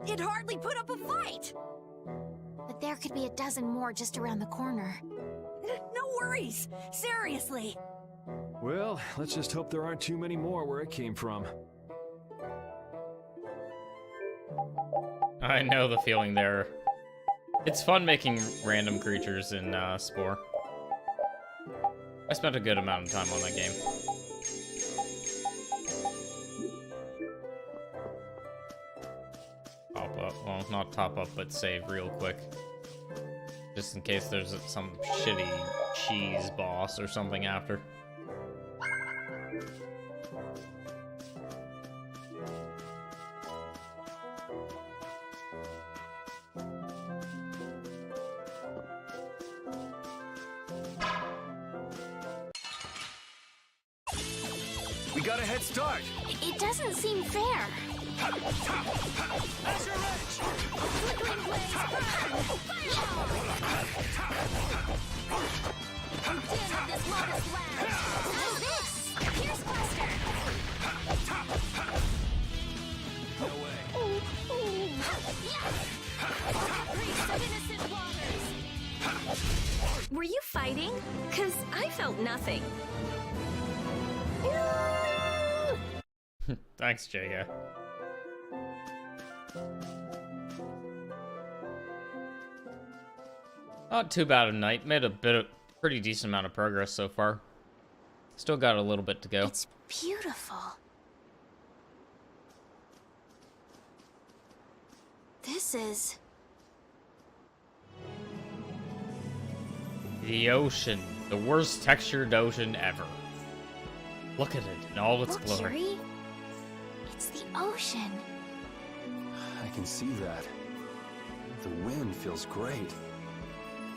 It hardly put up a fight! But there could be a dozen more just around the corner. No worries! Seriously! Well, let's just hope there aren't too many more where it came from. I know the feeling there. It's fun making random creatures in Spore. I spent a good amount of time on that game. Top up. Well, not top up, but save real quick. Just in case there's some shitty cheese boss or something after. We got a head start. It doesn't seem fair. Flickering blaze, burn! Fireball! I'm done with this lava slash! How's this? Pierce Buster! No way. Priest of innocent waters! Were you fighting? 'Cause I felt nothing. Thanks, Jago. Not too bad a night. Made a pretty decent amount of progress so far. Still got a little bit to go. It's beautiful. This is... The ocean. The worst textured ocean ever. Look at it in all its Look, glory. Yuri. It's the ocean. I can see that. The wind feels great.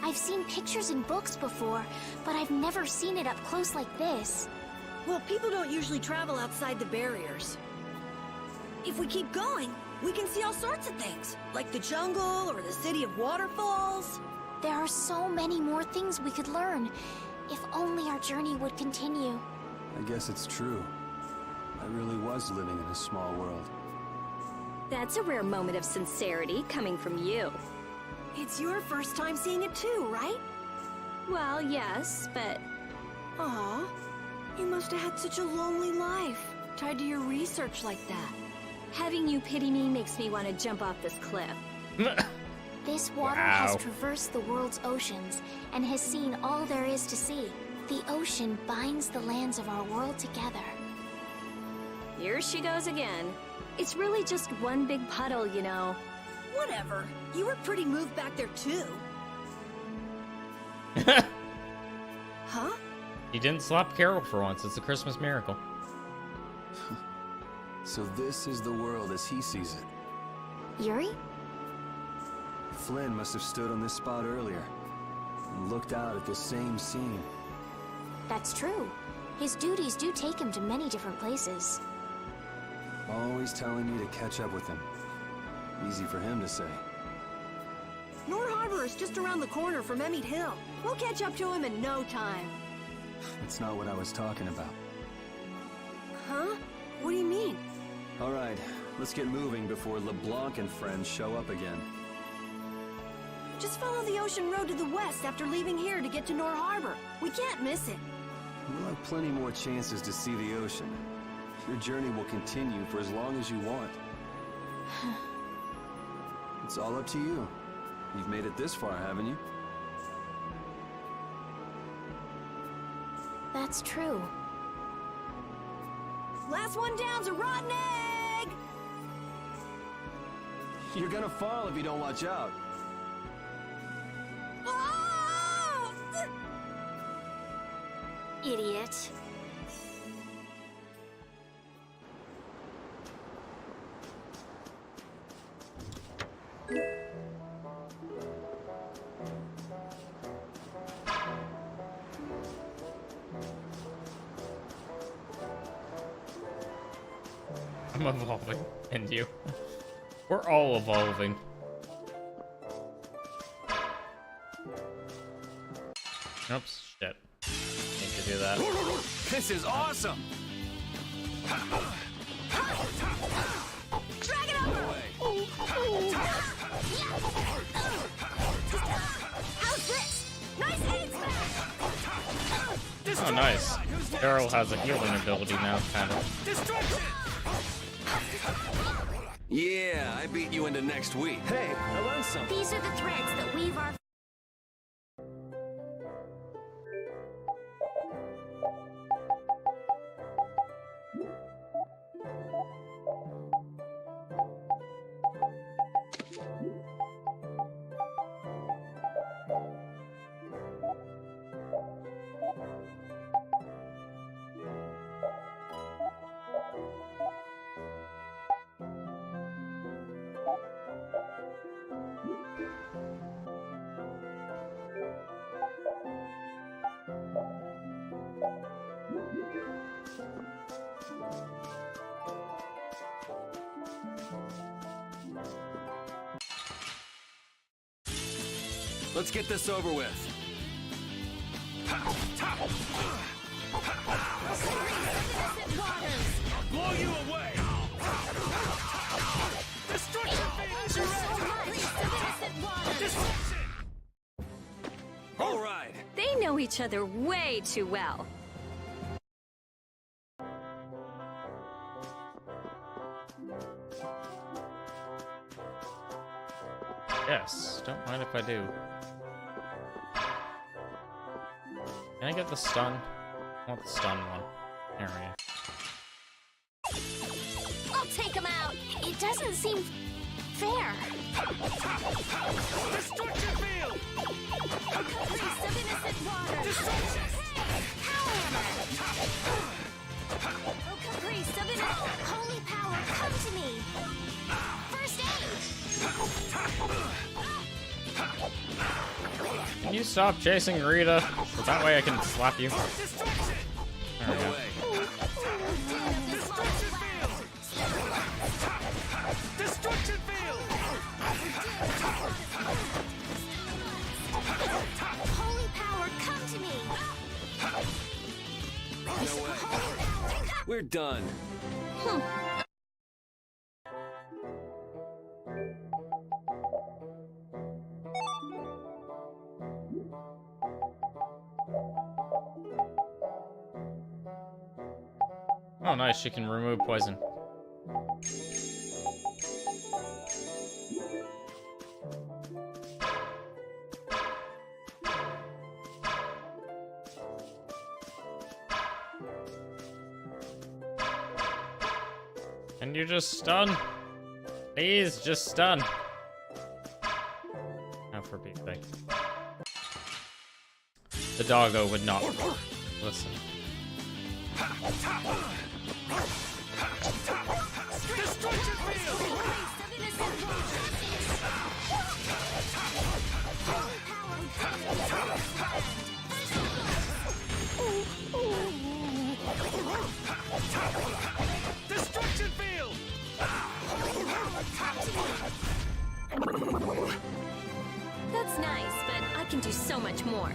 I've seen pictures in books before, but I've never seen it up close like this. Well, people don't usually travel outside the barriers. If we keep going, we can see all sorts of things, like the jungle or the city of waterfalls. There are so many more things we could learn, if only our journey would continue. I guess it's true. I really was living in a small world. That's a rare moment of sincerity coming from you. It's your first time seeing it too, right? Well, yes, but... Aw, you must have had such a lonely life, tied to your research like that. Having you pity me makes me want to jump off this cliff. This water has traversed the world's oceans and has seen all there is to see. The ocean binds the lands of our world together. Here she goes again. It's really just one big puddle, you know. Whatever. You were pretty moved back there too. Huh? He didn't slap Carol for once. It's a Christmas miracle. So this is the world as he sees it. Yuri? Flynn must have stood on this spot earlier and looked out at the same scene. That's true. His duties do take him to many different places. Always telling me to catch up with him. Easy for him to say. Nor Harbor is just around the corner from Emmett Hill. We'll catch up to him in no time. That's not what I was talking about. Huh? What do you mean? All right, let's get moving before LeBlanc and friends show up again. Just follow the ocean road to the west after leaving here to get to Nor Harbor. We can't miss it. We'll have plenty more chances to see the ocean. Your journey will continue for as long as you want. It's all up to you. You've made it this far, haven't you? That's true. Last one down's a rotten egg! You're gonna fall if you don't watch out. Oh! Idiot. I'm evolving. And you. We're all evolving. Oops, shit. Need to do that. This is awesome! Drag it over! How's this? Nice aim smash! Oh, nice. Carol has a healing ability now, kind of. Destruction! Yeah, I beat you into next week. Hey, I learned something. These are the threads that weave our... Let's get this over with. Blow you away! Destruction Destruction! All right. They know each other way too well. Yes, don't mind if I do. Can I get the stun? I want the stun one. There we go. I'll take him out. It doesn't seem fair. Destruction field! Caprice of innocent water. Destruction! Power hammer. Oh, caprice of innocent. Holy power, come to me. First aid. Can you stop chasing Rita? So that way I can slap you. There we go. Destruction field! Holy power, come to me. No way. We're done. Oh, nice. She can remove poison. Can you just stun? Please, just stun. Oh, for Pete's sake. The doggo would not listen. Destruction field! Destruction field! That's nice, but I can do so much more.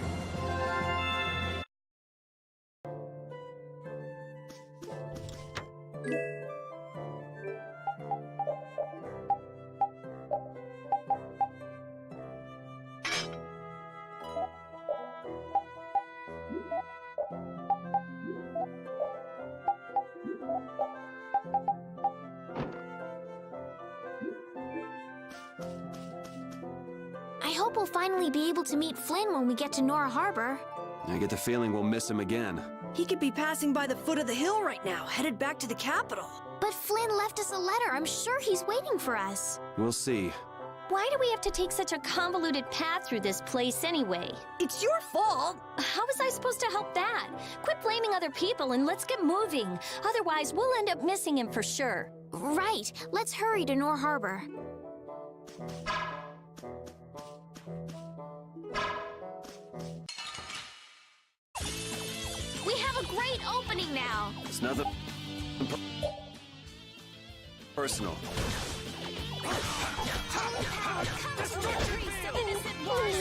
I hope we'll finally be able to meet Flynn when we get to Nora Harbor. I get the feeling we'll miss him again. He could be passing by the foot of the hill right now, headed back to the capital. But Flynn left us a letter. I'm sure he's waiting for us. We'll see. Why do we have to take such a convoluted path through this place anyway? It's your fault! How was I supposed to help that? Quit blaming other people and let's get moving. Otherwise, we'll end up missing him for sure. Right. Let's hurry to Nora Harbor. We have a great opening now. It's nothing personal. Holy power, come to the priest of innocent waters.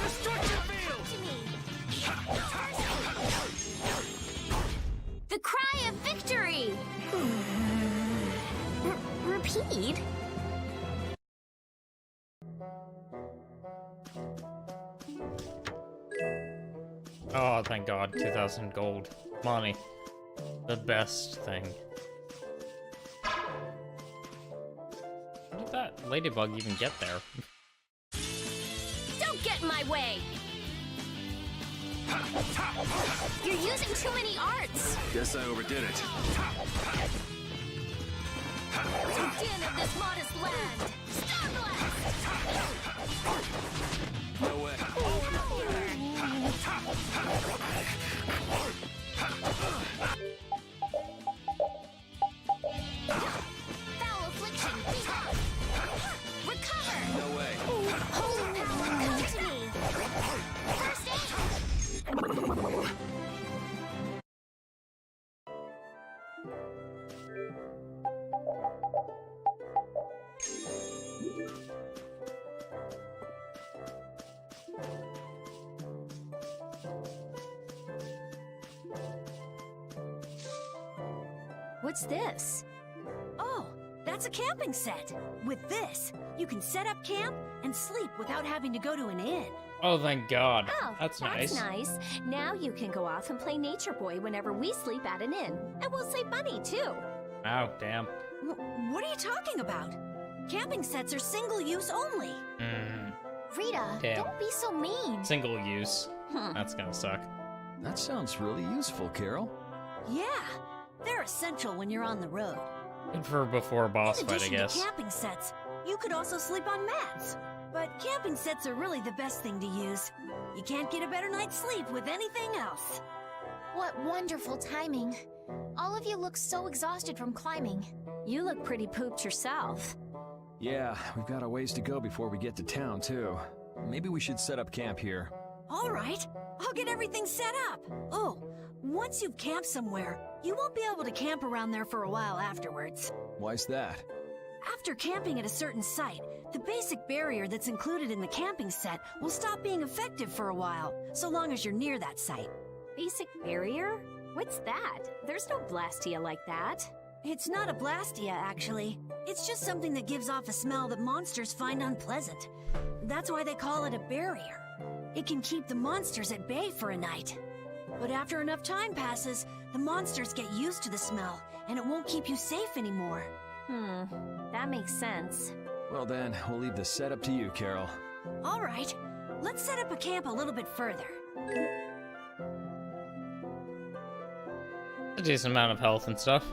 Destruction field! The cry of victory! Repeat? Oh, thank God. 2,000 gold. Money. The best thing. How did that ladybug even get there? Don't get in my way! You're using too many arts! Guess I overdid it. Din of this modest land! Star Blast! No way. Foul affliction, be off! Recover! No way. Holy power, come to me! First aid! What's this? Oh, that's a camping set. With this, you can set up camp and sleep without having to go to an inn. Oh, thank God. Oh, that's nice. That's nice. Now you can go off and play Nature Boy whenever we sleep at an inn. And we'll save money, too. Oh, damn. What are you talking about? Camping sets are single-use only. Rita, Damn. don't be so mean. Single use. That's gonna suck. That sounds really useful, Carol. Yeah, they're essential when you're on the road. Good for before a boss In fight, I addition guess. to camping sets, you could also sleep on mats. But camping sets are really the best thing to use. You can't get a better night's sleep with anything else. What wonderful timing. All of you look so exhausted from climbing. You look pretty pooped yourself. Yeah, we've got a ways to go before we get to town, too. Maybe we should set up camp here. All right, I'll get everything set up. Oh, once you've camped somewhere, you won't be able to camp around there for a while afterwards. Why's that? After camping at a certain site, the basic barrier that's included in the camping set will stop being effective for a while, so long as you're near that site. Basic barrier? What's that? There's no Blastia like that. It's not a Blastia, actually. It's just something that gives off a smell that monsters find unpleasant. That's why they call it a barrier. It can keep the monsters at bay for a night. But after enough time passes, the monsters get used to the smell, and it won't keep you safe anymore. That makes sense. Well then, we'll leave the setup to you, Carol. All right, let's set up a camp a little bit further. A decent amount of health and stuff.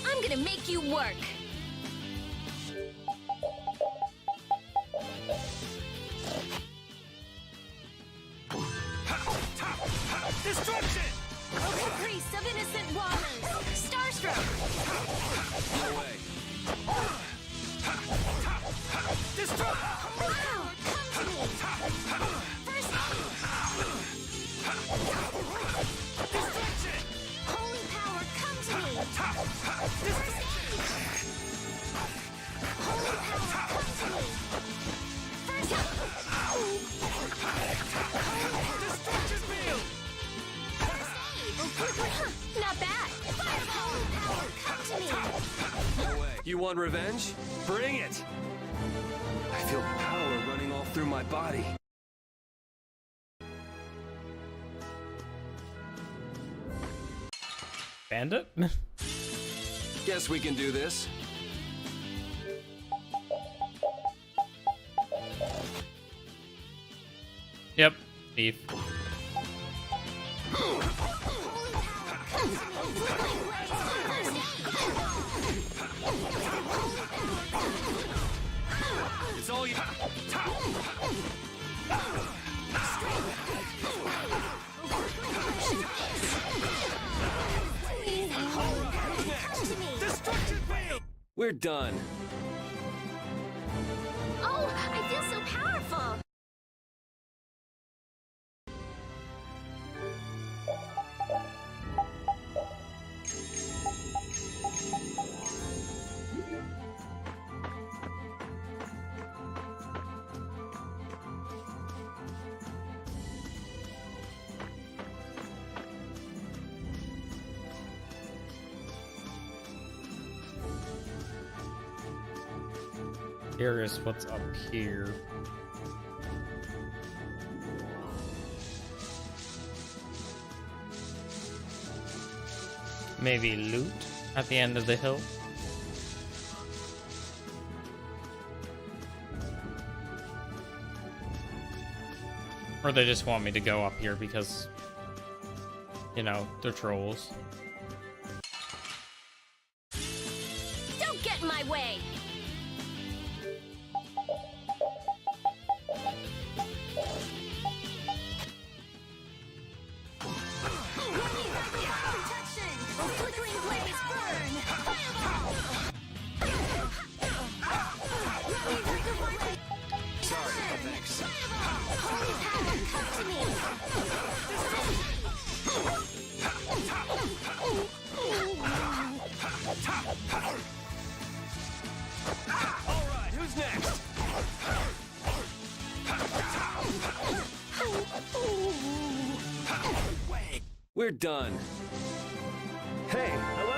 I'm gonna make you work. Destruction! A caprice of innocent waters. Starstroke. No way. Destruct! Holy power, come to me. First Destruction! holy power, come to me. Holy power, come to me. First Destruction field! not bad. Fireball, power, come to me. No way. You want revenge? Bring it! I feel power running all through my body. Bandit? Guess we can do this. Yep, thief. It's all you. Destruction field! We're done. Oh, I feel so powerful. Here is what's up here. Maybe loot at the end of the hill. Or they just want me to go up here because, you know, they're trolls. Don't get in my way. Protection! A flickering blaze burn! Fireball! Sorry, thanks. Holy power, come to me! Alright, who's next? We're done. Hey, I learned.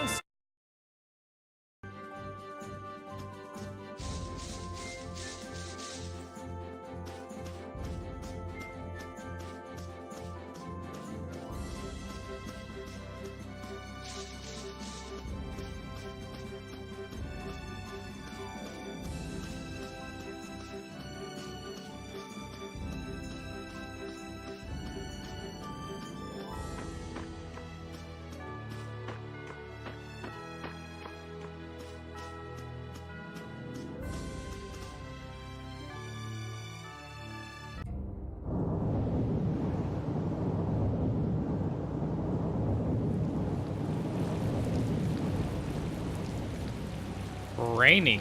Rainy.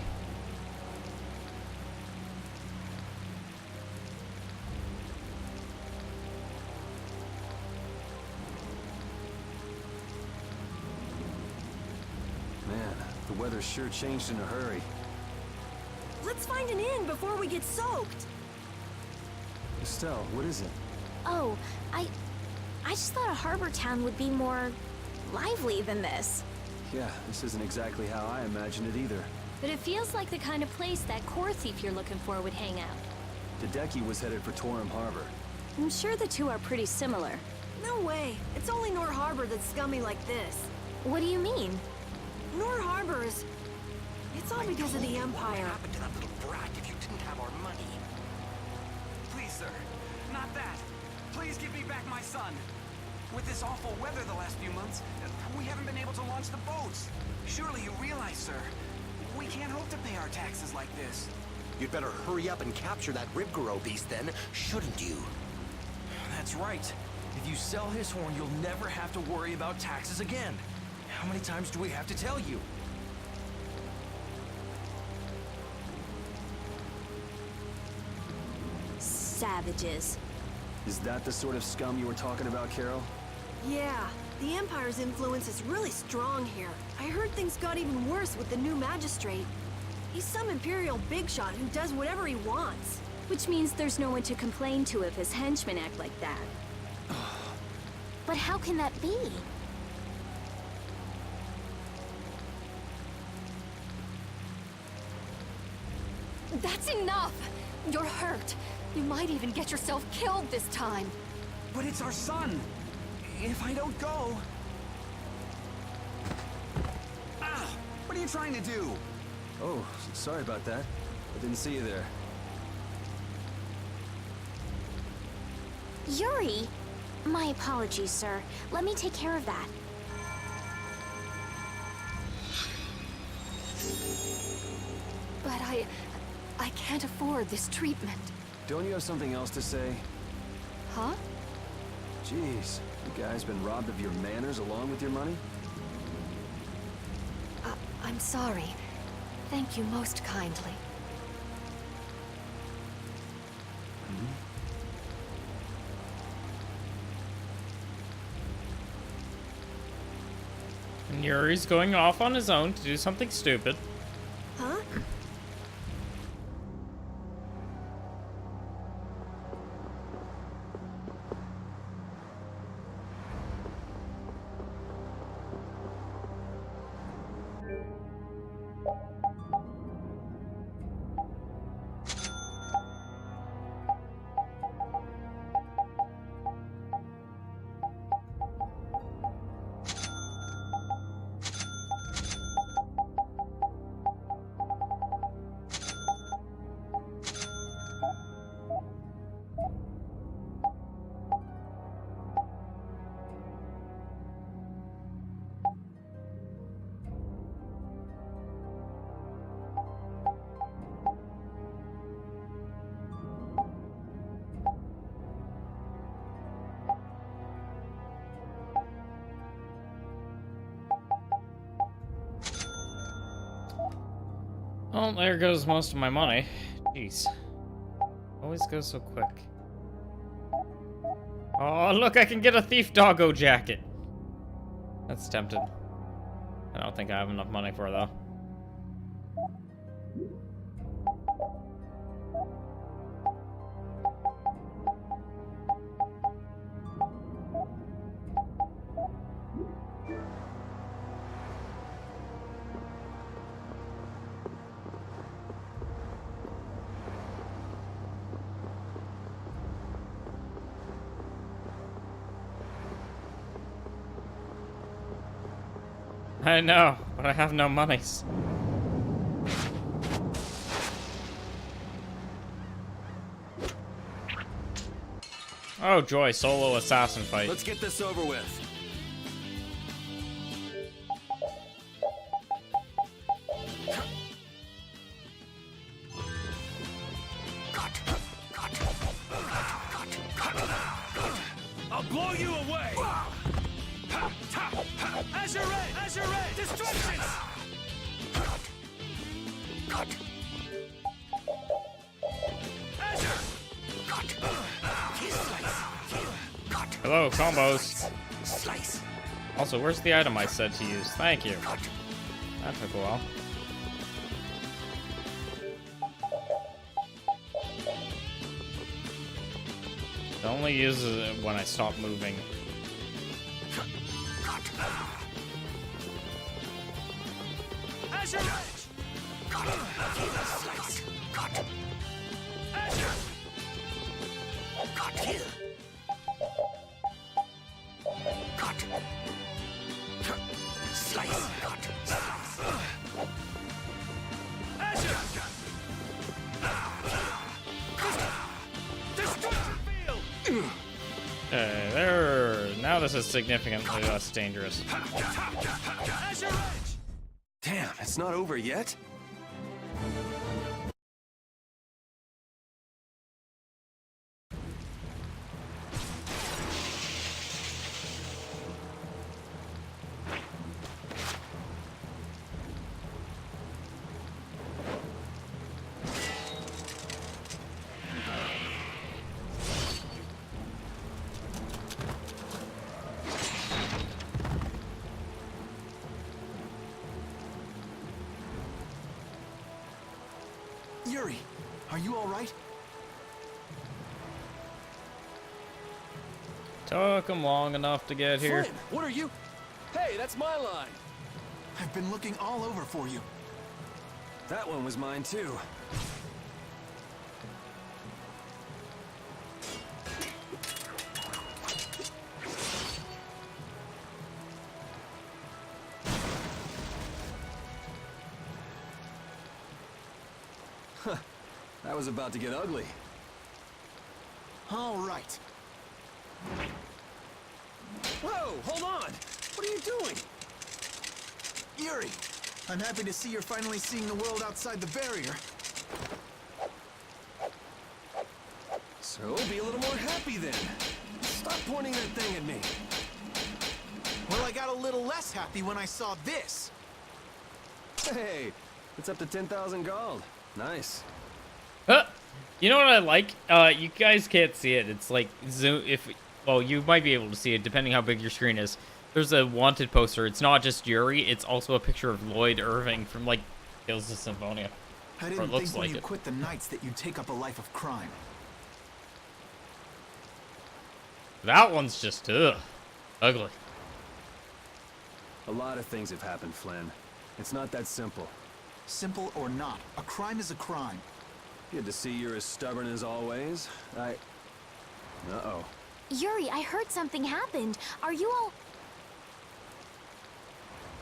Man, the weather sure changed in a hurry. Let's find an inn before we get soaked. Estelle, what is it? Oh, I just thought a harbor town would be more lively than this. Yeah, this isn't exactly how I imagined it either. But it feels like the kind of place that core thief you're looking for would hang out. Hideki was headed for Torum Harbor. I'm sure the two are pretty similar. No way. It's only Nor Harbor that's scummy like this. What do you mean? Nor Harbor is... It's all because of the Empire. What happened to that little brat if you didn't have our money? Please, sir. Not that. Please give me back my son. With this awful weather the last few months, we haven't been able to launch the boats. Surely you realize, sir, we can't hope to pay our taxes like this. You'd better hurry up and capture that Ribgaro beast then, shouldn't you? That's right. If you sell his horn, you'll never have to worry about taxes again. How many times do we have to tell you? Savages. Is that the sort of scum you were talking about, Carol? Yeah, the Empire's influence is really strong here. I heard things got even worse with the new magistrate. He's some Imperial bigshot who does whatever he wants. Which means there's no one to complain to if his henchmen act like that. But how can that be? That's enough! You're hurt. You might even get yourself killed this time. But it's our son. If I don't go... Ah! What are you trying to do? Oh, sorry about that. I didn't see you there. Yuri! My apologies, sir. Let me take care of that. But I can't afford this treatment. Don't you have something else to say? Huh? Jeez, you guys been robbed of your manners along with your money? I'm sorry. Thank you most kindly. And Yuri's going off on his own to do something stupid. Huh? Well, there goes most of my money. Jeez. Always goes so quick. Oh, look, I can get a thief doggo jacket. That's tempting. I don't think I have enough money for it, though. I know, but I have no monies. Oh joy, solo assassin fight. Let's get this over with. I'll blow you away! Azure Ray! Destruction! Hello, combos. Also, where's the item I said to use? Thank you. That took a while. It only uses it when I stop moving. Azure Edge! Slice! Azure! Kill! Slice! Azure! Destruction field! Okay, there. Now this is significantly less dangerous. Azure Edge! Damn, it's not over yet? Yuri, are you all right? Took him long enough to get here. Flynn, what are you? Hey, that's my line. I've been looking all over for you. That one was mine too. That was about to get ugly. All right. Whoa, hold on! What are you doing? Yuri, I'm happy to see you're finally seeing the world outside the barrier. So, be a little more happy then. Stop pointing that thing at me. Well, I got a little less happy when I saw this. Hey, it's up to 10,000 gold. Nice. You know what I like? You guys can't see it. It's like zoom. Well, you might be able to see it depending how big your screen is. There's a wanted poster. It's not just Yuri. It's also a picture of Lloyd Irving from like Tales of Symphonia. I didn't think when you quit the Knights that you'd take up a life of crime. That one's just ugly. A lot of things have happened, Flynn. It's not that simple. Simple or not, a crime is a crime. Good to see you're as stubborn as always. Uh-oh. Yuri, I heard something happened. Are you all...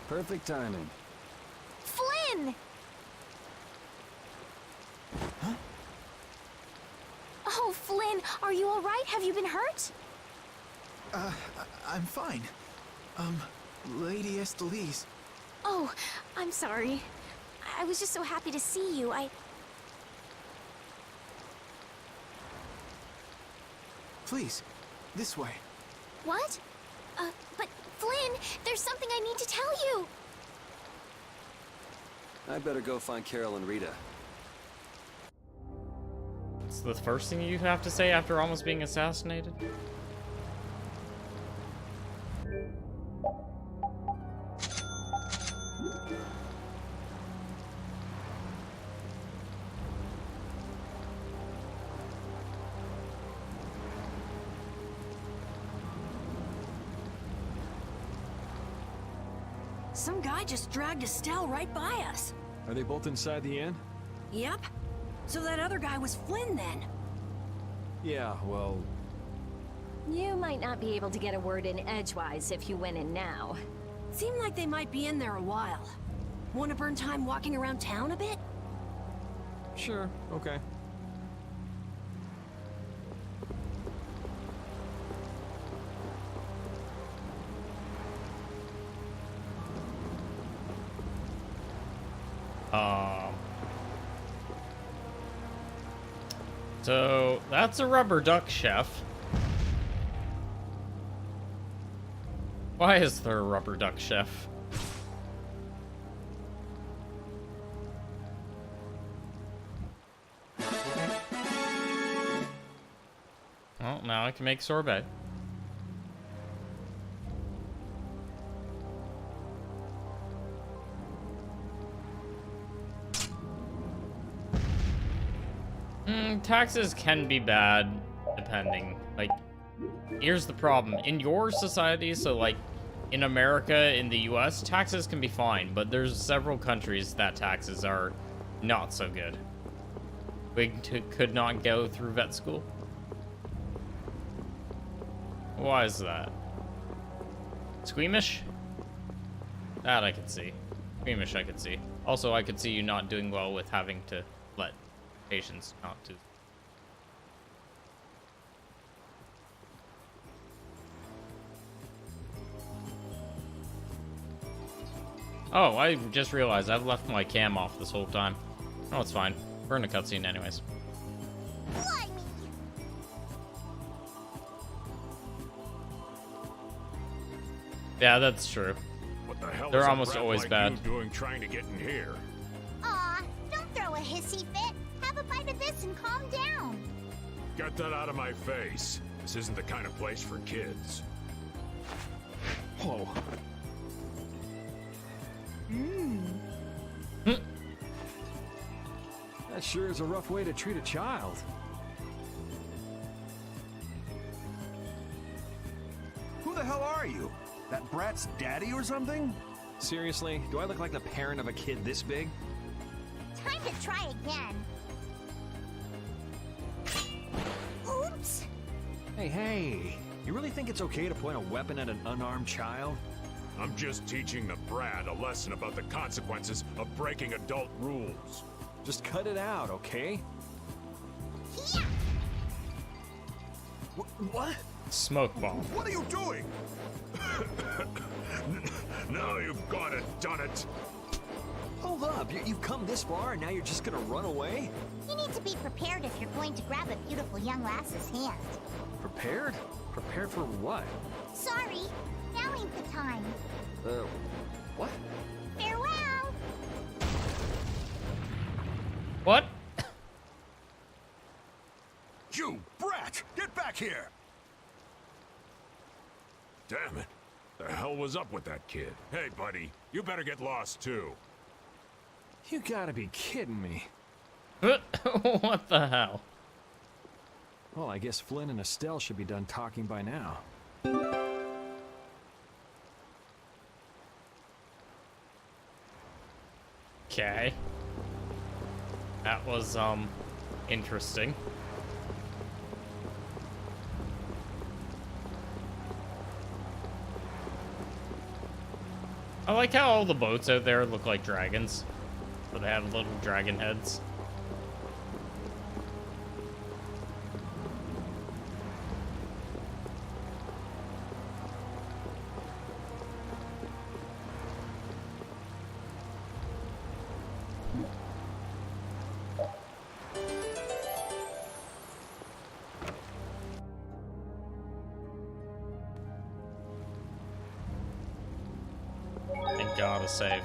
Perfect timing. Flynn! Huh? Oh, Flynn, are you all right? Have you been hurt? I'm fine. Lady Estelise. Oh, I'm sorry. I was just so happy to see you. Please, this way. What? But Flynn, there's something I need to tell you. I'd better go find Carol and Rita. It's the first thing you have to say after almost being assassinated? Some guy just dragged Estelle right by us. Are they both inside the inn? Yep. So that other guy was Flynn then. Yeah, well... You might not be able to get a word in edgewise if you went in now. Seemed like they might be in there a while. Want to burn time walking around town a bit? Sure, okay. So that's a rubber duck, chef. Why is there a rubber duck, chef? Well, now I can make sorbet. Taxes can be bad, depending. Like, here's the problem. In your society, so like, in America, in the US, taxes can be fine, but there's several countries that taxes are not so good. We could not go through vet school. Why is that? Squeamish? That I could see. Squeamish I could see. Also, I could see you not doing well with having to let patients not do. Oh, I just realized I've left my cam off this whole time. Oh, it's fine. We're in a cutscene anyways. Yeah, that's true. What the hell They're is almost a brat always like bad. you doing trying to get in here? Aw, don't throw a hissy fit. Have a bite of this and calm down. Get that out of my face. This isn't the kind of place for kids. Whoa. That sure is a rough way to treat a child. Who the hell are you? That brat's daddy or something? Seriously, do I look like the parent of a kid this big? Time to try again. Oops. Hey, you really think it's okay to point a weapon at an unarmed child? I'm just teaching the brat a lesson about the consequences of breaking adult rules. Just cut it out, okay? Yeah. What? Smoke bomb. What are you doing? Now you've gone and done it. Hold up, you've come this far and now you're just gonna run away? You need to be prepared if you're going to grab a beautiful young lass's hand. Prepared? Prepared for what? Sorry, now ain't the time. What? Farewell! What? You brat! Get back here! Damn it. The hell was up with that kid? Hey, buddy, you better get lost too. You gotta be kidding me. What the hell? Well, I guess Flynn and Estelle should be done talking by now. Okay. That was, interesting. I like how all the boats out there look like dragons. So they have little dragon heads. Thank God, a save.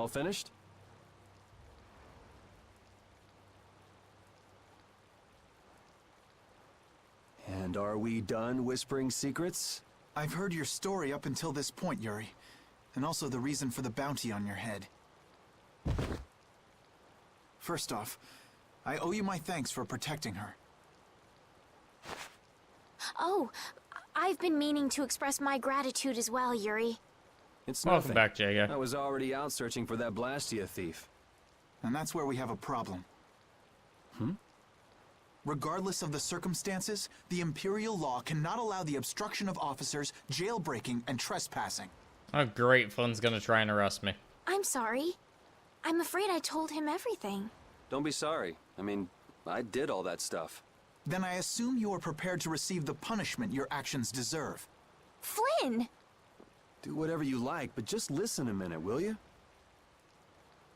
All finished? And are we done whispering secrets? I've heard your story up until this point, Yuri. And also the reason for the bounty on your head. First off, I owe you my thanks for protecting her. Oh, I've been meaning to express my gratitude as well, Yuri. It's Welcome nothing. back, Jaga. I was already out searching for that Blastia thief. And that's where we have a problem. Regardless of the circumstances, the Imperial law cannot allow the obstruction of officers, jailbreaking, and trespassing. Oh, great. Fun's gonna try and arrest me. I'm sorry. I'm afraid I told him everything. Don't be sorry. I mean, I did all that stuff. Then I assume you are prepared to receive the punishment your actions deserve. Flynn! Do whatever you like, but just listen a minute, will you?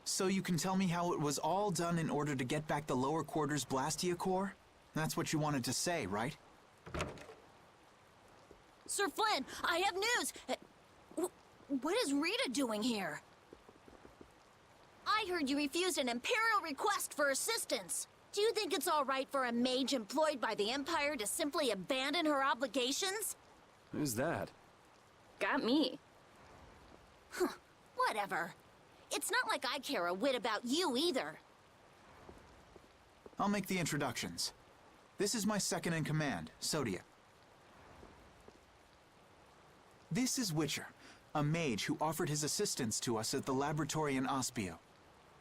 So you can tell me how it was all done in order to get back the lower quarters Blastia core? That's what you wanted to say, right? Sir Flynn, I have news! What is Rita doing here? I heard you refused an Imperial request for assistance. Do you think it's all right for a mage employed by the Empire to simply abandon her obligations? Who's that? Got me. Whatever. It's not like I care a whit about you either. I'll make the introductions. This is my second-in-command, Sodia. This is Witcher, a mage who offered his assistance to us at the laboratory in Ospio.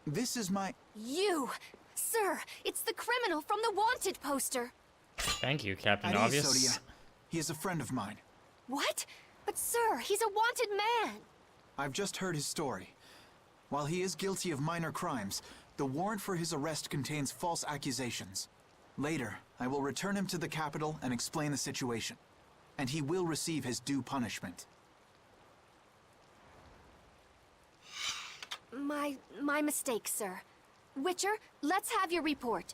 This is my... You! Sir, it's the criminal from the wanted poster. Thank you, Captain At ease, Obvious. Sodia. He is a friend of mine. What? But sir, he's a wanted man. I've just heard his story. While he is guilty of minor crimes, the warrant for his arrest contains false accusations. Later, I will return him to the capital and explain the situation. And he will receive his due punishment. My mistake, sir. Witcher, let's have your report.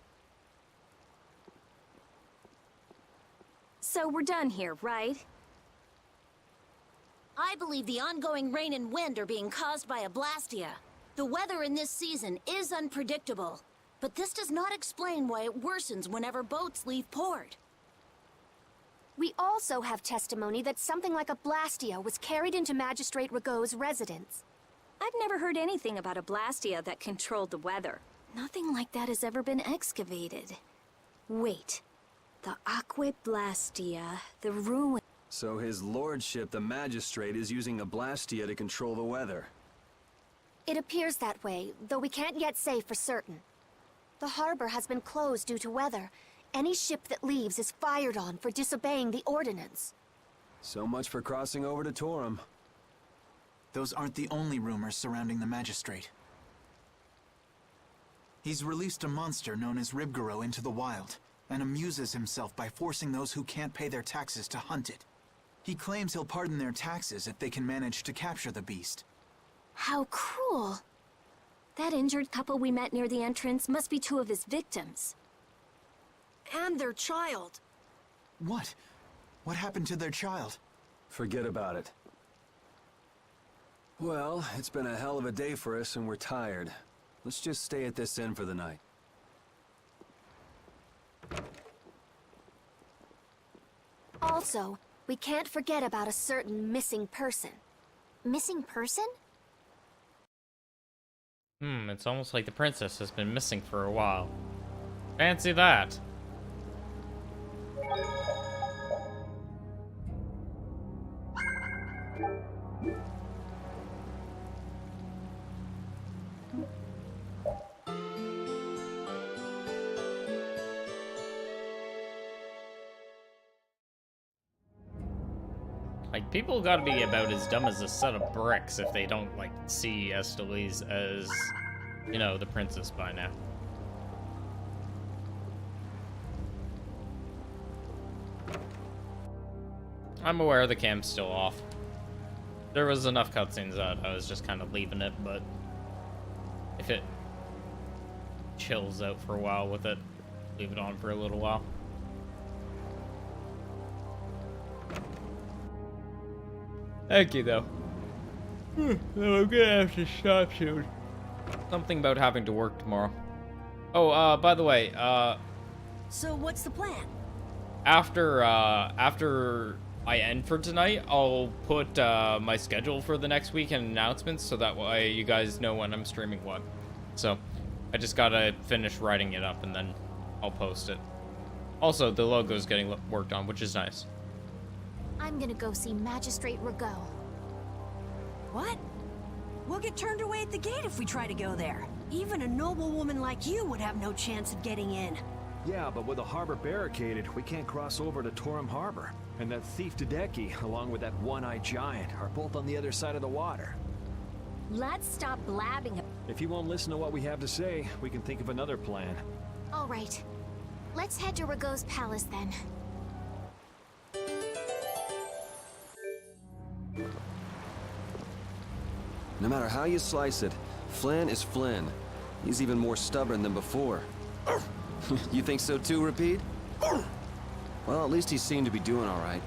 So we're done here, right? I believe the ongoing rain and wind are being caused by a Blastia. The weather in this season is unpredictable, but this does not explain why it worsens whenever boats leave port. We also have testimony that something like a Blastia was carried into Magistrate Rigaud's residence. I've never heard anything about a Blastia that controlled the weather. Nothing like that has ever been excavated. Wait. The Aqua Blastia, the ruin... So his lordship, the magistrate, is using a Blastia to control the weather. It appears that way, though we can't yet say for certain. The harbor has been closed due to weather. Any ship that leaves is fired on for disobeying the ordinance. So much for crossing over to Torum. Those aren't the only rumors surrounding the magistrate. He's released a monster known as Ribgaro into the wild, and amuses himself by forcing those who can't pay their taxes to hunt it. He claims he'll pardon their taxes if they can manage to capture the beast. How cruel. That injured couple we met near the entrance must be two of his victims. And their child. What? What happened to their child? Forget about it. Well, it's been a hell of a day for us and we're tired. Let's just stay at this inn for the night. Also, we can't forget about a certain missing person. Missing person? It's almost like the princess has been missing for a while. Fancy that. Like, people gotta be about as dumb as a set of bricks if they don't, like, see Estellise as, you know, the princess by now. I'm aware the cam's still off. There was enough cutscenes that I was just kind of leaving it, but if it chills out for a while with it, leave it on for a little while. Thank you, though. I'm gonna have to stop soon. Something about having to work tomorrow. Oh, by the way, So what's the plan? after I end for tonight, I'll put my schedule for the next week and announcements so that way you guys know when I'm streaming what. So I just gotta finish writing it up and then I'll post it. Also, the logo's getting worked on, which is nice. I'm gonna go see Magistrate Rigaud. What? We'll get turned away at the gate if we try to go there. Even a noble woman like you would have no chance of getting in. Yeah, but with the harbor barricaded, we can't cross over to Torum Harbor. And that thief Tadeki, along with that one-eyed giant, are both on the other side of the water. Let's stop blabbing. If you won't listen to what we have to say, we can think of another plan. All right. Let's head to Rigaud's palace then. No matter how you slice it, Flynn is Flynn. He's even more stubborn than before. You think so too, Repeat? Well, at least he seemed to be doing all right.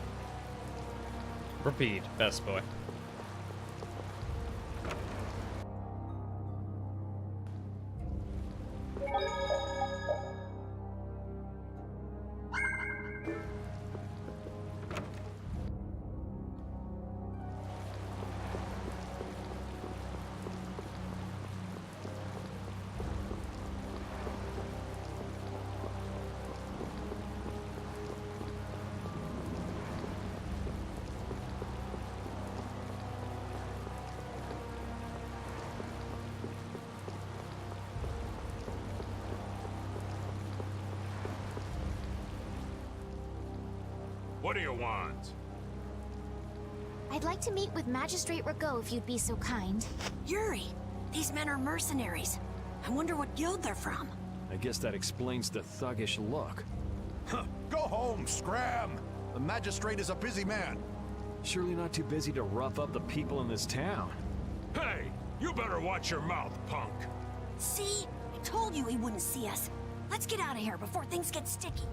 Repeat, best boy. What do you want? I'd like to meet with Magistrate Rigaud if you'd be so kind. Yuri, these men are mercenaries. I wonder what guild they're from. I guess that explains the thuggish look. Go home, Scram! The magistrate is a busy man. Surely not too busy to rough up the people in this town. Hey, you better watch your mouth, punk. See? I told you he wouldn't see us. Let's get out of here before things get sticky.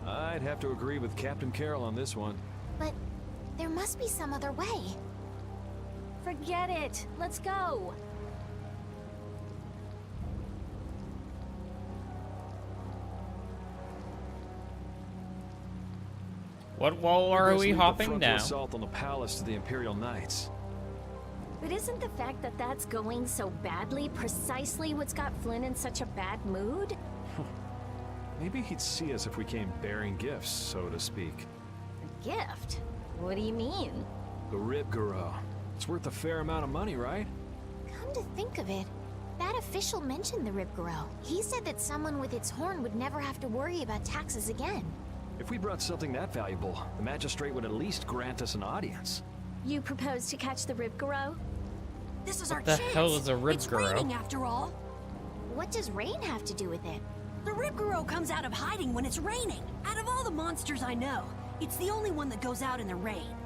I'd have to agree with Captain Carroll on this one. But there must be some other way. Forget it. Let's go. What wall are we hopping down? Assault on the palace to the Imperial Knights. But isn't the fact that that's going so badly precisely what's got Flynn in such a bad mood? Maybe he'd see us if we came bearing gifts, so to speak. A gift? What do you mean? The Ribgaro. It's worth a fair amount of money, right? Come to think of it, that official mentioned the Ribgaro. He said that someone with its horn would never have to worry about taxes again. If we brought something that valuable, the magistrate would at least grant us an audience. You propose to catch the Ribgaro? This is our What the chance. hell is a It's Ribgaro? raining after all. What does rain have to do with it? The Ribgaro comes out of hiding when it's raining. Out of all the monsters I know, it's the only one that goes out in the rain.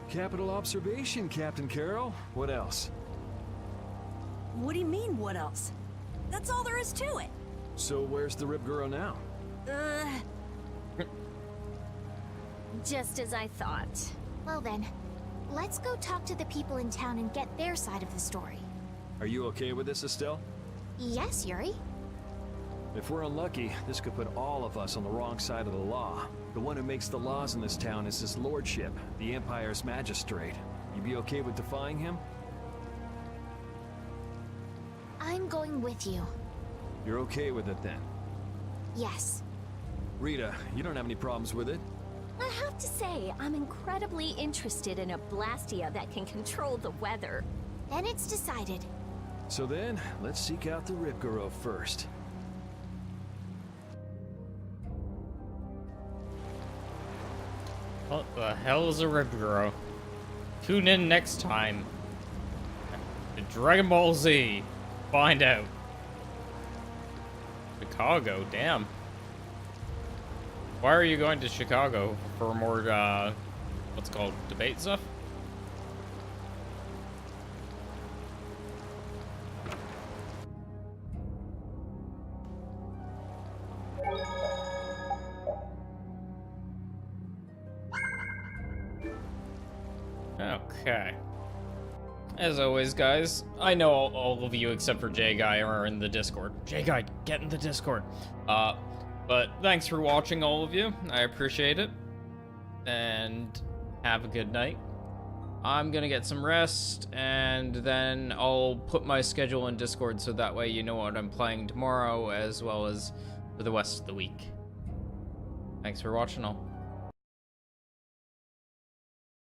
Capital observation, Captain Carroll. What else? What do you mean, what else? That's all there is to it. So where's the Ribgaro now? Just as I thought. Well then, let's go talk to the people in town and get their side of the story. Are you okay with this, Estelle? Yes, Yuri. If we're unlucky, this could put all of us on the wrong side of the law. The one who makes the laws in this town is his lordship, the Empire's magistrate. You be okay with defying him? I'm going with you. You're okay with it then? Yes. Rita, you don't have any problems with it? I have to say, I'm incredibly interested in a Blastia that can control the weather. Then it's decided. So then, let's seek out the Ribgaro first. What the hell is a Ribgaro? Tune in next time to Dragon Ball Z. Find out. Chicago, damn. Why are you going to Chicago? For more, what's it called, debate stuff? Okay. as always, guys, I know all of you except for J-Guy are in the Discord. J-Guy, get in the Discord. But thanks for watching, all of you. I appreciate it. And have a good night. I'm gonna get some rest, and then I'll put my schedule in Discord so that way you know what I'm playing tomorrow, as well as for the rest of the week. Thanks for watching all.